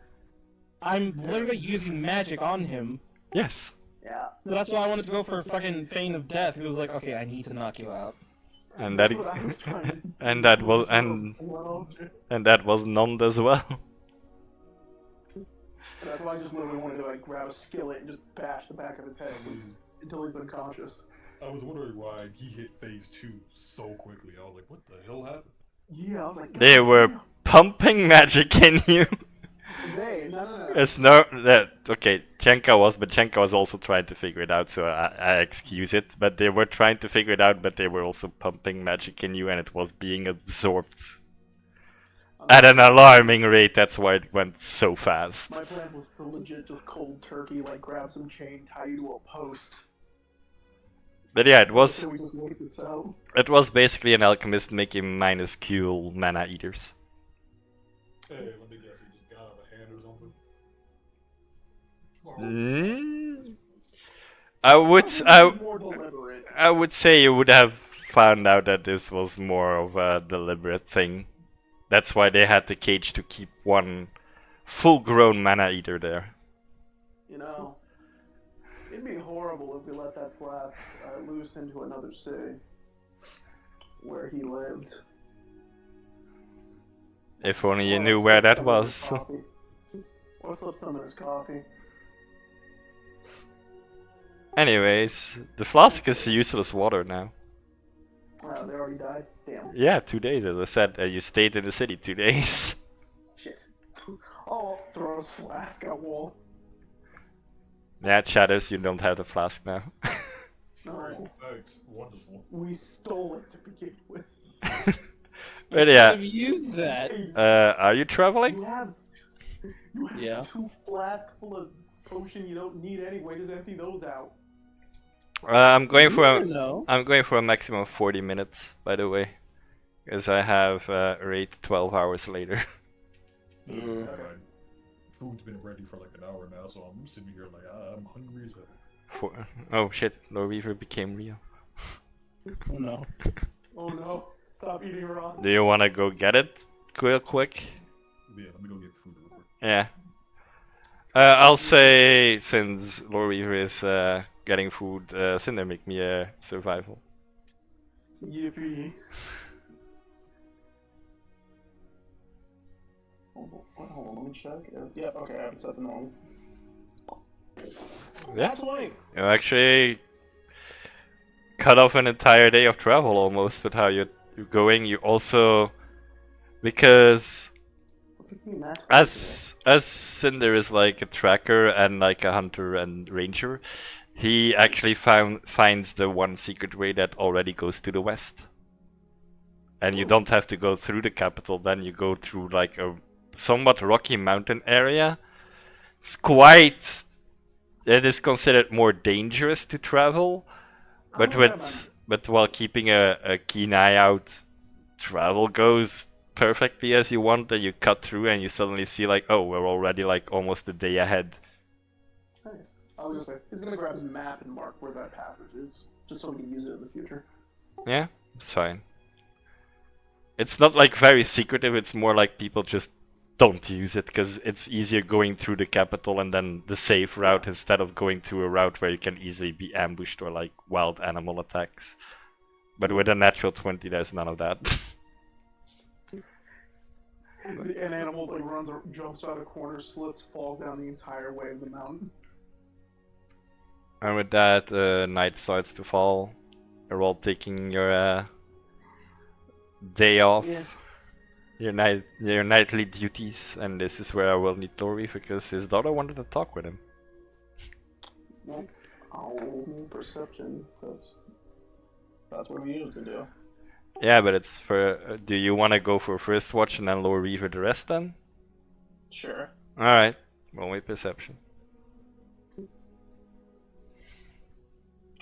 I'm literally using magic on him. Yes. Yeah. So that's why I wanted to go for fucking Feign of Death. He was like, okay, I need to knock you out. And That's that what I was trying to do. and that was and that was numbed as well. And that's why I just literally wanted to like grab a skillet and just bash the back of his head until he's unconscious. I was wondering why he hit phase 2 so quickly. I was like, what the hell happened? Yeah, I was like, They were pumping magic in you. No. It's no that okay. Chenka was also trying to figure it out, so I excuse it. But they were trying to figure it out, but they were also pumping magic in you, and it was being absorbed at an alarming rate. That's why it went so fast. My plan was to legit just cold turkey, like grab some chain, tie you to a post. But yeah, it So was we just wait this out. it was basically an alchemist making minuscule mana eaters. Hey, let me guess, he just got out of hand or something? I would say you would have found out that this was more of a deliberate thing. That's why they had the cage to keep one full-grown mana eater there. You know, it'd be horrible if we let that flask loose into another city where he lived. If only you Oh, knew I where slipped that some of his was. coffee. I slipped some of his coffee. Anyways, the flask is useless water now. Oh, they already died? Damn. Yeah, 2 days, as I said. You stayed in the city 2 days. Shit. Oh, throw his flask at wall. Yeah, Shadows, you don't have the flask now. Alright. Oh, thanks. Wonderful. We stole it to begin with. But Could yeah, have used that. are you traveling? You have Yeah. 2 flasks full of potion you don't need anyway. Just empty those out. I'm going You for never a, know. I'm going for a maximum of 40 minutes, by the way. Because I have raid 12 hours later. Mm. Okay. Food's been ready for like an hour now, so I'm sitting here like, I'm hungry as hell. Oh shit, no Reaver became real. Oh no. Oh no. Stop eating raw. Do you wanna go get it real quick? Yeah, let me go get food real quick. Yeah. I'll say, since Lord Reaver is getting food, Cinder, make me a survival. Yippee. Hold on, let me check. Yep, okay, I have it set to normal. Yeah. 20. You actually cut off an entire day of travel almost with how you're going. You also, because as Cinder is like a tracker and like a hunter and ranger, he actually finds the one secret way that already goes to the west. And you don't have to go through the capital, then you go through like a somewhat rocky mountain area. It is considered more dangerous to travel, but while keeping a keen eye out, travel goes perfectly as you want, and you cut through and you suddenly see like, oh, we're already like almost a day ahead. Nice. I was gonna say, he's gonna grab his map and mark where that passage is, just so we can use it in the future. Yeah, it's fine. It's not like very secretive, it's more like people just don't use it because it's easier going through the capital and then the safe route instead of going through a route where you can easily be ambushed or like wild animal attacks. But with a natural 20, there's none of that. An animal like runs or jumps out of corner, slips, falls down the entire way of the mountain. And with that, night starts to fall. You're all taking your day off. Yeah. Your nightly duties, and this is where I will need Lori because his daughter wanted to talk with him. Well, I'll perception. That's what we usually do. Yeah, but it's for. Do you want to go for first watch and then lower Reaver the rest then? Sure. All right, roll me perception.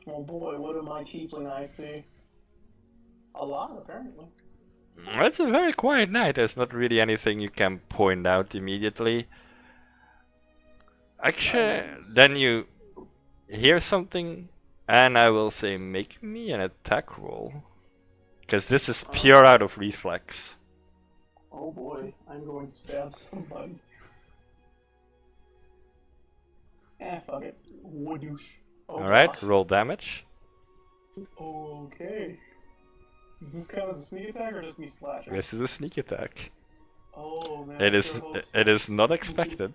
Oh boy, what did my tiefling eyes see? A lot, apparently. It's a very quiet night. There's not really anything you can point out immediately. Actually, then you hear something, and I will say make me an attack roll. Because this is pure out of reflex. Oh boy, I'm going to stab somebody. Fuck it. Whoosh. Oh, Alright, gosh. roll damage. Okay. Does this count as a sneak attack or just me slashing? This is a sneak attack. Oh man. It is not expected.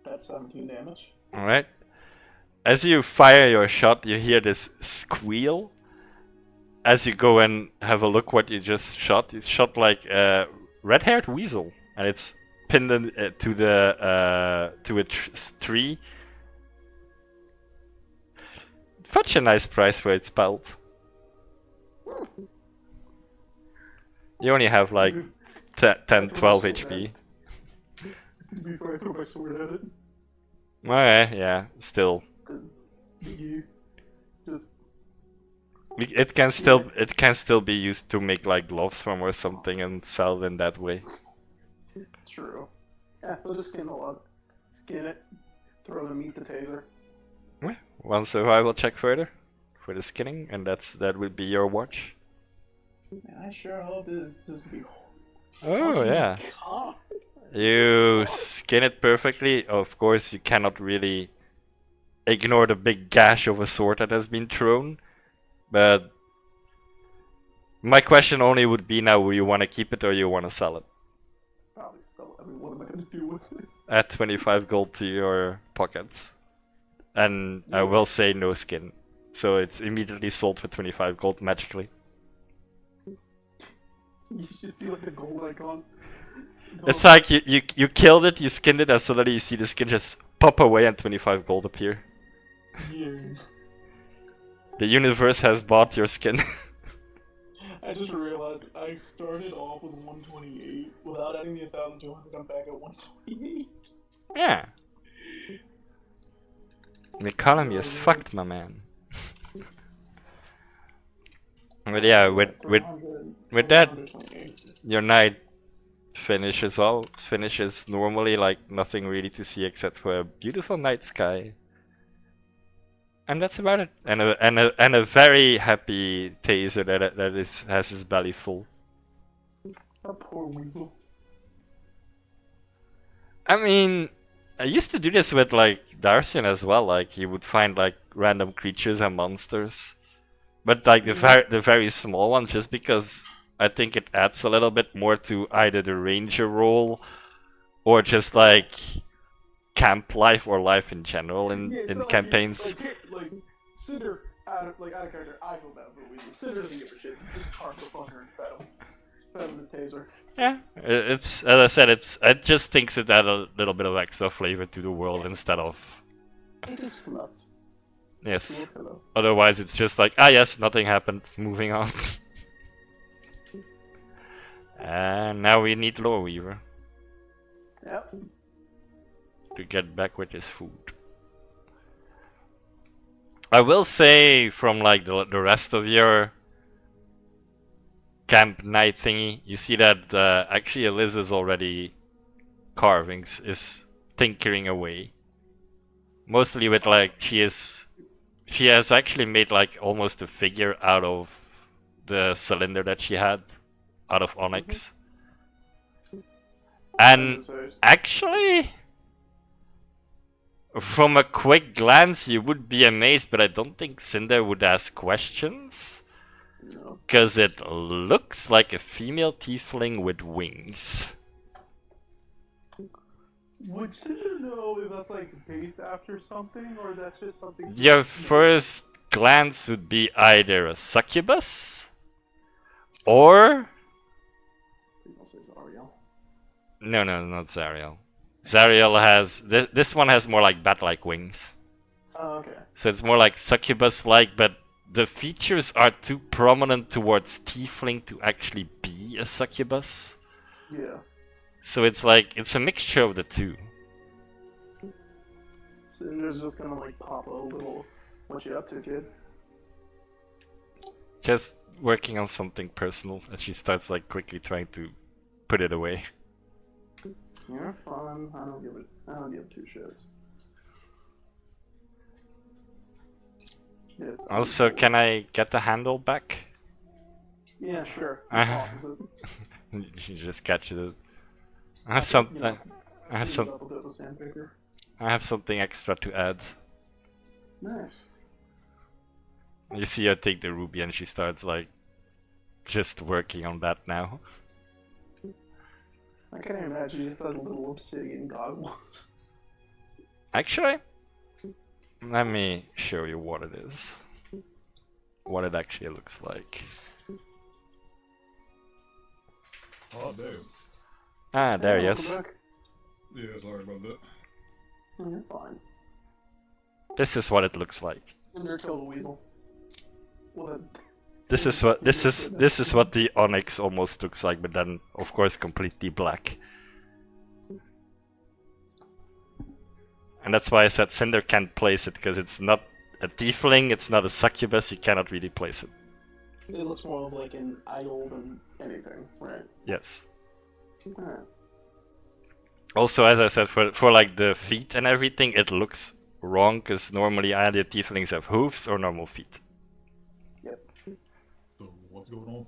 That's 17 damage. Alright. As you fire your shot, you hear this squeal. As you go and have a look what you just shot, you shot like a red-haired weasel, and it's pinned to a tree. Such a nice price for its pelt. You only have like 10, 12 HP. Before I throw my sword at it. Okay, yeah, still. It can still be used to make like gloves from or something and sell in that way. True. Yeah, we'll just skin the log. Skin it. Throw the meat to taser. Yeah, one survival check further for the skinning, and that would be your watch. Man, I sure hope this will be. Oh yeah. God. You skin it perfectly. Of course, you cannot really ignore the big gash of a sword that has been thrown, but My question only would be now: will you want to keep it or you want to sell it? Probably sell it. I mean, what am I gonna do with it? Add 25 gold to your pockets, and I will say no skin, so it's immediately sold for 25 gold magically. You just see like a gold icon. It's like you killed it, you skinned it, and suddenly you see the skin just pop away and 25 gold appear. Yeah. The universe has bought your skin. I just realized I started off with 128 without adding the 1,200. I'm back at 128. Yeah. The economy is fucked, my man. But yeah, with that, your night finishes normally, like nothing really to see except for a beautiful night sky. And that's about it. And a very happy Taser that has his belly full. That poor weasel. I mean, I used to do this with like Darcian as well. Like he would find like random creatures and monsters, but like the very small ones, just because I think it adds a little bit more to either the ranger role or just like camp life or life in general in campaigns. Like Cinder, out of character, I feel bad for weasel. Cinder doesn't give a shit. He just charmed the fucker and fed him the taser. Yeah, it's as I said, it just thinks it add a little bit of extra flavor to the world instead of. It is fluff. Yes. Otherwise, it's just like, ah, yes, nothing happened. Moving on. And now we need Lore Weaver. Yep. To get back with his food. I will say, from like the rest of your camp night thingy, you see that actually Eliza's already carvings is tinkering away. Mostly with like she has actually made like almost a figure out of the cylinder that she had out of onyx. And actually, from a quick glance you would be amazed, but I don't think Cinder would ask questions. Because it looks like a female tiefling with wings. Would Cinder know if that's like based after something, or that's just something? Your first glance would be either a succubus, or... No, not Zariel. Zariel has... This one has more like bat-like wings. Oh, okay. So it's more like succubus-like, but the features are too prominent towards tiefling to actually be a succubus. Yeah. So it's like, it's a mixture of the two. Cinder's just gonna like pop a little, what you up to, kid? Just working on something personal, and she starts like quickly trying to put it away. You're fun. I don't give two shits. Yeah, also, can I get the handle back? Yeah, sure. She just catches it. I have some. I have some. I have something extra to add. Nice. You see her take the ruby and she starts like just working on that now. I can't imagine it's like a little obsidian god. Actually, let me show you what it is. What it actually looks like. Oh, damn. Ah, there he is. Yeah, sorry about that. Oh, you're fine. This is what it looks like. Cinder killed a weasel. This is what the onyx almost looks like, but then of course completely black. And that's why I said Cinder can't place it, because it's not a tiefling, it's not a succubus, you cannot really place it. It looks more of like an idol than anything, right? Yes. Alright. Also, as I said, for like the feet and everything, it looks wrong, because normally either tieflings have hooves or normal feet. Yep. So, what's going on?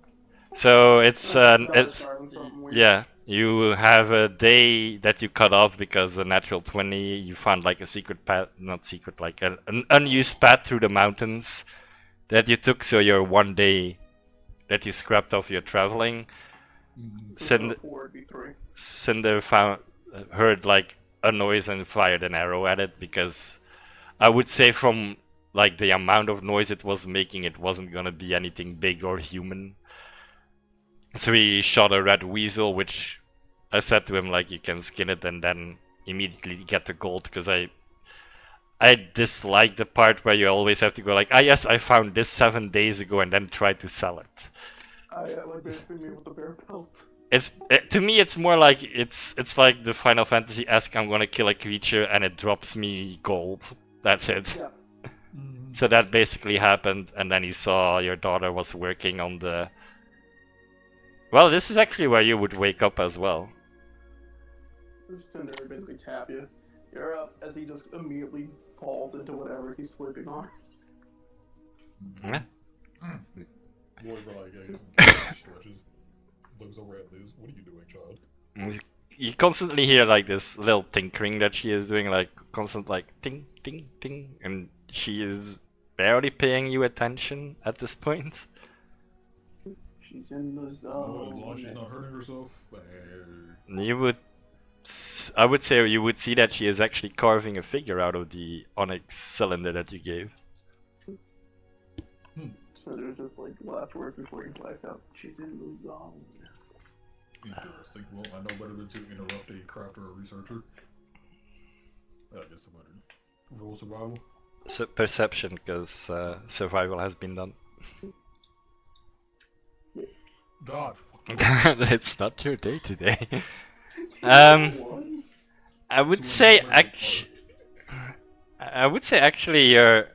So it's yeah, you have a day that you cut off because a natural 20, you found like a secret path, not secret, like an unused path through the mountains that you took, so you're one day that you scrapped off your traveling, So 4 would be 3. Cinder heard like a noise and fired an arrow at it, because I would say from like the amount of noise it was making, it wasn't gonna be anything big or human. So he shot a red weasel, which I said to him like, you can skin it and then immediately get the gold, because I dislike the part where you always have to go like, ah yes, I found this 7 days ago, and then try to sell it. I like basically me with the bear pelts. To me, it's more like it's like the Final Fantasy-esque. I'm gonna kill a creature and it drops me gold. That's it. Yeah. So that basically happened, and then he saw your daughter was working on the. Well, this is actually where you would wake up as well. Cinder would basically tap you. You're up as he just immediately falls into whatever he's sleeping on. Yeah. Boy, like, stretches. Looks over at Liz. What are you doing, child? You constantly hear like this little tinkering that she is doing, like constant like ting ting ting, and she is barely paying you attention at this point. She's in the As zone. long as she's not hurting herself. I would say you would see that she is actually carving a figure out of the onyx cylinder that you gave. So there's just like last words before he blacks out. She's in the zone. Interesting. Well, I know better than to interrupt a crafter or researcher. I guess I'm better. Roll survival. Perception, because survival has been done. God. It's not your day today. I would say actually you're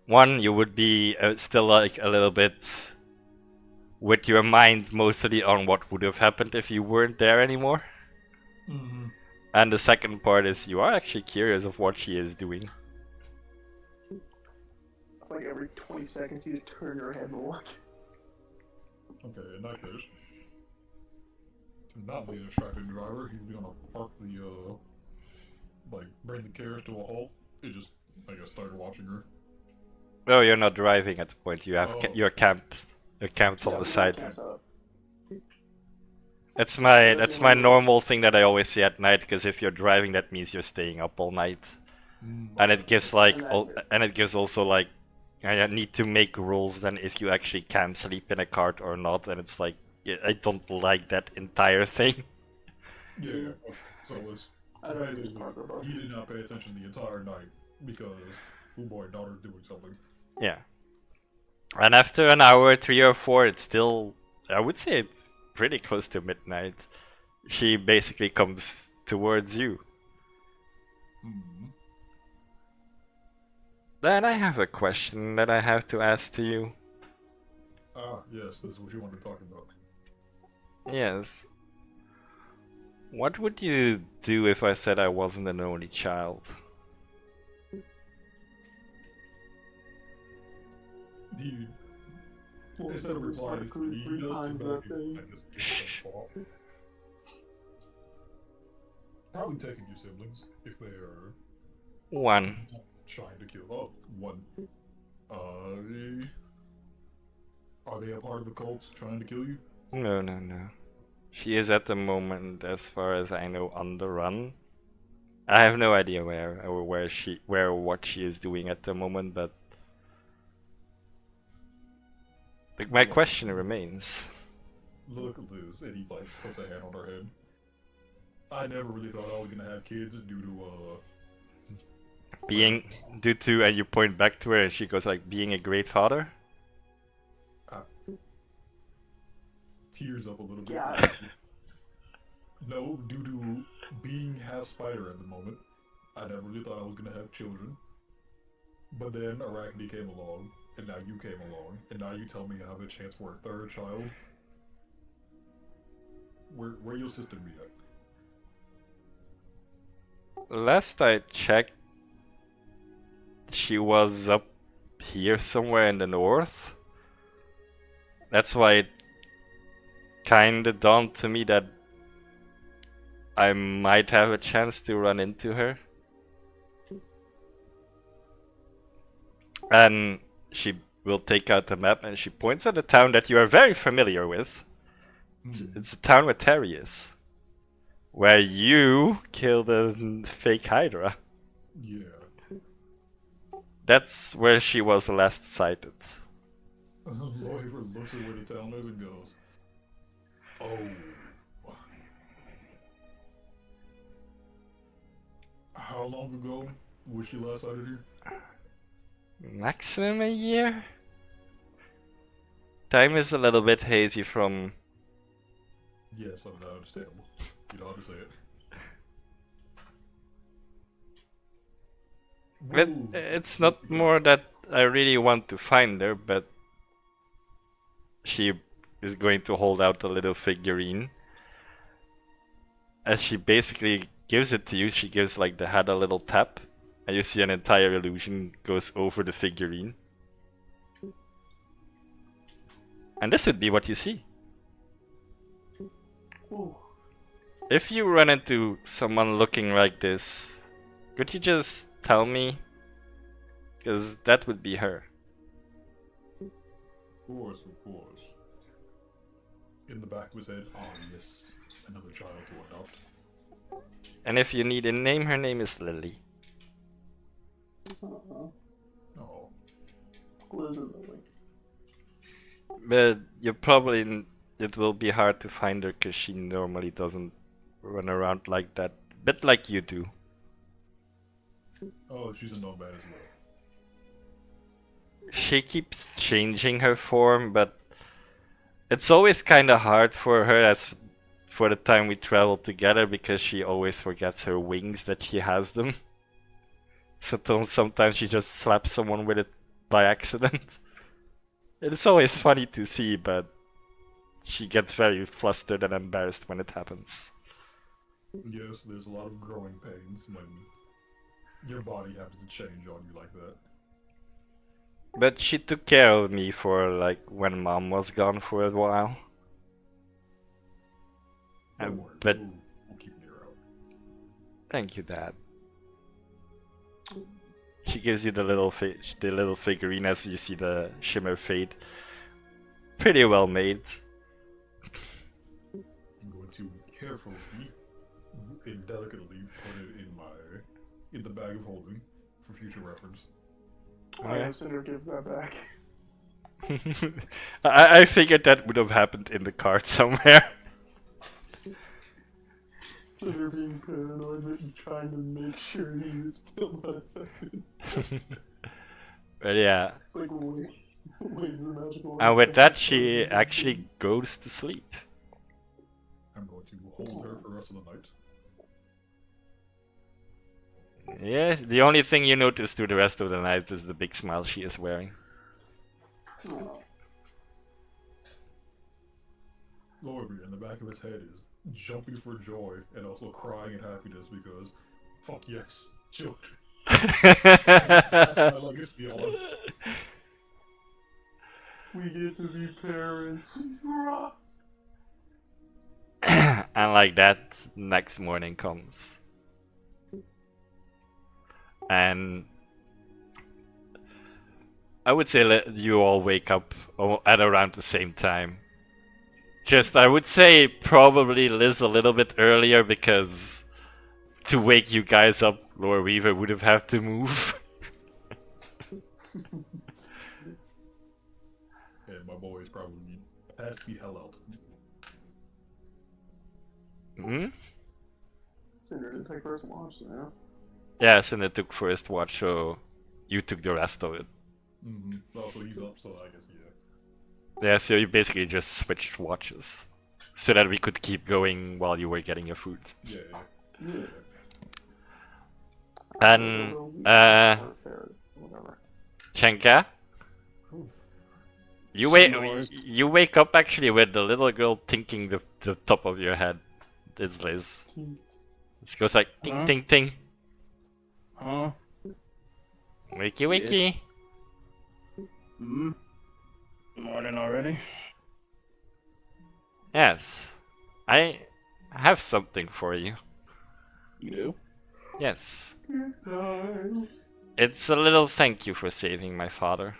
one. You would be still like a little bit with your mind mostly on what would have happened if you weren't there anymore. And the second part is you are actually curious of what she is doing. Like every 20 seconds you just turn your head and look. Okay, in that case, not be a distracted driver. He's gonna park the like bring the carriage to a halt. It just, I guess, started watching her. Oh, you're not driving at the point. You have your camped on the side. That's my normal thing that I always say at night, because if you're driving, that means you're staying up all night, and it gives also like I need to make rules then if you actually can sleep in a cart or not, and it's like I don't like that entire thing. Yeah. So it's he did not pay attention the entire night because oh boy, daughter's doing something. Yeah. And after an hour, 3 or 4, it's still, I would say it's pretty close to midnight. She basically comes towards you. Then I have a question that I have to ask to you. Ah, yes, this is what you want to talk about. Yes. What would you do if I said I wasn't an only child? Dude. Instead of replying, he does I just give some thought. Probably taking your siblings if they are One. trying to kill. Oh, one. Are they a part of the cult trying to kill you? No. She is at the moment, as far as I know, on the run. I have no idea where or what she is doing at the moment, but my question remains. Look at Liz, and he like puts a hand on her head. I never really thought I was gonna have kids due to And you point back to her, and she goes like, being a great father. Tears up a little bit. Yeah. No, due to being half spider at the moment, I never really thought I was gonna have children. But then Arachne came along, and now you came along, and now you tell me I have a chance for a third child. Where your sister be at? Last I checked, she was up here somewhere in the north. That's why it kinda dawned to me that I might have a chance to run into her. And she will take out the map and she points at a town that you are very familiar with. It's a town where Terry is. Where you killed a fake Hydra. Yeah. That's where she was last sighted. Lawyer looks at where the town is and goes, "Oh." How long ago was she last sighted here? Maximum a year? Time is a little bit hazy from... Yes, I'm not understandable. You know how to say it. But it's not more that I really want to find her, but she is going to hold out a little figurine. As she basically gives it to you, she gives like the head a little tap, and you see an entire illusion goes over the figurine. And this would be what you see. Ooh. If you run into someone looking like this, could you just tell me? Because that would be her. Of course, of course. In the back of his head, ah yes, another child to adopt. And if you need a name, her name is Lily. Uh-oh. Oh. Liz and Lily. But you probably... it will be hard to find her because she normally doesn't run around like that. Bit like you do. Oh, she's a nomad as well. She keeps changing her form, but it's always kind of hard for her as for the time we travel together because she always forgets her wings that she has them. So sometimes she just slaps someone with it by accident. It's always funny to see, but she gets very flustered and embarrassed when it happens. Yes, there's a lot of growing pains when your body happens to change on you like that. But she took care of me for like when mom was gone for a while. Don't worry, But we'll keep an ear out. thank you, Dad. She gives you the little figurine as you see the shimmer fade. Pretty well made. I'm going to carefully and delicately put it in the bag of holding for future reference. I guess Cinder gives that back. I figured that would have happened in the cart somewhere. Cinder being paranoid and trying to make sure he's still not affected. But yeah. Like, waves the magical. And with that, she actually goes to sleep. I'm going to hold her for the rest of the night. Yeah, the only thing you notice through the rest of the night is the big smile she is wearing. Oh. Lorby, in the back of his head, is jumping for joy and also crying in happiness because, fuck yes, children. That's my legacy on. We get to be parents. And like that, next morning comes. And I would say you all wake up at around the same time. Just, I would say probably Liz a little bit earlier because to wake you guys up, Lord Weaver would have had to move. And my boy is probably passed the hell out. Hmm? Cinder didn't take first watch, so yeah. Yeah, Cinder took first watch, so you took the rest of it. Mm-hmm. Also, he's up, so I guess, yeah. Yeah, so you basically just switched watches. So that we could keep going while you were getting your food. Yeah. Yeah. And, Whatever. Chenka? Ooh. You wake up actually with the little girl tinking the top of your head. It's Liz. It goes like ting Huh? ting ting. Huh? Wakey wakey. Hmm? Morning already? Yes. I have something for you. You do? Yes. No. It's a little thank you for saving my father.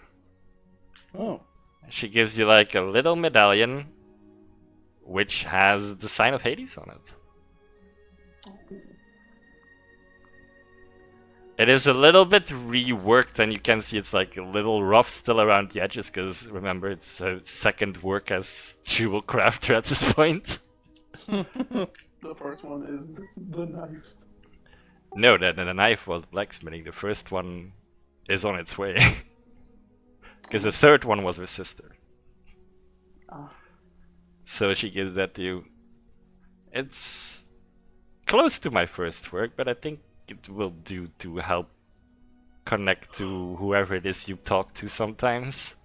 Oh. She gives you like a little medallion, which has the sign of Hades on it. It is a little bit reworked, and you can see it's like a little rough still around the edges, because remember, it's a second work as jewel crafter at this point. The first one is the knife. No, the knife was blacksmithing. The first one is on its way. Because the third one was her sister. Ah. So she gives that to you. It's close to my first work, but I think it will do to help connect to whoever it is you talk to sometimes.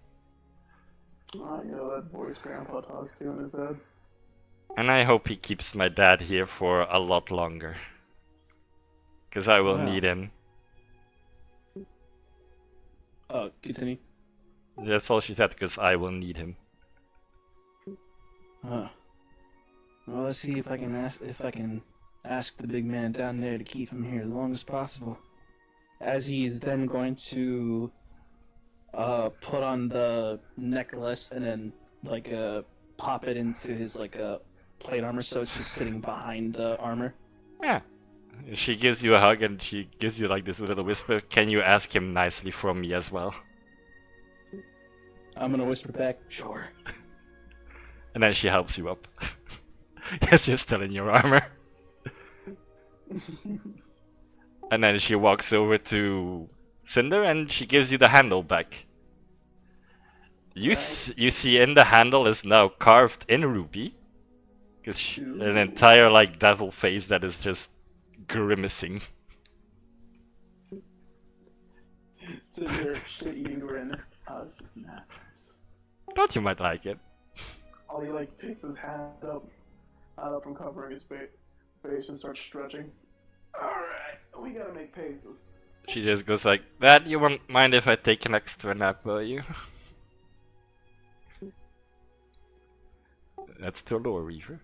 Oh, you know that voice Grandpa talks to in his head. And I hope he keeps my dad here for a lot longer. Because I will Wow. need him. Continue. That's all she said, because I will need him. Well, let's see if I can ask the big man down there to keep him here as long as possible. As he's then going to put on the necklace and then like pop it into his like plate armor, so it's just sitting behind the armor. Yeah. She gives you a hug and she gives you like this little whisper. Can you ask him nicely from me as well? I'm gonna whisper back, sure. And then she helps you up. Yes, you're still in your armor. And then she walks over to Cinder and she gives you the handle back. You see in the handle is now carved in ruby. Because an entire like devil face that is just grimacing. Cinder, shit-eating grin. This is nice. Thought you might like it. Oh, he like picks his hand up from covering his face and starts stretching. Alright, we gotta make paces. She just goes like, that you won't mind if I take an extra nap, will you? That's to Lore Reaver.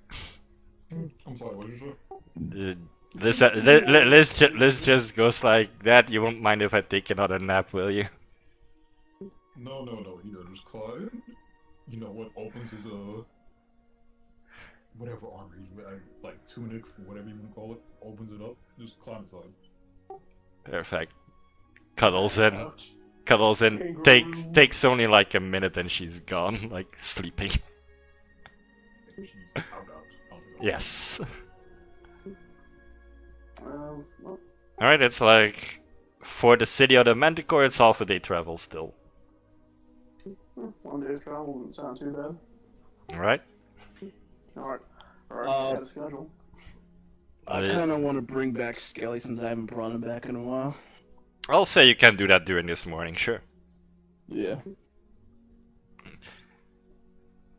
I'm sorry, what did you say? Liz just goes like, that you won't mind if I take another nap, will you? No, he just climb. You know what opens his whatever armor he's wearing, like tunic, whatever you want to call it, opens it up, just climb inside. Perfect. Cuddles in. Ouch. Cuddles in. Kangaroo. Takes only like a minute and she's gone, like sleeping. She's out. Yes. Well, Alright, it's like, for the city of the Manticore, it's half a day travel still. 1 day's travel doesn't sound too bad. Alright? Alright, Uh, had a schedule. I kind of want to bring back Skelly since I haven't brought him back in a while. I'll say you can do that during this morning, sure. Yeah.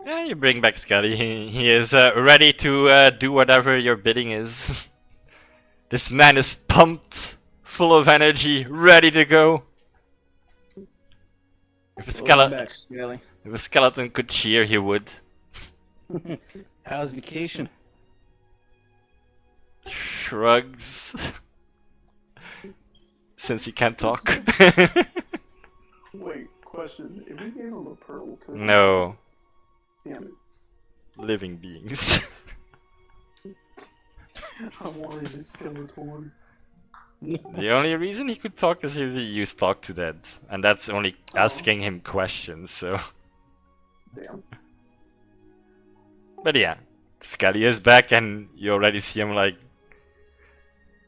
Yeah, you bring back Skelly. He is ready to do whatever your bidding is. This man is pumped, full of energy, ready to go. If a, Welcome back, Skelly. if a skeleton could cheer, he would. How's vacation? Shrugs. Since he can't talk. Wait, question. If we gave him a pearl, could No. Damn it. Living beings. I wanted his skeleton. The only reason he could talk is if he used Talk to Dead. And that's only asking him questions, so... Damn. But yeah, Skelly is back and you already see him like...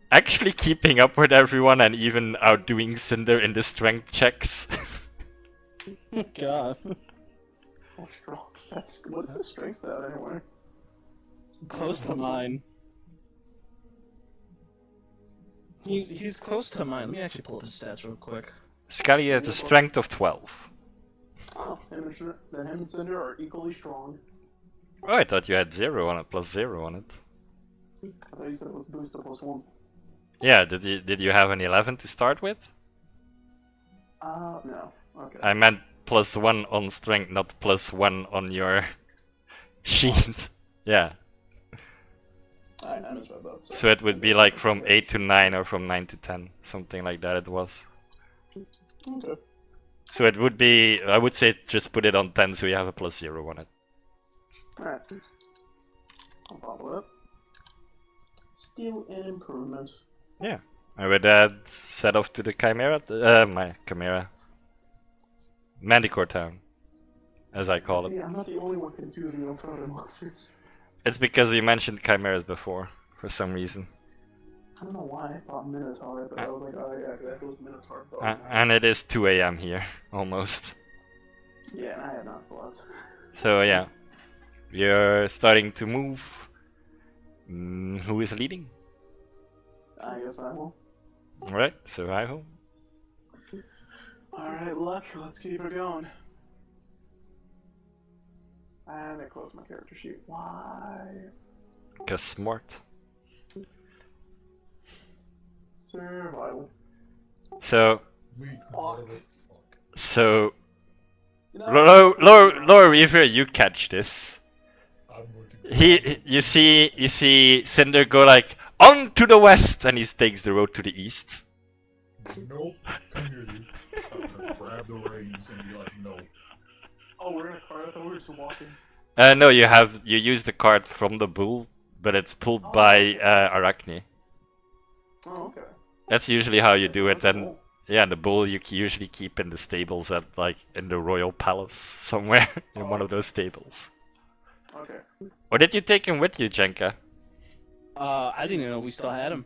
actually keeping up with everyone and even outdoing Cinder in the strength checks. God. Oh, strong. What's his strength stat anyway? Close to mine. He's close to mine. Let me actually pull up his stats real quick. Skelly has a strength of 12. Oh, then him and Cinder are equally strong. Oh, I thought you had 0 on it, plus 0 on it. I thought you said it was boosted +1. Yeah, did you have an 11 to start with? No. Okay. I meant +1 on strength, not +1 on your sheet. Yeah. I misread that. So it would be like from 8 to 9 or from 9 to 10. Something like that it was. Okay. So it would be, I would say just put it on 10 so you have a +0 on it. Alright. I'll follow it. Still an improvement. Yeah. And with that, set off to the Chimera, my Chimera. Manticore Town, as I call it. See, I'm not the only one confusing them for other monsters. It's because we mentioned Chimeras before, for some reason. I don't know why I thought Minotaur, but I was like, oh yeah, that was Minotaur. And it is 2 AM here, almost. Yeah, and I have not slept. So yeah, we're starting to move. Who is leading? I guess I will. Alright, so I hope. Alright, Luck, let's keep it going. And I close my character sheet. Why? Cause smart. Survival. So, Wait, Fuck. what the fuck? so, You know, Lore Weaver, you catch this. I'm going to go. You see Cinder go like, on to the west, and he takes the road to the east. Nope. Come here, you. I'm gonna grab the reins and be like, no. Oh, we're in a car. I thought we were just walking. No, you use the cart from the bull, but it's pulled by Arachne. Oh, okay. That's usually how you do it. That's And cool. yeah, the bull you usually keep in the stables at like in the royal palace somewhere in one of those stables. Okay. Or did you take him with you, Jenka? I didn't even know we still had him.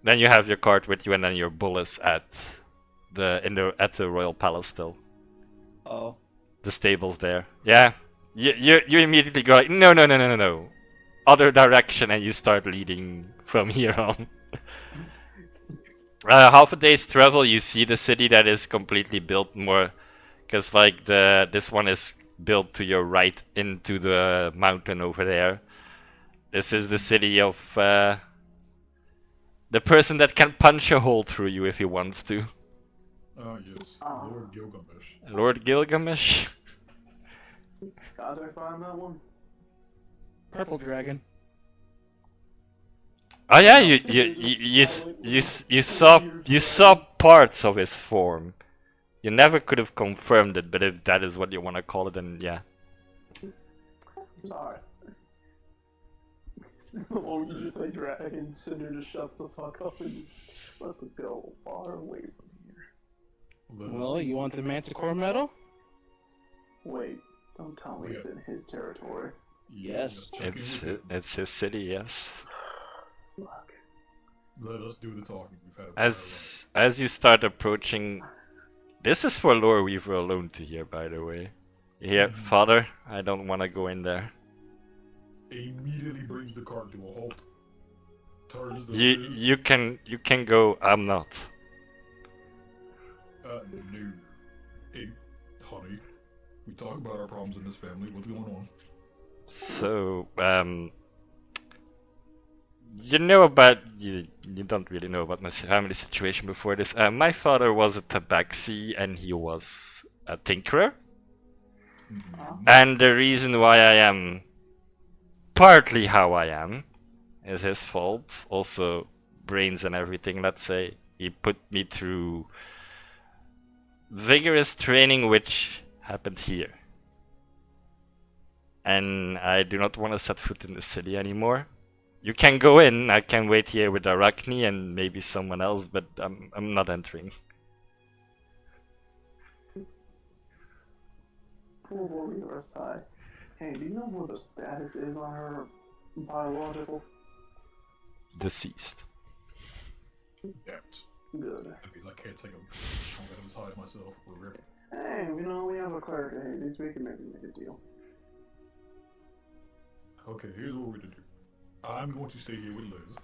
Then you have your cart with you, and then your bull is at the royal palace still. Oh. The stables there. Yeah. You immediately go like, no. Other direction, and you start leading from here on. Half a day's travel, you see the city that is completely built more, because like this one is built to your right into the mountain over there. This is the city of the person that can punch a hole through you if he wants to. Yes. Ah. Lord Gilgamesh. Lord Gilgamesh. Context behind that one. Purple dragon. Oh yeah, you saw parts of his form. You never could have confirmed it, but if that is what you want to call it, then yeah. Sorry. Oh, you just say dragon, Cinder just shuts the fuck up and just lets it go far away from here. Well, you want the Manticore medal? Wait, don't tell me it's in his territory. Yes. It's his city, yes. Fuck. Let us do the talking. We've had a As you start approaching, this is for Lore Weaver alone to hear, by the way. Yeah, Father, I don't want to go in there. Immediately brings the cart to a halt. Turns the You can go. I'm not. No. Hey, honey. We talk about our problems in this family. What's going on? So you know about you don't really know about my family situation before this. My father was a tabaxi and he was a tinkerer. And the reason why I am partly how I am is his fault. Also brains and everything, let's say. He put me through vigorous training which happened here. And I do not want to set foot in the city anymore. You can go in, I can wait here with Arachne and maybe someone else, but I'm not entering. Poor warrior aside. Hey, do you know what the status is on her biological? Deceased. Damn. Good. That means I can't take him. I'm gonna decide myself. We're ripping. Hey, you know, we have a cleric at Hades. We can maybe make a deal. Okay, here's what we're gonna do. I'm going to stay here with Liz,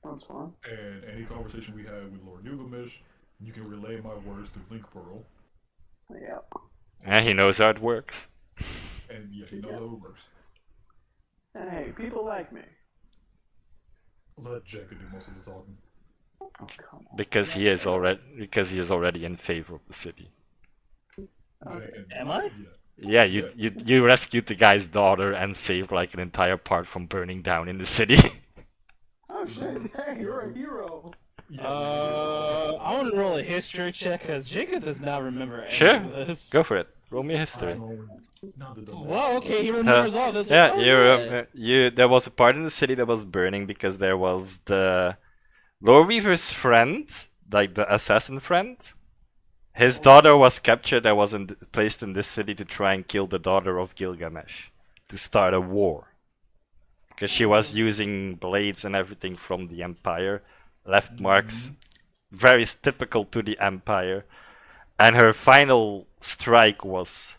That's fine. and any conversation we have with Lord Gilgamesh, you can relay my words to Link Pearl, Yeah. Yeah, he knows how it works. and yeah, he knows how it works. And hey, people like me. Let Jenka do most of the talking. Oh, come on. Because he is already in favor of the city. Am I? Yeah, Yeah. you rescued the guy's daughter and saved like an entire part from burning down in the city. Oh shit, dang, you're a hero. Yeah, I want to roll a history check because Jacob does not remember any Sure. of this. Go for it. Roll me a history. no, not the dumbass Well, okay, he stuff. remembers all this. Yeah, Like, oh, yeah. you. There was a part in the city that was burning because there was the Lore Weaver's friend, like the assassin friend. His daughter was captured and was placed in this city to try and kill the daughter of Gilgamesh to start a war. Because she was using blades and everything from the Empire, left marks very typical to the Empire, and her final strike was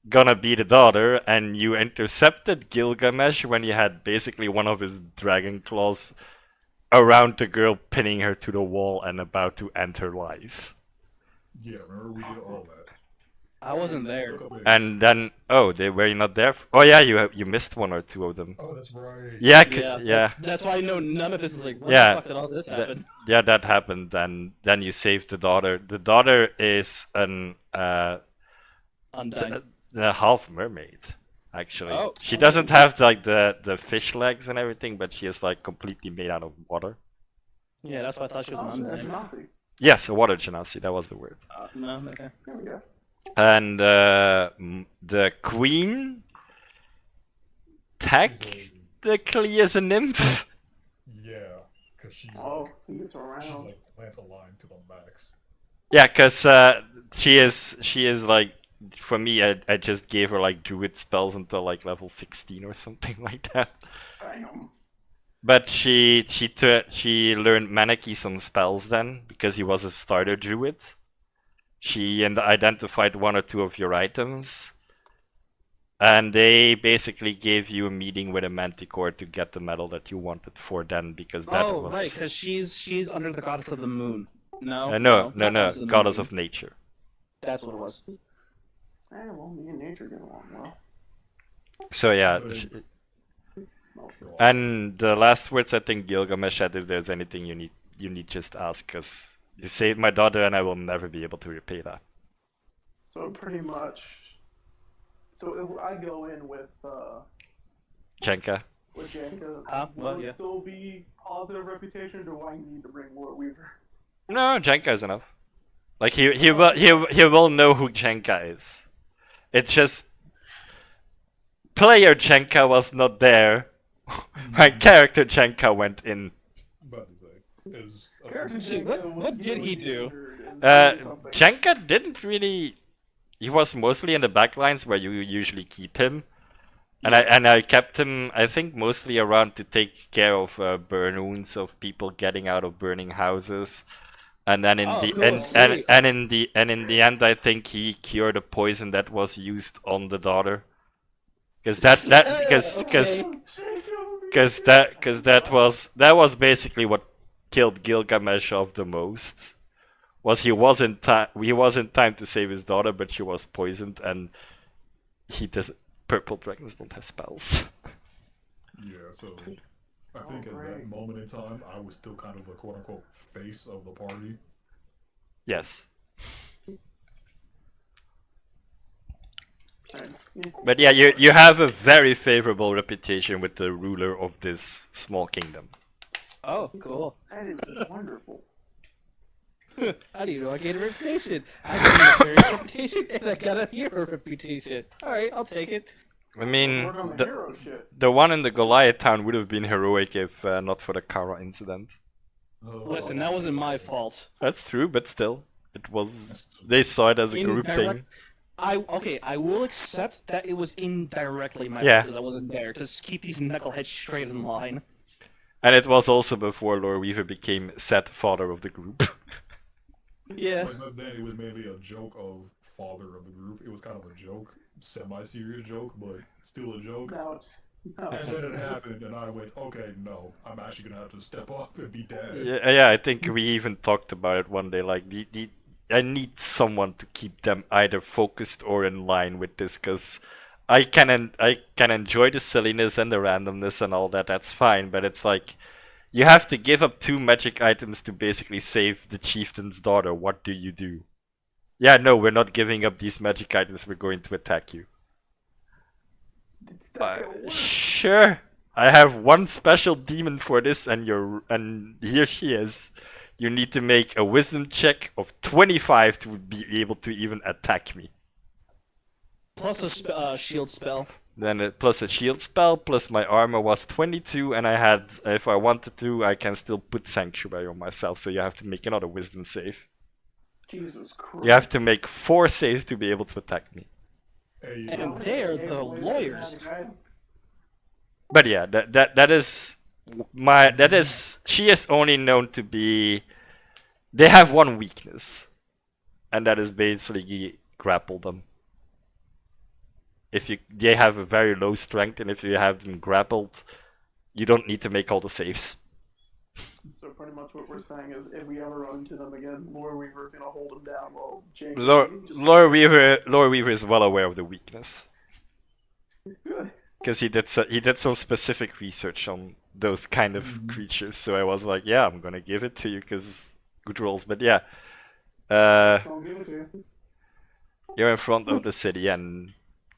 gonna be the daughter, and you intercepted Gilgamesh when he had basically one of his dragon claws around the girl, pinning her to the wall and about to end her life. Yeah, remember we did all that. I wasn't there. And then, oh, they were not there. Oh yeah, you missed one or two of them. Oh, that's right. Yeah, Yeah, That's why I know none of this is like. When Yeah, the fuck did all this happen? yeah, that happened. And then you saved the daughter. The daughter is an Undying. the half mermaid. Actually, Oh. she doesn't have like the fish legs and everything, but she is like completely made out of water. Yeah, that's why I thought she was an undying. Nazi. Yes, a water genasi. That was the word. No, okay. There we go. And the queen technically is a nymph. Yeah, because she's Oh, like, he gets she's around. like Atlanta line to the max. Yeah, cause she is like, for me, I just gave her like druid spells until like level 16 or something like that. Damn. But she learned Maneki some spells then because he was a starter druid. She identified one or two of your items, and they basically gave you a meeting with a Manticore to get the medal that you wanted for then, because that Oh, was right, because she's under the goddess of the moon. No, no, not goddess moon. of nature. That's what it was. Well, me and nature get along well. So yeah, Good. Okay. and the last words I think Gilgamesh said, if there's anything you need just ask, because you saved my daughter and I will never be able to repay that. So pretty much. So if I go in with Jenka. Janka, Well, will yeah. it still be positive reputation, or do I need to bring Lord Weaver? No, Jenka is enough. Like he will know who Jenka is. It's just player Jenka was not there. My character Jenka went in. About to say, is Character Shit, Janka what was did he really do? injured and doing something. Jenka didn't really. He was mostly in the backlines where you usually keep him, and I kept him. I think mostly around to take care of burn wounds of people getting out of burning houses, and then in Oh, the cool, sweet. and in the end, I think he cured a poison that was used on the daughter, because that was basically what killed Gilgamesh off the most. Was he was in time to save his daughter, but she was poisoned, and purple dragons don't have spells. yeah. So I think at that moment in time, I was still kind of the quote unquote face of the party. Yes, Yeah. but yeah, you have a very favorable reputation with the ruler of this small kingdom. Oh, cool. That is wonderful. How do you know I get a reputation? I got a nefarious reputation and I got a hero reputation. Alright, I'll take it. I mean, Work on the hero shit. the one in the Goliath town would have been heroic if not for the Kara incident. Listen, that wasn't my fault. That's true, but still, it was. They saw it as a group thing. I will accept that it was indirectly my Yeah. fault because I wasn't there to keep these knuckleheads straight in line. And it was also before Lore Weaver became said father of the group. Yeah. But then it was mainly a joke of father of the group. It was kind of a joke, semi-serious joke, but still a joke. Now it's. And then it happened, and I went, okay, no, I'm actually gonna have to step up and be dad. Yeah, I think we even talked about it one day. Like, I need someone to keep them either focused or in line with this, because I can enjoy the silliness and the randomness and all that. That's fine, but it's like you have to give up 2 magic items to basically save the chieftain's daughter. What do you do? Yeah, no, we're not giving up these magic items. We're going to attack you. It's that gonna work. Sure. I have one special demon for this, and here she is. you need to make a wisdom check of 25 to be able to even attack me. Plus a shield spell. Then plus a shield spell, plus my armor was 22, and I had, if I wanted to, I can still put Sanctuary on myself, so you have to make another wisdom save. Jesus Christ. You have to make 4 saves to be able to attack me. Hey, And they're the lawyers. But yeah, that is she is only known to be, they have one weakness, and that is basically grapple them. They have a very low strength, and if you have them grappled, you don't need to make all the saves. So pretty much what we're saying is, if we ever run into them again, Lore Weaver's gonna hold them down while Jake. Lore Weaver is well aware of the weakness. Good. Because he did some specific research on those kind of creatures, so I was like, yeah, I'm gonna give it to you because good rolls. But yeah, I'll give it to you. you're in front of the city, and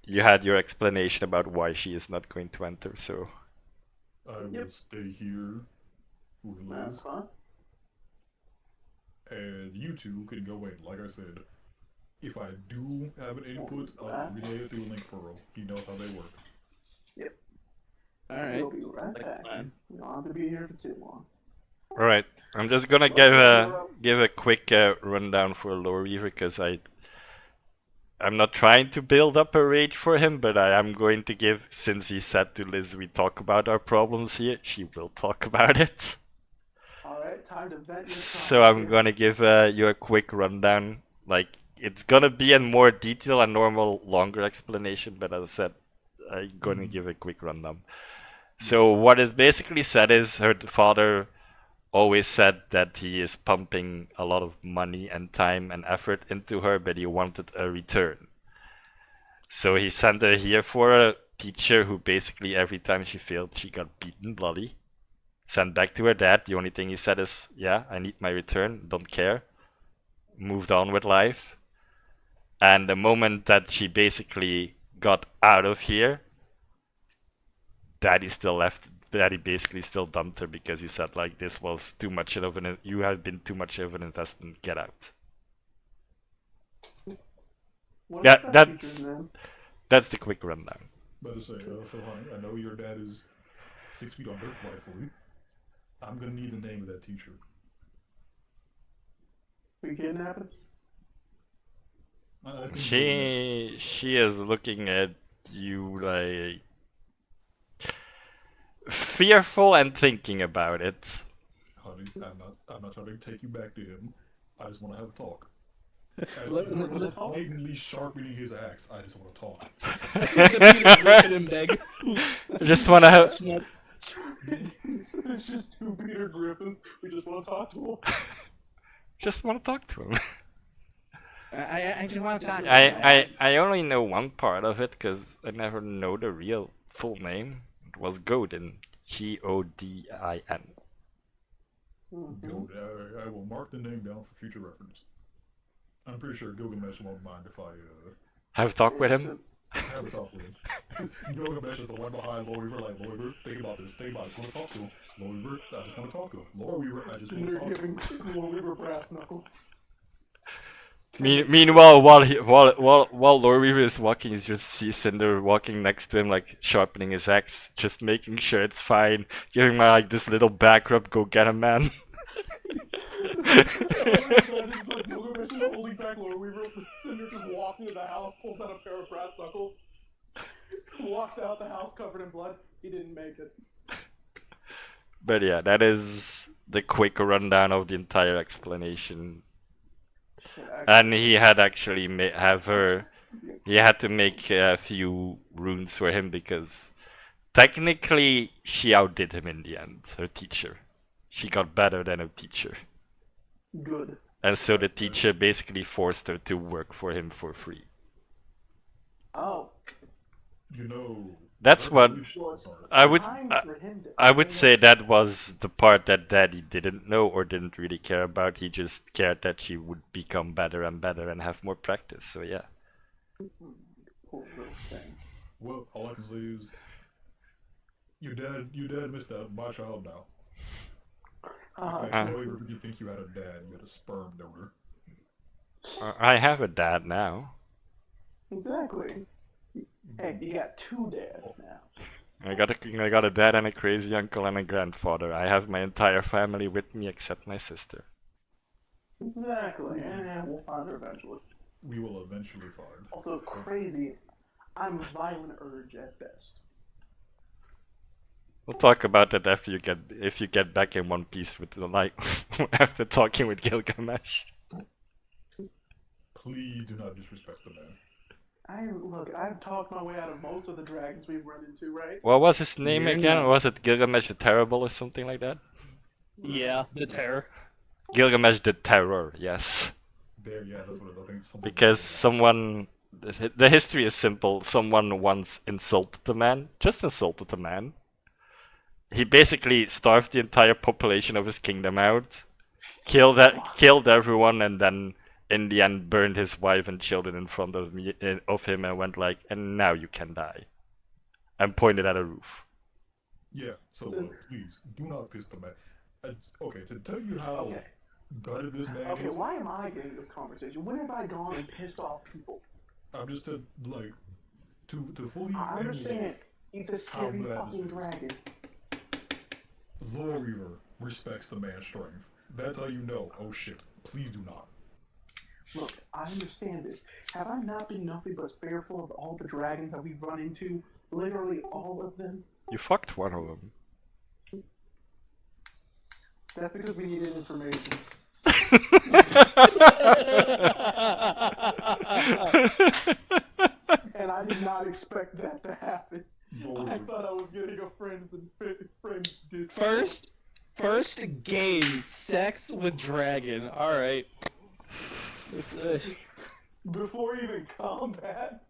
you had your explanation about why she is not going to enter. So I will stay here with That's Liz, fine. and you two can go in. Like I said, if I do have an input, I'll relay it through Link Pearl. He knows how they work. Alright. We'll be right back. We don't have to be here for too long. all right, I'm just gonna give a quick rundown for Lore Weaver because I'm not trying to build up a rage for him, but I am going to give, since he said to Liz we talk about our problems here, she will talk about it. Alright, time to vent your So I'm gonna give you a quick rundown. Like, it's gonna be in more detail and normal longer explanation, but as I said, I'm gonna give a quick rundown. So what is basically said is her father always said that he is pumping a lot of money and time and effort into her, but he wanted a return. So he sent her here for a teacher who basically every time she failed, she got beaten bloody. Sent back to her dad. The only thing he said is, yeah, I need my return, don't care. Moved on with life. And the moment that she basically got out of here, Daddy still left. Daddy basically still dumped her because he said, like, this was too much of an, you have been too much of an investment, get out. Yeah, that's the quick rundown. But to say, so honey, I know your dad is 6 feet under, rightfully. I'm gonna need the name of that teacher. We kidnapping? She is looking at you like fearful and thinking about it. Honey, I'm not trying to take you back to him. I just want to have a talk. Blatantly sharpening his axe. I just want to talk. Look at him beg. I just want to have. It's just 2 Peter Griffins. We just want to talk to him. Just want to talk to him. I just want to talk to him. I only know one part of it because I never know the real full name. It was Godin. Godin. I will mark the name down for future reference. I'm pretty sure Gilgamesh won't mind if I have a talk with him. Have a talk with him. Gilgamesh is the one behind Lore Weaver, like, Lore Weaver, think about this, I just want to talk to him. Lore Weaver, I just want to talk to him. Lore Weaver, I just want to talk to him. Lore Weaver brass knuckle. Meanwhile, while Lore Weaver is walking, you just see Cinder walking next to him, like sharpening his axe, just making sure it's fine, giving him like this little back rub. Go get him, man. Gilgamesh is holding back Lore Weaver. Cinder just walks into the house, pulls out a pair of brass knuckles, walks out the house covered in blood. He didn't make it. But yeah, that is the quick rundown of the entire explanation. And he had actually he had to make a few runes for him because technically she outdid him in the end, her teacher. She got better than her teacher. Good. And so the teacher basically forced her to work for him for free. Oh. You know, that's what I would say. That was the part that Daddy didn't know or didn't really care about. He just cared that she would become better and better and have more practice. So yeah. Poor little thing. Well, all I can say is, your dad missed out. My child now. In fact, no ever did think you had a dad, you had a sperm donor. I have a dad now. Exactly. Hey, you got 2 dads now. I got a dad and a crazy uncle and a grandfather. I have my entire family with me except my sister. Exactly, and we'll find her eventually. We will eventually find. Also, crazy, I'm a violent urge at best. We'll talk about that after if you get back in one piece with the light after talking with Gilgamesh. Please do not disrespect the man. I've talked my way out of most of the dragons we've run into, right? What was his name You're again? not. Was it Gilgamesh the Terrible or something like that? Yeah, the terror. Gilgamesh the Terror, yes. There, yeah, that's what I think. Because someone, the history is simple. Someone once insulted the man, just insulted the man. He basically starved the entire population of his kingdom out, killed everyone, and then in the end burned his wife and children in front of him and went like, "And now you can die," and pointed at a roof. Yeah, so please do not piss the man. Okay, to tell you how gutted this man Okay, is. why am I getting this conversation? When have I gone and pissed off people? I'm just to fully. I understand. He's a scary fucking dragon. Lore Reaver respects the man's strength. That's how you know. Oh shit! Please do not. Look, I understand this. Have I not been nothing but fearful of all the dragons that we've run into? Literally all of them? You fucked one of them. That's because we needed information. And I did not expect that to happen. I thought I was getting a friends discount. First game, sex with dragon. Alright. Before even combat.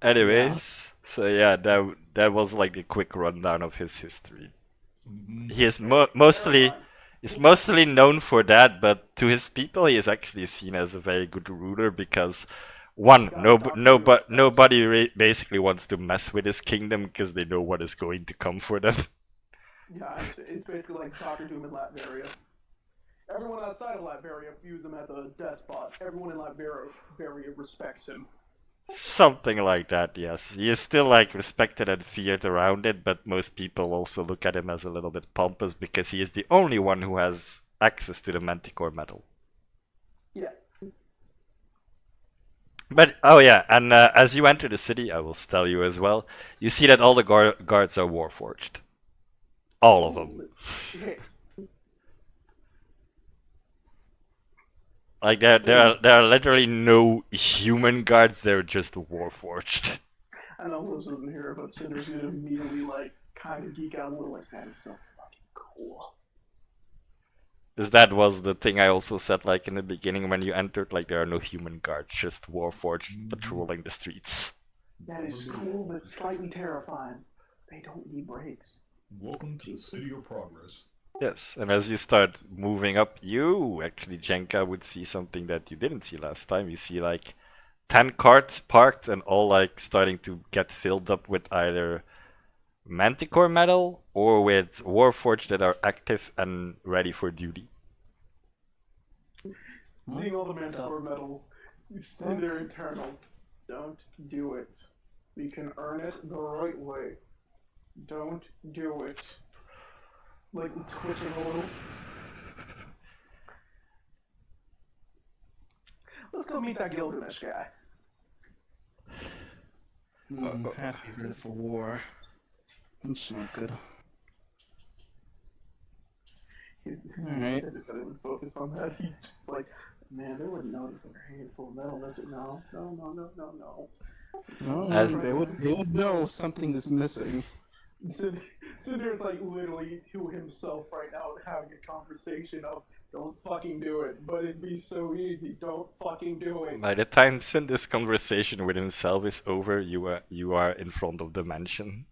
Anyways, so yeah, that was like the quick rundown of his history. He is mostly known for that, but to his people, he is actually seen as a very good ruler because nobody basically wants to mess with his kingdom because they know what is going to come for them. Yeah, it's basically like Doctor Doom in Latveria. Everyone outside of Latveria views him as a despot. Everyone in Latveria respects him. Something like that, yes. He is still like respected and feared around it, but most people also look at him as a little bit pompous because he is the only one who has access to the Manticore metal. Yeah. But, oh yeah, and as you enter the city, I will tell you as well, you see that all the guards are warforged. All of them. Shit. Like, there are literally no human guards, they're just warforged. I know Liz isn't here, but Cinder's gonna immediately, like, kind of geek out a little, like, that is so fucking cool. Because that was the thing I also said, like, in the beginning when you entered, like, there are no human guards, just warforged patrolling the streets. That is cool, but slightly terrifying. They don't need breaks. Welcome to the City of Progress. Yes, and as you start moving up, you actually, Jenka, would see something that you didn't see last time. You see like 10 carts parked and all like starting to get filled up with either Manticore metal or with Warforged that are active and ready for duty. Seeing all the Manticore metal, Cinder internal. Don't do it. We can earn it the right way. Don't do it. Like, it's twitching a little. Let's go meet that Gilgamesh guy. Happy ready for war. That's not good. Alright. Cinder said I would focus on that. He's just like, man, they wouldn't notice their handful of metal missing. No. No, they would know something is missing. Cinder's like literally to himself right now having a conversation of don't fucking do it, but it'd be so easy, don't fucking do it. By the time this conversation with himself is over, you are in front of the mansion.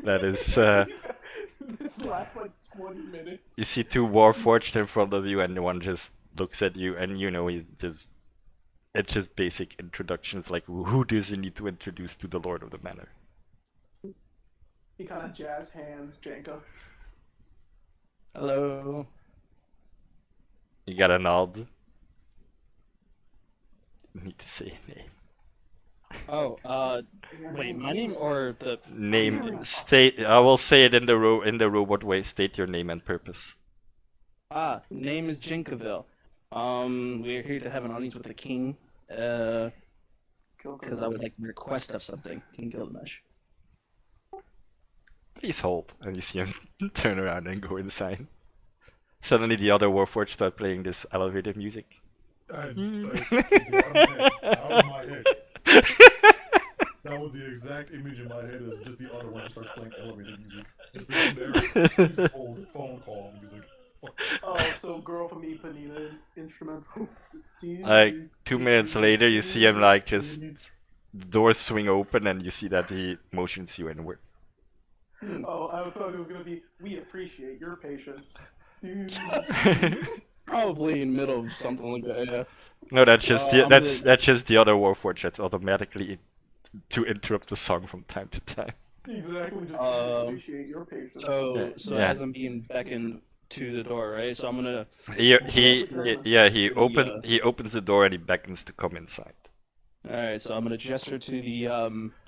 That is This lasts like 20 minutes. You see 2 Warforged in front of you and one just looks at you and you know it's just basic introductions like who does he need to introduce to the Lord of the Manor? He kind of jazz hands Jenka. Hello. You got a nod. You need to say a name. Oh, wait, my name or the Name. State. I will say it in the robot way. State your name and purpose. name is Jinkaville. We're here to have an audience with the king. Because I would like to request of something. King Gilgamesh. Please hold. And you see him turn around and go inside. Suddenly the other Warforged start playing this elevator music. It's out of my head. That was the exact image in my head. Is just the other one that starts playing elevator music. Just there, old phone call music. Oh, so Girl from Ipanema instrumental. Like 2 minutes later, you see him like just the doors swing open, and you see that he motions you inward. Oh, I thought it was gonna be. We appreciate your patience. Probably in the middle of something like that. Yeah. No, that's just that's just the other Warforged that's automatically to interrupt the song from time to time. Exactly. Just appreciate your patience. So Yeah. as I'm being beckoned to the door, right? So I'm gonna. He opens the door and he beckons to come inside. All right, so I'm gonna gesture to the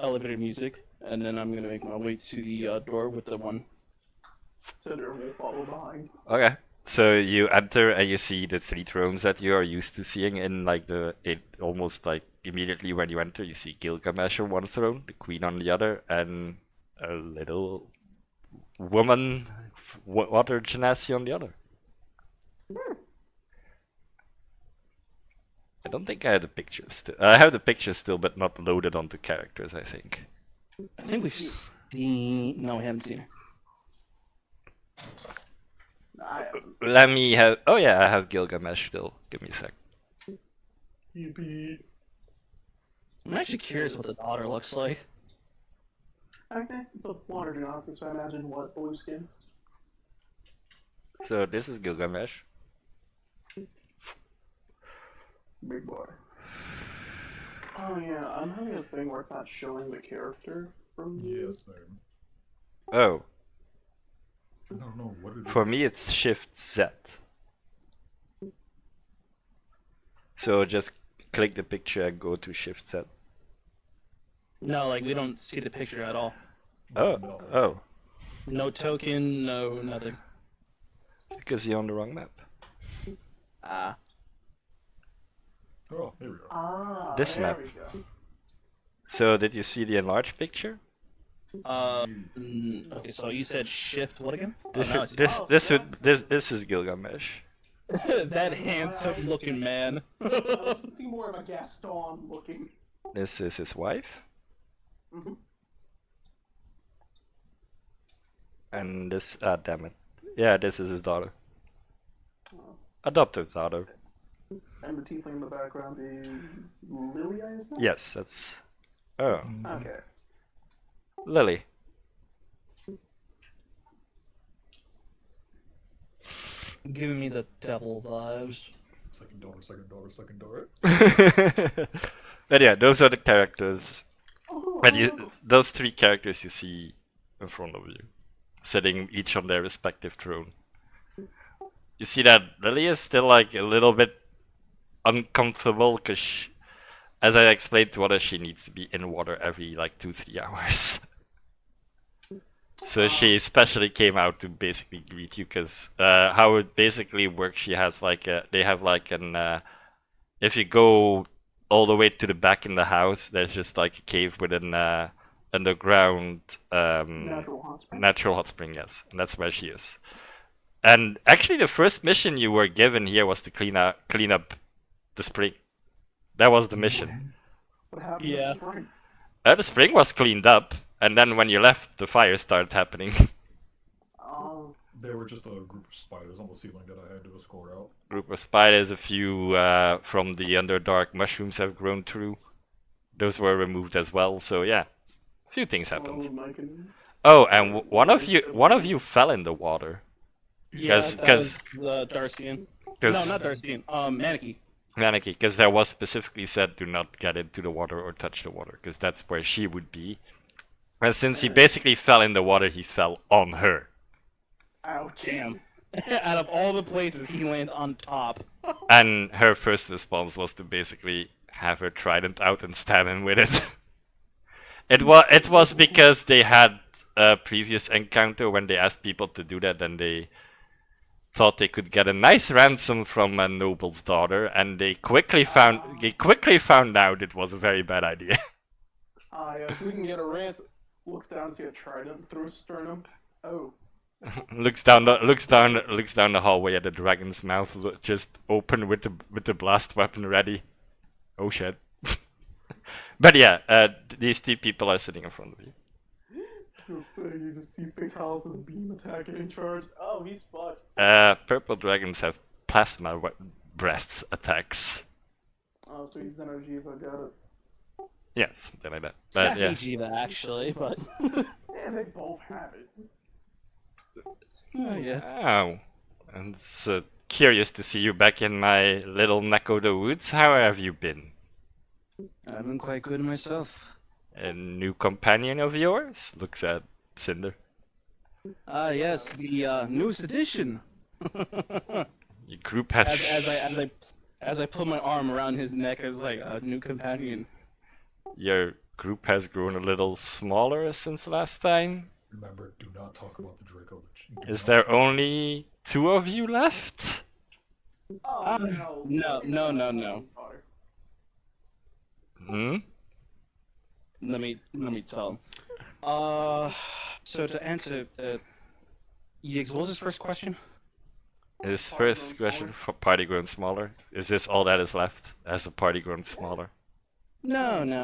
elevator music, and then I'm gonna make my way to the door with the one. Cinder will follow behind. Okay. So you enter and you see the 3 thrones that you are used to seeing in like almost like immediately when you enter, you see Gilgamesh on one throne, the queen on the other, and a little woman, water genasi on the other. I don't think I have the pictures still. I have the pictures still, but not loaded onto characters, I think. I think we've seen. No, we haven't seen her. Let me have. Oh yeah, I have Gilgamesh still. Give me a sec. Yippee. I'm actually curious what the daughter looks like. Okay, it's a water genasi, so I imagine what, blue skin? So this is Gilgamesh. Big boy. Oh yeah, I'm having a thing where it's not showing the character from you. Yes, same. Oh, I don't know what it is. for me it's Shift Z. So just click the picture and go to Shift Z. No, like we don't see the picture at all. Oh, oh, No token, no nothing. because you're on the wrong map. Ah. Oh, there we go. Ah, This there map. we go. So did you see the enlarged picture? Okay, so you said shift what again? This Oh, this is Gilgamesh. that handsome looking man. I was thinking more of a Gaston looking. This is his wife. Mm-hmm. And this, damn it. Yeah, this is his daughter. Oh. Adoptive daughter. And the tiefling in the background is Lily, I assume? Yes, that's. Oh, Okay. Lily. Giving me the devil vibes. Second daughter. But yeah, those are the characters. Oh, And those 3 characters you see in front of you, sitting each on their respective throne. You see that Lily is still like a little bit uncomfortable because, as I explained to her, she needs to be in water every like 2-3 hours. So she especially came out to basically greet you because how it basically works, they have like an if you go all the way to the back in the house, there's just like a cave with an underground natural hot spring, yes, and that's where she is. And actually, the first mission you were given here was to clean up the spring. That was the mission. What happened Yeah. to the spring? The spring was cleaned up, and then when you left, the fire started happening. Oh, There were just a group of spiders on the ceiling that I had to escort out. Group of spiders, a few from the Underdark mushrooms have grown through. Those were removed as well. So yeah, a few things happened. Mike and... Oh, and one of you fell in the water. Yeah, Cause- that was Darcian. No, Because not Darcian. Maneki. Maneki, because there was specifically said do not get into the water or touch the water, because that's where she would be. And since he basically fell in the water, he fell on her. Ouch. Damn. Out of all the places, he landed on top. And her first response was to basically have her trident out and stab him with it. It was because they had a previous encounter when they asked people to do that, and they thought they could get a nice ransom from a noble's daughter, and they quickly found out it was a very bad idea. Yes, we can get a ransom. Looks down, see a trident through sternum. Oh. looks down the hallway at the dragon's mouth, just open with the blast weapon ready. Oh shit. But yeah, these two people are sitting in front of you. You'll say you just see Fatalis' beam attack getting charged. Oh, he's fucked. Purple dragons have plasma breath attacks. Oh, so he's energy if I got it. Yeah, something like that. It's But yeah. Jiva, actually, but. Yeah, they both have it. Oh, yeah. Oh, and it's curious to see you back in my little neck of the woods. How have you been? I've been quite good myself. A new companion of yours? Looks at Cinder. Yes, the newest edition. Your group has. As I put my arm around his neck as like a new companion. Your group has grown a little smaller since last time. Remember, do not talk about the Draco Lich. Is there only 2 of you left? Oh, No. Hmm? Let me tell. So to answer Yiggs, what was his first question? His first question for party grown smaller. Is this all that is left as a party grown smaller? No. The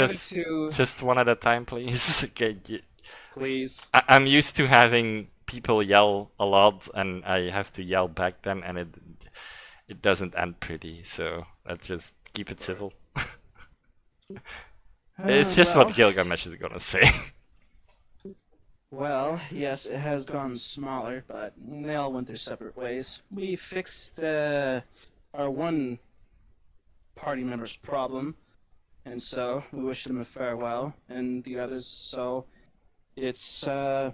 other two, Just one at a time, please. Okay, please. I'm used to having people yell a lot, and I have to yell back then, and it doesn't end pretty. So let's just keep it civil. It's just what Gilgamesh is gonna say. Well, yes, it has gone smaller, but they all went their separate ways. We fixed our one party member's problem, and so we wish them a farewell, and the others, so it's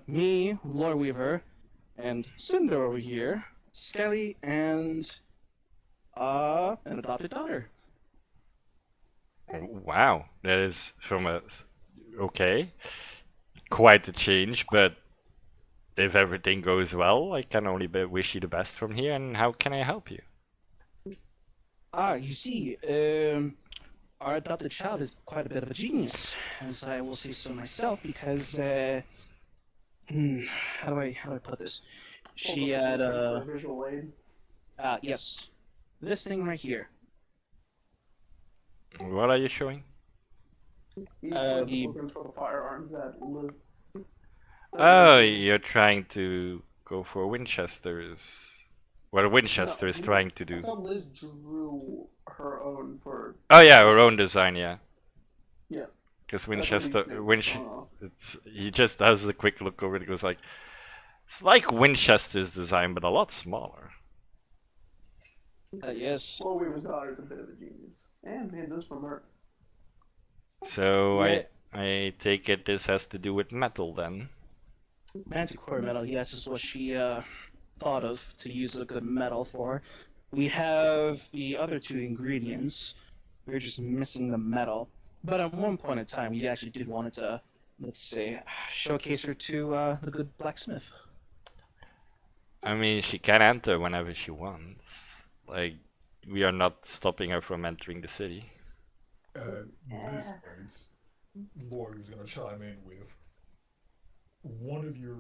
me, Lore Weaver, and Cinder over here, Skelly, and an adopted daughter. Wow, that is okay, quite a change. But if everything goes well, I can only wish you the best from here. And how can I help you? You see, our adopted child is quite a bit of a genius, as I will say so myself, because, how do I put this? She had, visual aid. yes, this thing right here. What are you showing? He's the- looking for the firearms that Liz. Oh, you're trying to go for Winchesters. What Winchester is trying to I do. thought Liz drew her own for. Oh yeah, her own design, yeah. Yeah. Because Oh. he just has a quick look over it. It goes like, it's like Winchester's design, but a lot smaller. Yes. Well, Weaver's daughter's a bit of a genius, and this from her. So Yeah. I take it this has to do with metal then. Manticore metal, yes, is what she thought of to use a good metal for. We have the other two ingredients. We're just missing the metal. But at one point in time, we actually did want to, let's say, showcase her to the good blacksmith. I mean, she can enter whenever she wants. Like, we are not stopping her from entering the city. At this point, Lord was gonna chime in with one of your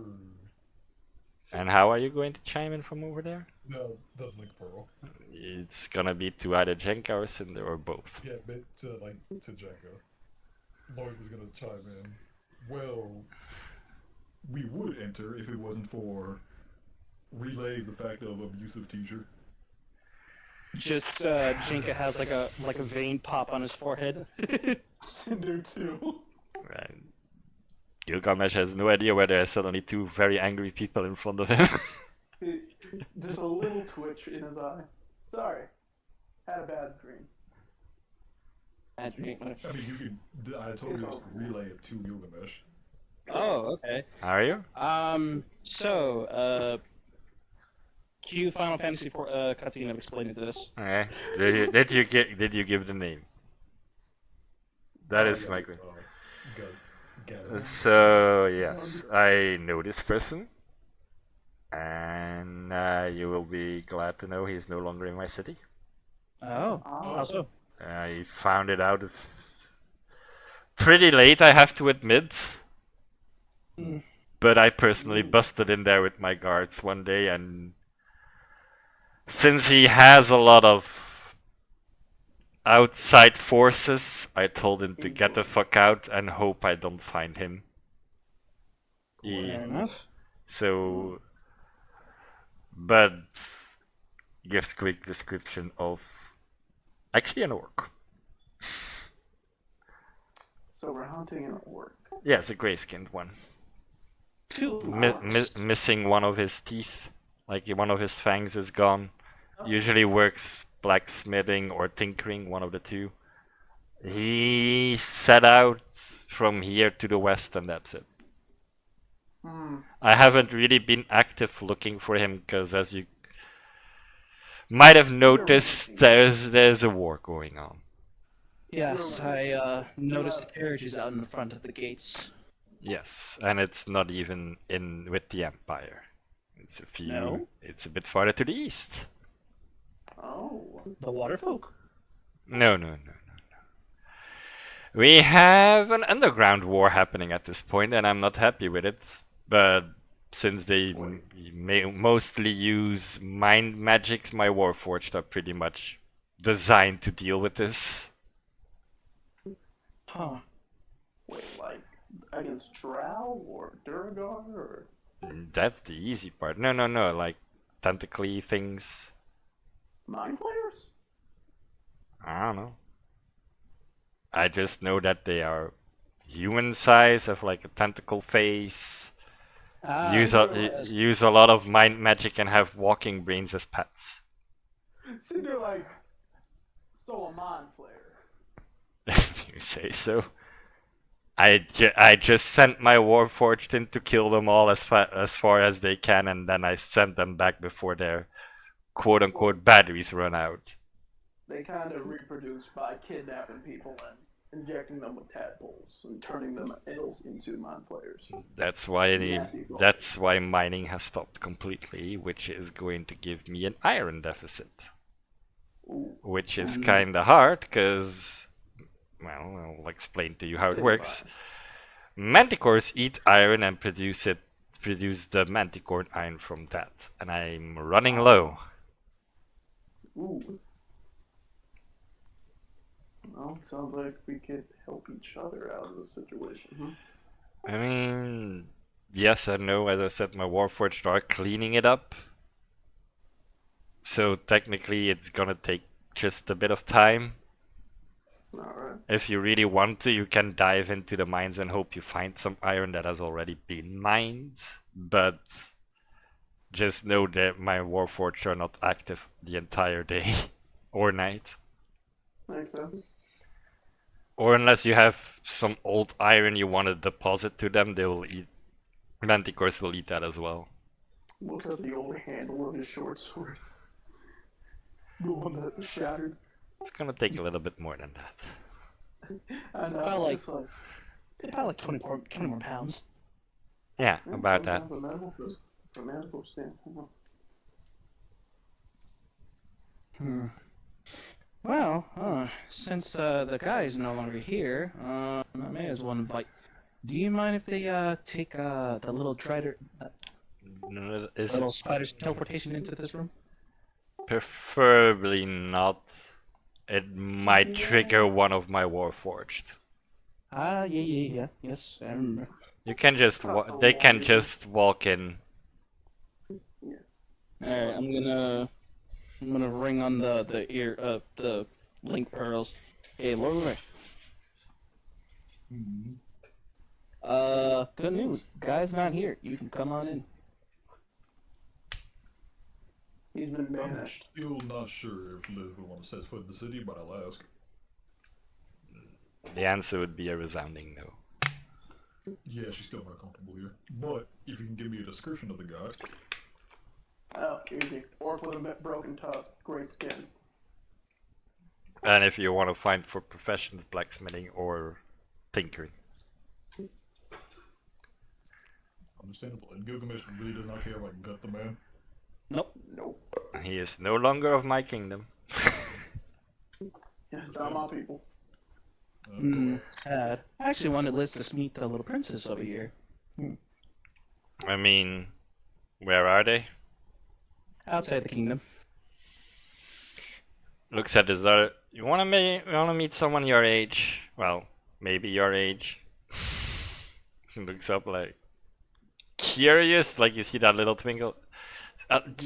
And how are you going to chime in from over there? the link pearl. It's gonna be to either Jenka or Cinder or both. Yeah, but to Jenga. Lord was gonna chime in. Well, we would enter if it wasn't for relays the fact of abusive teacher. Just Jinka has like a vein pop on his forehead. Cinder too. Right. Gilgamesh has no idea why there are suddenly 2 very angry people in front of him. Just a little twitch in his eye. Sorry, had a bad dream. I mean, you can. I told you to relay it to Gilgamesh. Oh, okay. Are you? Cue Final Fantasy 4 cutscene of explaining this. Okay. Did you give the name? That is my question. Get it. So yes, I know this person, and you will be glad to know he's no longer in my city. Oh, how so? I found it out pretty late, I have to admit. Mm. But I personally busted in there with my guards one day, and since he has a lot of outside forces, I told him to get the fuck out and hope I don't find him. Fair enough. So, but gives quick description of actually an orc. So we're hunting an orc. Yes, a gray-skinned one. Cool. Missing one of his teeth, like one of his fangs is gone. Usually works blacksmithing or tinkering, one of the two. He set out from here to the west, and that's it. I haven't really been active looking for him because, as you might have noticed, there's a war going on. Yes, I noticed the carriages out in the front of the gates. Yes, and it's not even in with the Empire. It's a few. No? It's a bit farther to the east. Oh. The waterfolk? No. We have an underground war happening at this point, and I'm not happy with it. But since they mostly use mind magics, my warforged are pretty much designed to deal with this. Huh. Wait, like against Drow or Duragar or? That's the easy part. No, like tentacly things. Mind flayers? I don't know. I just know that they are human size, have like a tentacle face, use a lot of mind magic, and have walking brains as pets. See, they're like, so a mind flayer. If you say so. I just sent my warforged in to kill them all as far as they can, and then I sent them back before their quote-unquote batteries run out. They kind of reproduce by kidnapping people and injecting them with tadpoles and turning them into mind flayers. That's why mining has stopped completely, which is going to give me an iron deficit. Ooh. Which is kinda hard, because, well, I'll explain to you how it works. Manticores eat iron and produce the manticore iron from that, and I'm running low. Ooh. Well, it sounds like we could help each other out of the situation, huh? I mean, yes and no. As I said, my warforged are cleaning it up. So technically it's gonna take just a bit of time. Alright. If you really want to, you can dive into the mines and hope you find some iron that has already been mined. But just know that my warforged are not active the entire day or night. Makes sense. Or unless you have some old iron you want to deposit to them, they will eat. Manticores will eat that as well. Look at the old handle of his short sword. The one that was shattered. It's gonna take a little bit more than that. I know. About like, it's like about like 20 more pounds. Yeah, about that. From a medical standpoint. Well, since the guy is no longer here, I may as well invite. Do you mind if they take the little little spider's teleportation into this room? Preferably not. It might trigger one of my warforged. Yes, I remember. You can just they can just walk in. Alright, I'm gonna ring on the link pearls. Hey, Lord. Good news. Guy's not here. You can come on in. He's been banished. I'm still not sure if Liz would want to set foot in the city, but I'll ask. The answer would be a resounding no. Yeah, she's still not comfortable here. But if you can give me a description of the guy. Oh, easy. Orc with a broken tusk, gray skin. And if you want to find for professions, blacksmithing or tinkering. Understandable. And Gilgamesh really does not care if I can cut the man. Nope. Nope. He is no longer of my kingdom. Yes, not my people. Sad. I actually wanted Liz to meet the little princess over here. I mean, where are they? Outside the kingdom. Looks at his daughter. You wanna meet someone your age? Well, maybe your age. He looks up like curious, like you see that little twinkle.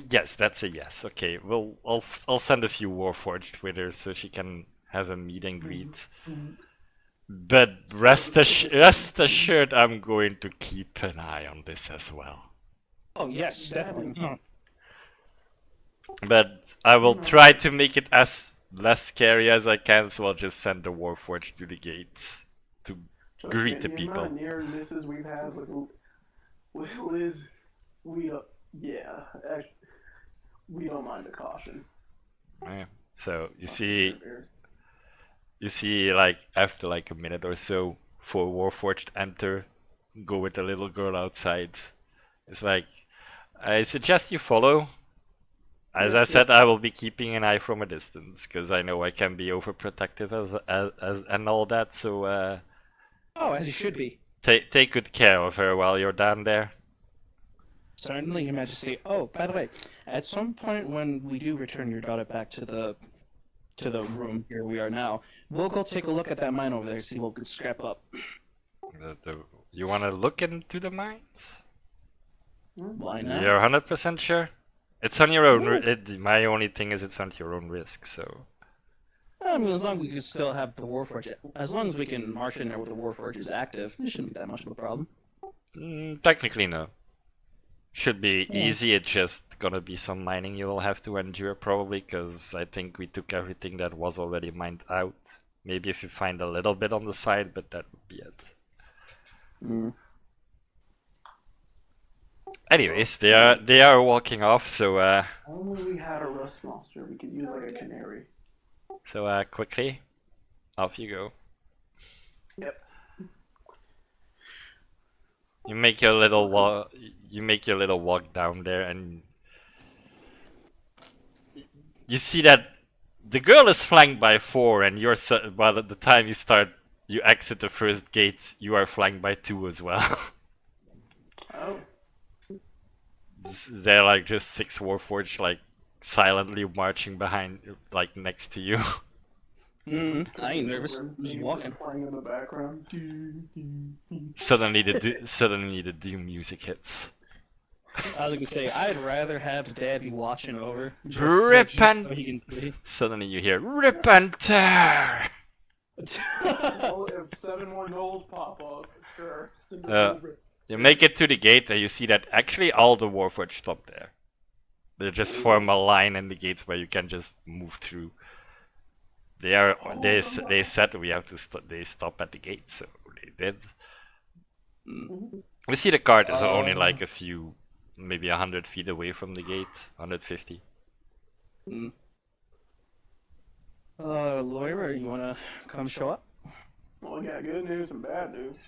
Yes, that's a yes. Okay, I'll send a few Warforged with her so she can have a meet and greet. But rest assured, I'm going to keep an eye on this as well. Oh yes, definitely. But I will try to make it as less scary as I can, so I'll just send the Warforged to the gates to greet the people. amount of near misses we've had with Liz, we we don't mind a caution. Yeah. So you see, like after like a minute or so, 4 Warforged enter, go with the little girl outside. It's like, I suggest you follow. As I said, I will be keeping an eye from a distance because I know I can be overprotective as and all that. So Oh, as you should be. take good care of her while you're down there. Certainly, Your Majesty. Oh, by the way, at some point when we do return your daughter back to the room here we are now, we'll go take a look at that mine over there, see what we can scrap up. You want to look into the mines? Why not? You're 100% sure? It's on your own. My only thing is it's on your own risk. So. I mean, as long as we can still have the Warforge, as long as we can march in there with the Warforge is active, it shouldn't be that much of a problem. Technically, no. Should be easy. It's just gonna be some mining you will have to endure probably, because I think we took everything that was already mined out. Maybe if you find a little bit on the side, but that would be it. Anyways, they are walking off. So Only we had a rust monster, we could use like a canary. So quickly, off you go. Yep. You make your little walk. You make your little walk down there, and you see that the girl is flanked by 4, and you're by the time you exit the first gate, you are flanked by 2 as well. Oh. They're like just 6 Warforged, like silently marching behind, like next to you. I ain't nervous. Just walking. Playing in the background. Suddenly the Doom music hits. I was gonna say, I'd rather have Daddy watching over. Rip and so he can see. Suddenly you hear rip and tear. Well, if 7 more goals pop up, sure. You make it to the gate and you see that actually all the Warforged stop there. They just form a line in the gates where you can just move through. They said we have to they stop at the gate, so they did. We see the cart is only like a few, maybe 100 feet away from the gate, 150. Lawyer, you wanna come show up? Well, we got good news and bad news.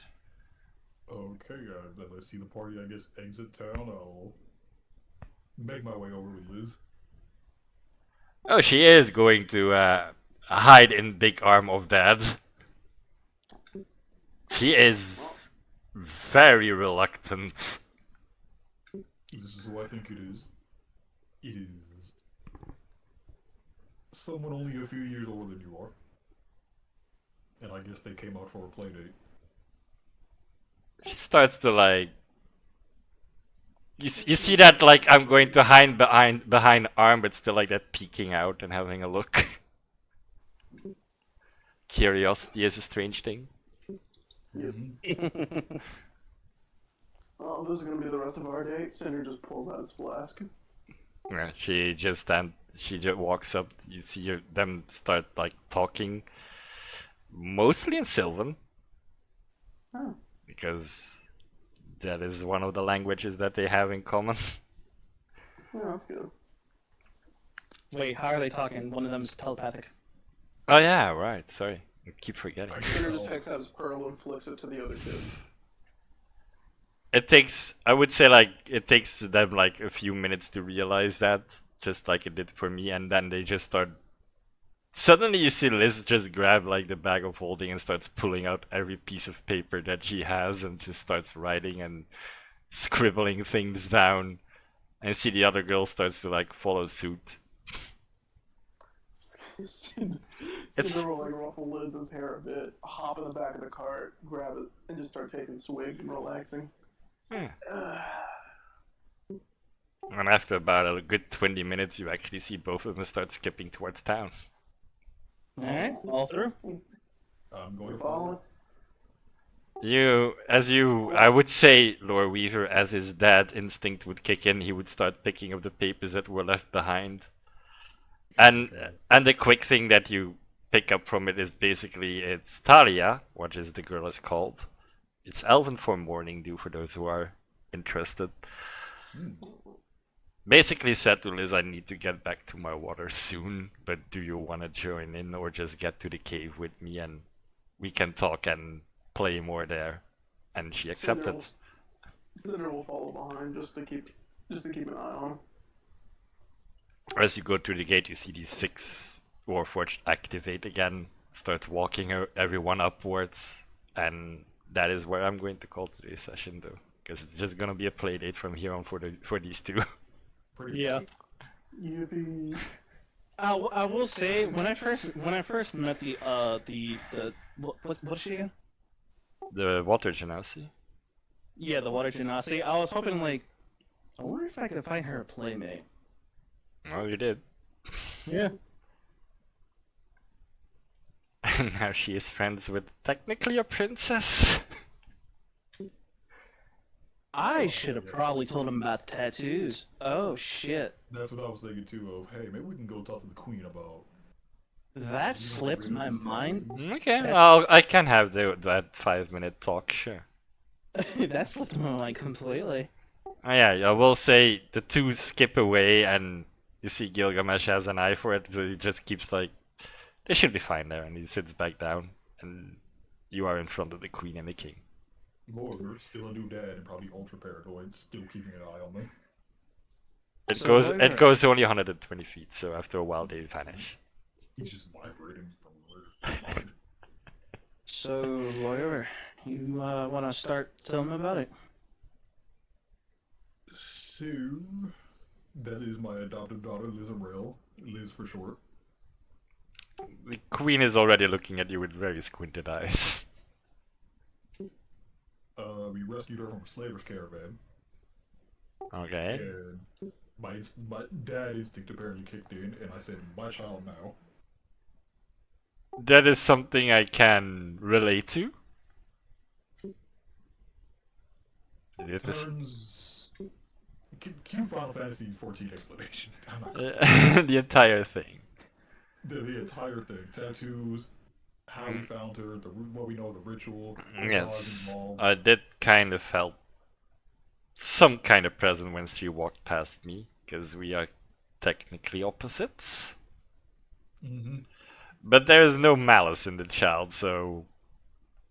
Okay, guys, let's see the party, I guess, exit town. I'll make my way over with Liz. Oh, she is going to hide in big arm of Dad. She is very reluctant. This is who I think it is. It is someone only a few years older than you are. And I guess they came out for a play date. She starts to like. You see that like I'm going to hide behind arm, but still like that peeking out and having a look. Curiosity is a strange thing. Oh, this is gonna be the rest of our date. Cinder just pulls out his flask. Yeah, she just walks up. You see them start like talking, mostly in Sylvan. Oh. because that is one of the languages that they have in common. Yeah, that's good. Wait, how are they talking? One of them's telepathic. Oh yeah, right. Sorry, I keep forgetting. Spinner just takes out his pearl and flicks it to the other kid. It takes, I would say, like it takes them like a few minutes to realize that, just like it did for me, and then they just start. Suddenly, you see Liz just grab like the bag of holding and starts pulling out every piece of paper that she has and just starts writing and scribbling things down. And you see the other girl starts to like follow suit. Cinder will like ruffle Liz's hair a bit, hop in the back of the cart, grab it, and just start taking swigs and relaxing. And after about a good 20 minutes, you actually see both of them start skipping towards town. Alright, all through. I'm going to Following. follow. I would say, Lore Weaver, as his dad instinct would kick in, he would start picking up the papers that were left behind. And the quick thing that you pick up from it is basically it's Talia, what is the girl is called. It's Elven for morning dew for those who are interested. Basically said to Liz, I need to get back to my water soon, but do you want to join in or just get to the cave with me and we can talk and play more there? And she accepted. Cinder will follow behind just to keep an eye on him. As you go through the gate, you see these 6 Warforged activate again, start walking everyone upwards, and that is where I'm going to call today's session, though, because it's just gonna be a play date from here on for these two. Yeah. Yippee. I will say when I first met the what's she again? The Water Genasi. Yeah, the Water Genasi. I was hoping like, I wonder if I could find her a playmate. Well, you did. Yeah. And now she is friends with technically a princess. I should have probably told him about the tattoos. Oh shit. That's what I was thinking too. Of hey, maybe we can go talk to the queen about. That slipped my mind. Okay, I can have that 5-minute talk, sure. That slipped my mind completely. Oh, yeah, I will say the two skip away and you see Gilgamesh has an eye for it, so he just keeps like, they should be fine there, and he sits back down, and you are in front of the queen and the king. Moreover, still a new dad and probably ultra paranoid, still keeping an eye on them. It goes only 120 feet, so after a while they vanish. He's just vibrating from where. So, lawyer, you want to start telling me about it? So, that is my adopted daughter, Liz Amrell, Liz for short. The queen is already looking at you with very squinted eyes. We rescued her from a slaver's caravan. Okay. And my dad instinct apparently kicked in, and I said, my child now. That is something I can relate to. Turns... Cue Final Fantasy 14 explanation. I'm not gonna The entire thing. The entire thing. Tattoos, how we found her, what we know of the ritual, the Yes. cause involved. I did kind of felt some kind of present when she walked past me, because we are technically opposites. Mm-hmm. But there is no malice in the child, so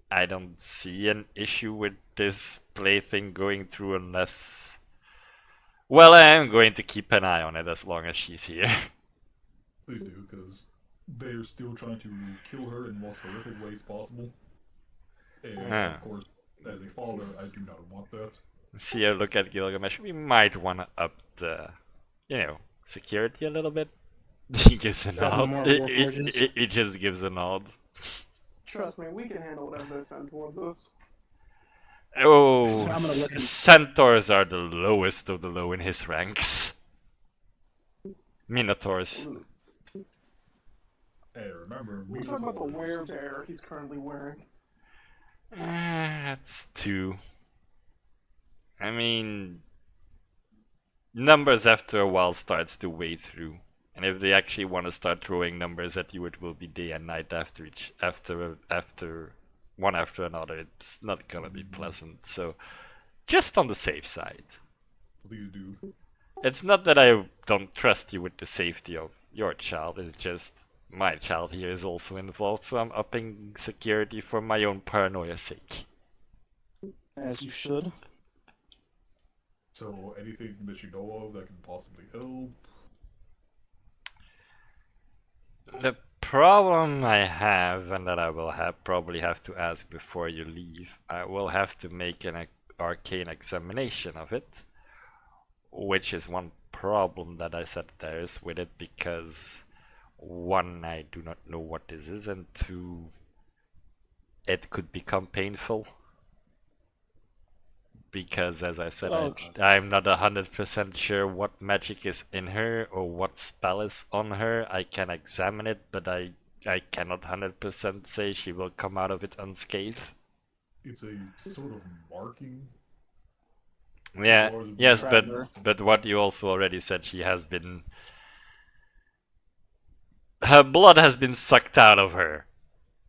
I don't see an issue with this plaything going through unless... Well, I am going to keep an eye on it as long as she's here. Please do, because they're still trying to kill her in the most horrific ways possible. And of course, as a father, I do not want that. See her look at Gilgamesh. We might want to up the, security a little bit. He gives a nod. He just gives a nod. Trust me, we can handle whatever they send towards us. Oh, centaurs are the lowest of the low in his ranks. Minotaurs. Hey, remember, We're talking about the werebear he's currently wearing. That's 2. I mean, numbers after a while starts to weigh through. And if they actually want to start throwing numbers at you, it will be day and night after one after another, it's not gonna be pleasant. So, just on the safe side. Please do. It's not that I don't trust you with the safety of your child, it's just my child here is also involved, so I'm upping security for my own paranoia's sake. As you should. So, anything that you know of that can possibly help? The problem I have, and that I will probably have to ask before you leave, I will have to make an arcane examination of it, which is one problem that I said there is with it, because one, I do not know what this is, and two, it could become painful. Because, as I said, I'm not 100% sure what magic is in her or what spell is on her. I can examine it, but I cannot 100% say she will come out of it unscathed. It's a sort of marking. Yeah, yes, but what you also already said, she has been... Her blood has been sucked out of her.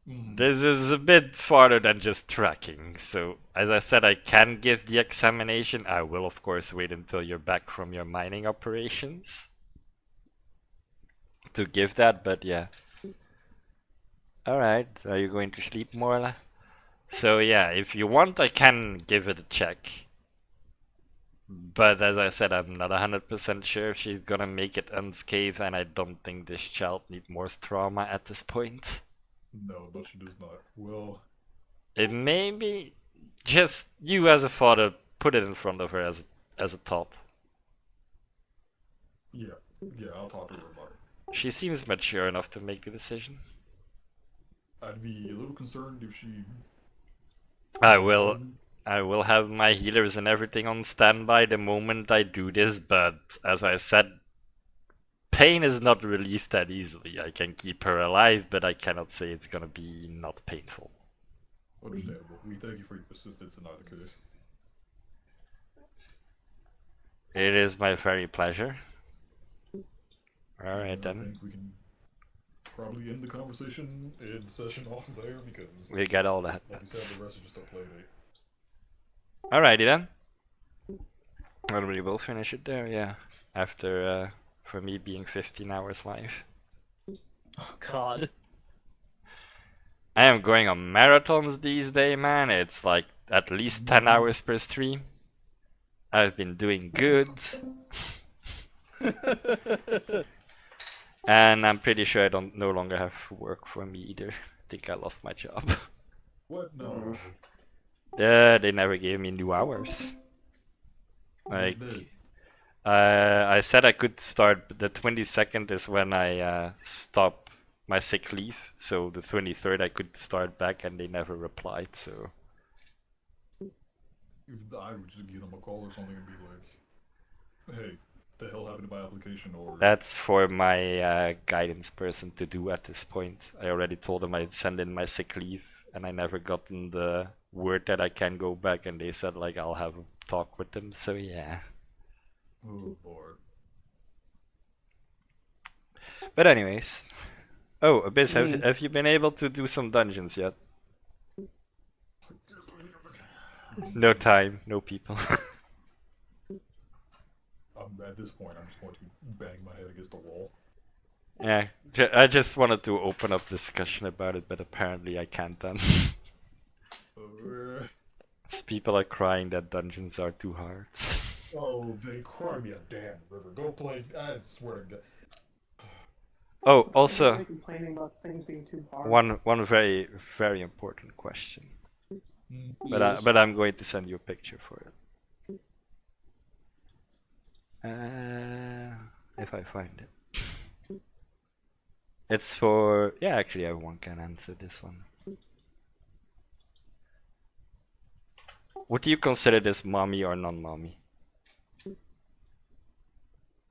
This is a bit farther than just tracking, so as I said, I can give the examination. I will of course wait until you're back from your mining operations to give that, but yeah. Alright, are you going to sleep, Morla? So yeah, if you want I can give it a check. But as I said, I'm not 100% sure if she's gonna make it unscathed, and I don't think this child needs more trauma at this point. No, she does not. Well, it may be just you as a father put it in front of her as a thought. Yeah, I'll talk to her about it. She seems mature enough to make a decision. I'd be a little concerned if she... I will have my healers and everything on standby the moment I do this, but as I said, pain is not relieved that easily. I can keep her alive, but I cannot say it's gonna be not painful. Understandable. We thank you for your persistence in either case. It is my very pleasure. Alright then. I think we can probably end the conversation and session off there, because... We get all that. Like you said, the rest is just a play date. Alrighty then. Well, we will finish it there, yeah. After, for me being 15 hours live. Oh god. I am going on marathons these days, man. It's like at least 10 hours per stream. I've been doing good. And I'm pretty sure I don't no longer have work for me either. I think I lost my job. What? No. They never gave me new hours. Like, I said I could start, but the 22nd is when I stop my sick leave. So the 23rd I could start back, and they never replied. So I would just give them a call or something and be like, "Hey, the hell happened to my application?" Or that's for my guidance person to do at this point. I already told them I'd send in my sick leave, and I never gotten the word that I can go back, and they said like I'll have a talk with them. So yeah. Oh boy. But anyways, oh Abyss, have you been able to do some dungeons yet? No time, no people. At this point, I'm just going to bang my head against the wall. Yeah, I just wanted to open up discussion about it, but apparently I can't then. People are crying that dungeons are too hard. Oh, they cry me a damn river. Go play. I swear to God. Oh, also, complaining about things being too hard. one very important question. But I'm going to send you a picture for it. If I find it. It's for... Yeah, actually everyone can answer this one. Would you consider this mommy or non-mommy?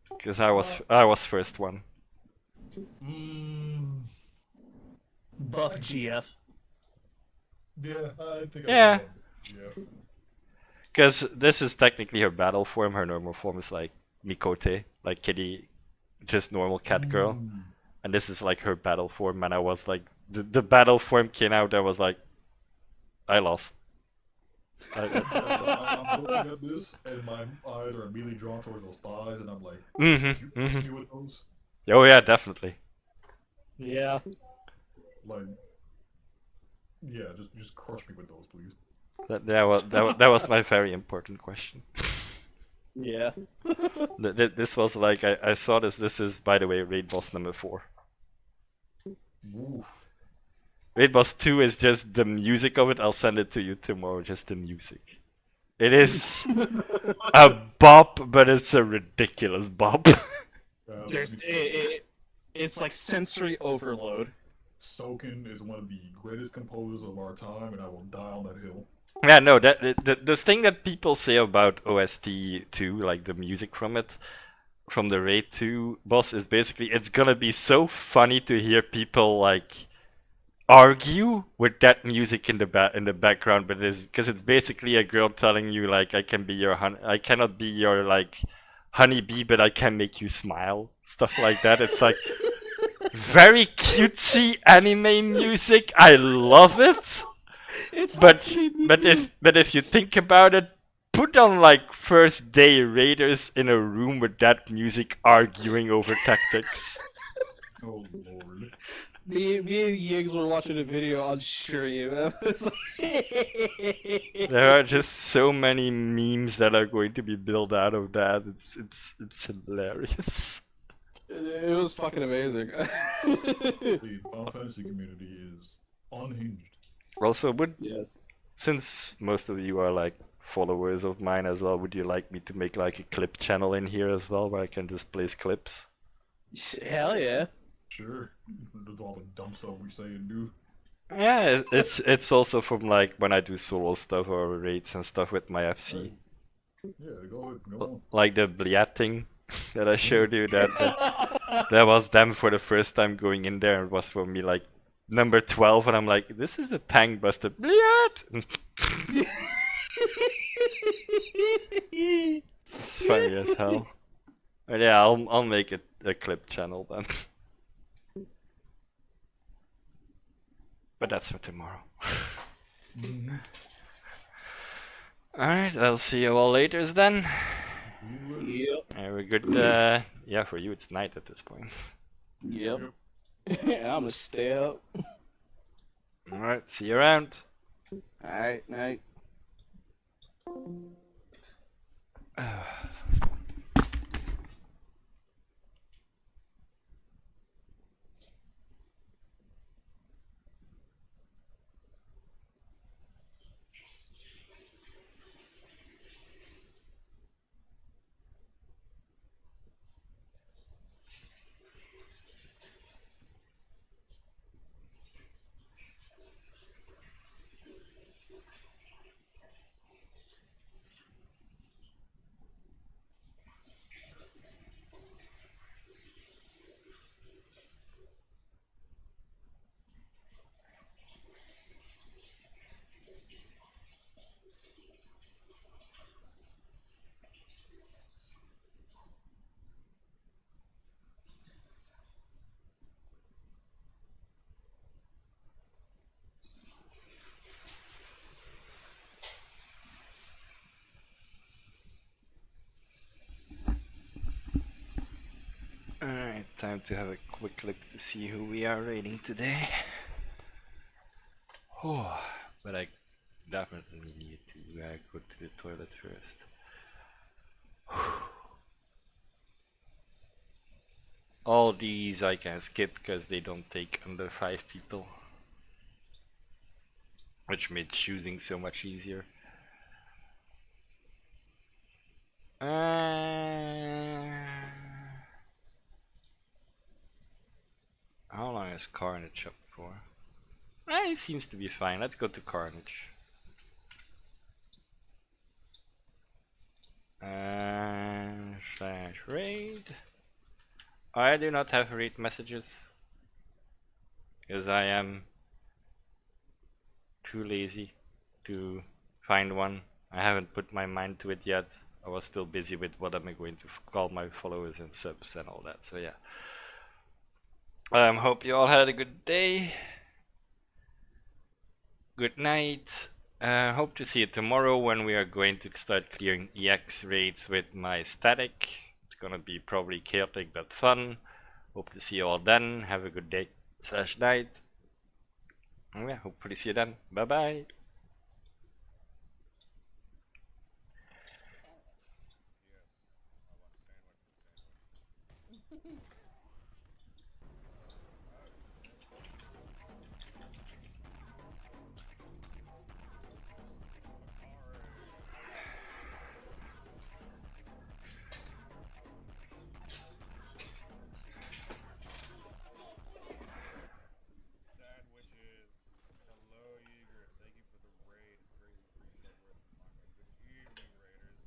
Because I was first one. Buff GF. Yeah, I think Yeah. GF. Because this is technically her battle form. Her normal form is like Mikote, like kitty, just normal cat girl. And this is like her battle form, and I was like, the battle form came out, I was like, I lost. I'm looking at this, and my eyes are immediately drawn towards those thighs, and I'm like, Mm-hmm. you push me with those? Oh yeah, definitely. Yeah. Like, yeah, just crush me with those, please. That was my very important question. Yeah. This was like I saw this. This is, by the way, raid boss number 4. Oof. Raid boss 2 is just the music of it. I'll send it to you tomorrow. Just the music. It is a bop, but it's a ridiculous bop. There's it's like sensory overload. Soken is one of the greatest composers of our time, and I will die on that hill. Yeah, no, the thing that people say about OST 2, like the music from it, from the Raid 2 boss, is basically it's gonna be so funny to hear people like argue with that music in the background, but it's because it's basically a girl telling you like I cannot be your like honeybee, but I can make you smile, stuff like that. It's like very cutesy anime music. I love it. It's But if you think about it, put on like first day raiders in a room with that music arguing over tactics. Oh lord. me and Yigs were watching a video on stream. It's like... There are just so many memes that are going to be built out of that. It's hilarious. It was fucking amazing. The Final Fantasy community is unhinged. Also, Yes. since most of you are like followers of mine as well, would you like me to make like a clip channel in here as well where I can just place clips? Hell yeah. Sure. With all the dumb stuff we say and do. Yeah, it's also from like when I do solo stuff or raids and stuff with my FC. Yeah, go ahead, go on. Like the Bliat thing that I showed you, that was them for the first time going in there. It was for me like number 12, and I'm like, this is the tank busted Bliat. It's funny as hell. But yeah, I'll make it a clip channel then. But that's for tomorrow. Mm-hmm. Alright, I'll see you all later then. Yep. Have a good, yeah, for you it's night at this point. Yep. I'm gonna stay up. Alright, see you around. Alright, night. Alright, time to have a quick look to see who we are raiding today. Oh, but I definitely need to go to the toilet first. All these I can skip because they don't take under 5 people, which made choosing so much easier. How long is Carnage up for? It seems to be fine. Let's go to Carnage. Slash raid. I do not have raid messages because I am too lazy to find one. I haven't put my mind to it yet. I was still busy with what am I going to call my followers and subs and all that. So yeah. Hope you all had a good day. Good night. Hope to see you tomorrow when we are going to start clearing EX raids with my static. It's gonna be probably chaotic but fun. Hope to see you all then. Have a good day / night. Yeah, hopefully see you then. Bye bye. Sandwiches. Hello, Yigrish. Thank you for the raid. It's greatly appreciated. Where the fuck are good evening, Raiders?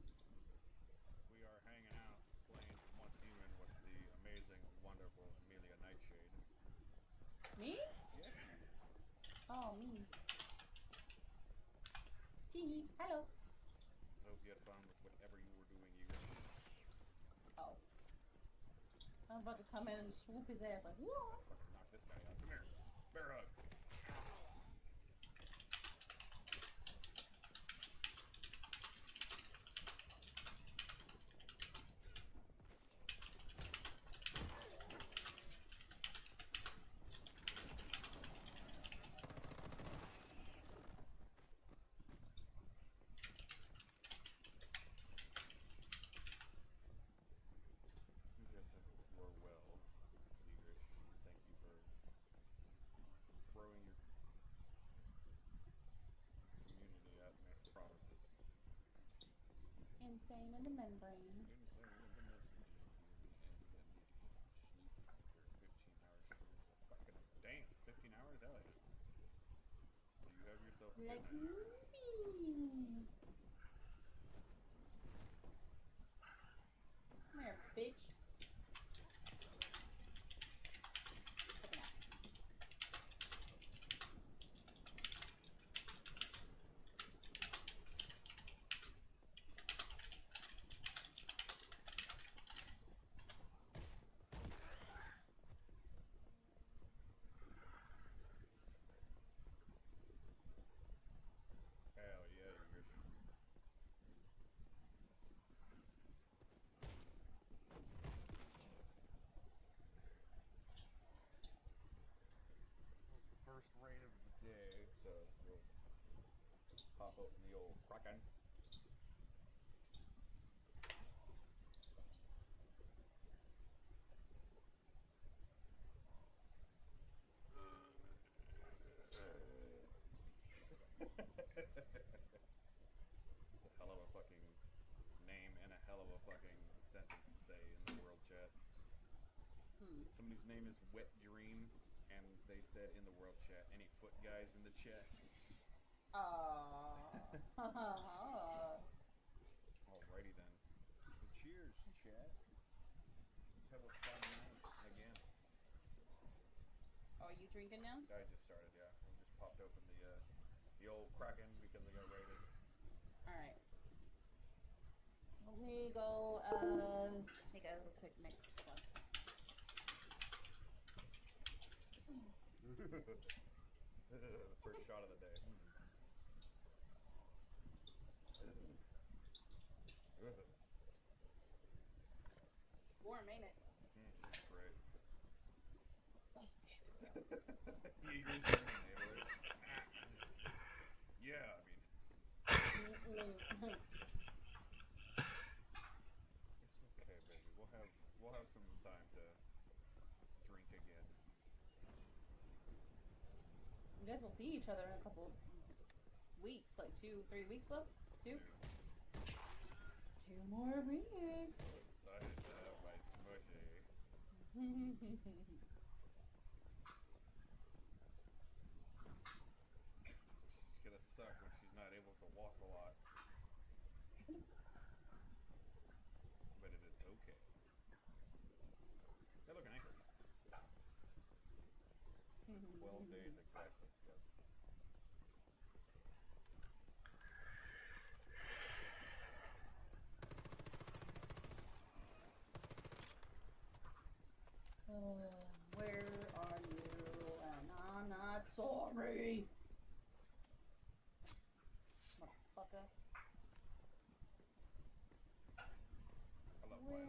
We are hanging out, playing Once Human with the amazing, wonderful Amelia Nightshade. Me? Yes, you. Oh, me. Gee, hello. I hope you had fun with whatever you were doing, Yigrish. Oh. I'm about to come in and swoop his ass like, whoa. Fucking knock this guy out. Come here. Bear hug. Yes, I hope you are well, Yigrish. And thank you for throwing your community at me. Promises. Insane in the membrane. Insane in the midst of the and I need to get some sleep after 15-hour shift. Fucking damn, 15 hours? Hell yeah. Do you have yourself a good Like night, Yigrish? me. Come here, bitch. Take a nap. Hell yeah, Yigrish. That was the first raid of the day, so we'll pop open the old Kraken. It's a hell of a fucking name and a hell of a fucking sentence to say in the world chat. Somebody's name is Wet Dream, and they said in the world chat, any foot guys in the chat? Alrighty then. Well, cheers, chat. Let's have a fun night again. Oh, are you drinking now? I just started, yeah. I just popped open the old Kraken because I got raided. Alright. Let me go, make a quick mix. Hold on. The first shot of the day. Warm, ain't it? It's great. Yigrish is an enabler. Yeah, I mean, it's okay, baby. We'll have some time to drink again. I guess we'll see each other in a couple weeks, like 2-3 weeks left? 2? 2 more weeks. So excited to have my smushy. It's gonna suck when she's not able to walk a lot. But it is okay. Hey, look, an anchor. 12 days exactly, yes. Where are you? And I'm not sorry. violent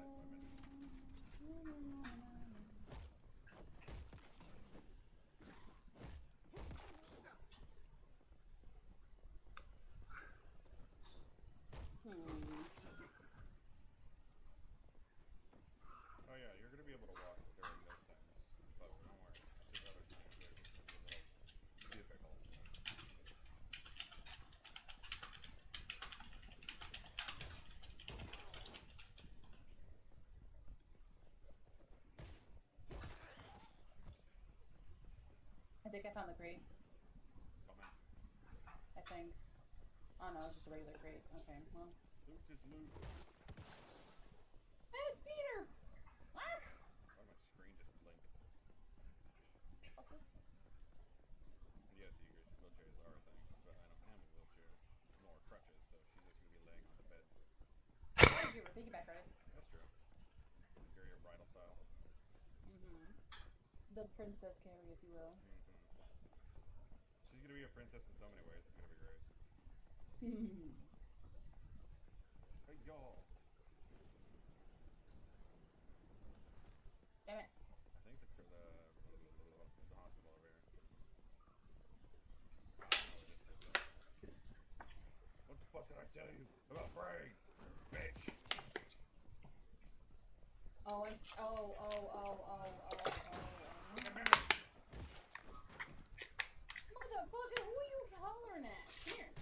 women. Oh yeah, you're gonna be able to walk during those times, but don't worry. It's just other times where it's just gonna be a little difficult. I think I found the crate. Coming. I think. Oh no, it's just a regular crate. Okay, well. Loot is loot. Hey, speeder! Ah! Why did my screen just blink? Okay. Yes, Ygrish, wheelchairs are a thing, but I am a wheelchair. It's more crutches, so she's just gonna be laying on the bed. Give her piggyback rides. That's true. Carry your bridal style. The princess carry, if you will. She's gonna be a princess in so many ways. It's gonna be great. Hey y'all. Damn it. I think there's a hospital over here. What the fuck did I tell you about brain, bitch? Oh, Motherfucker, who are you hollering at? Here.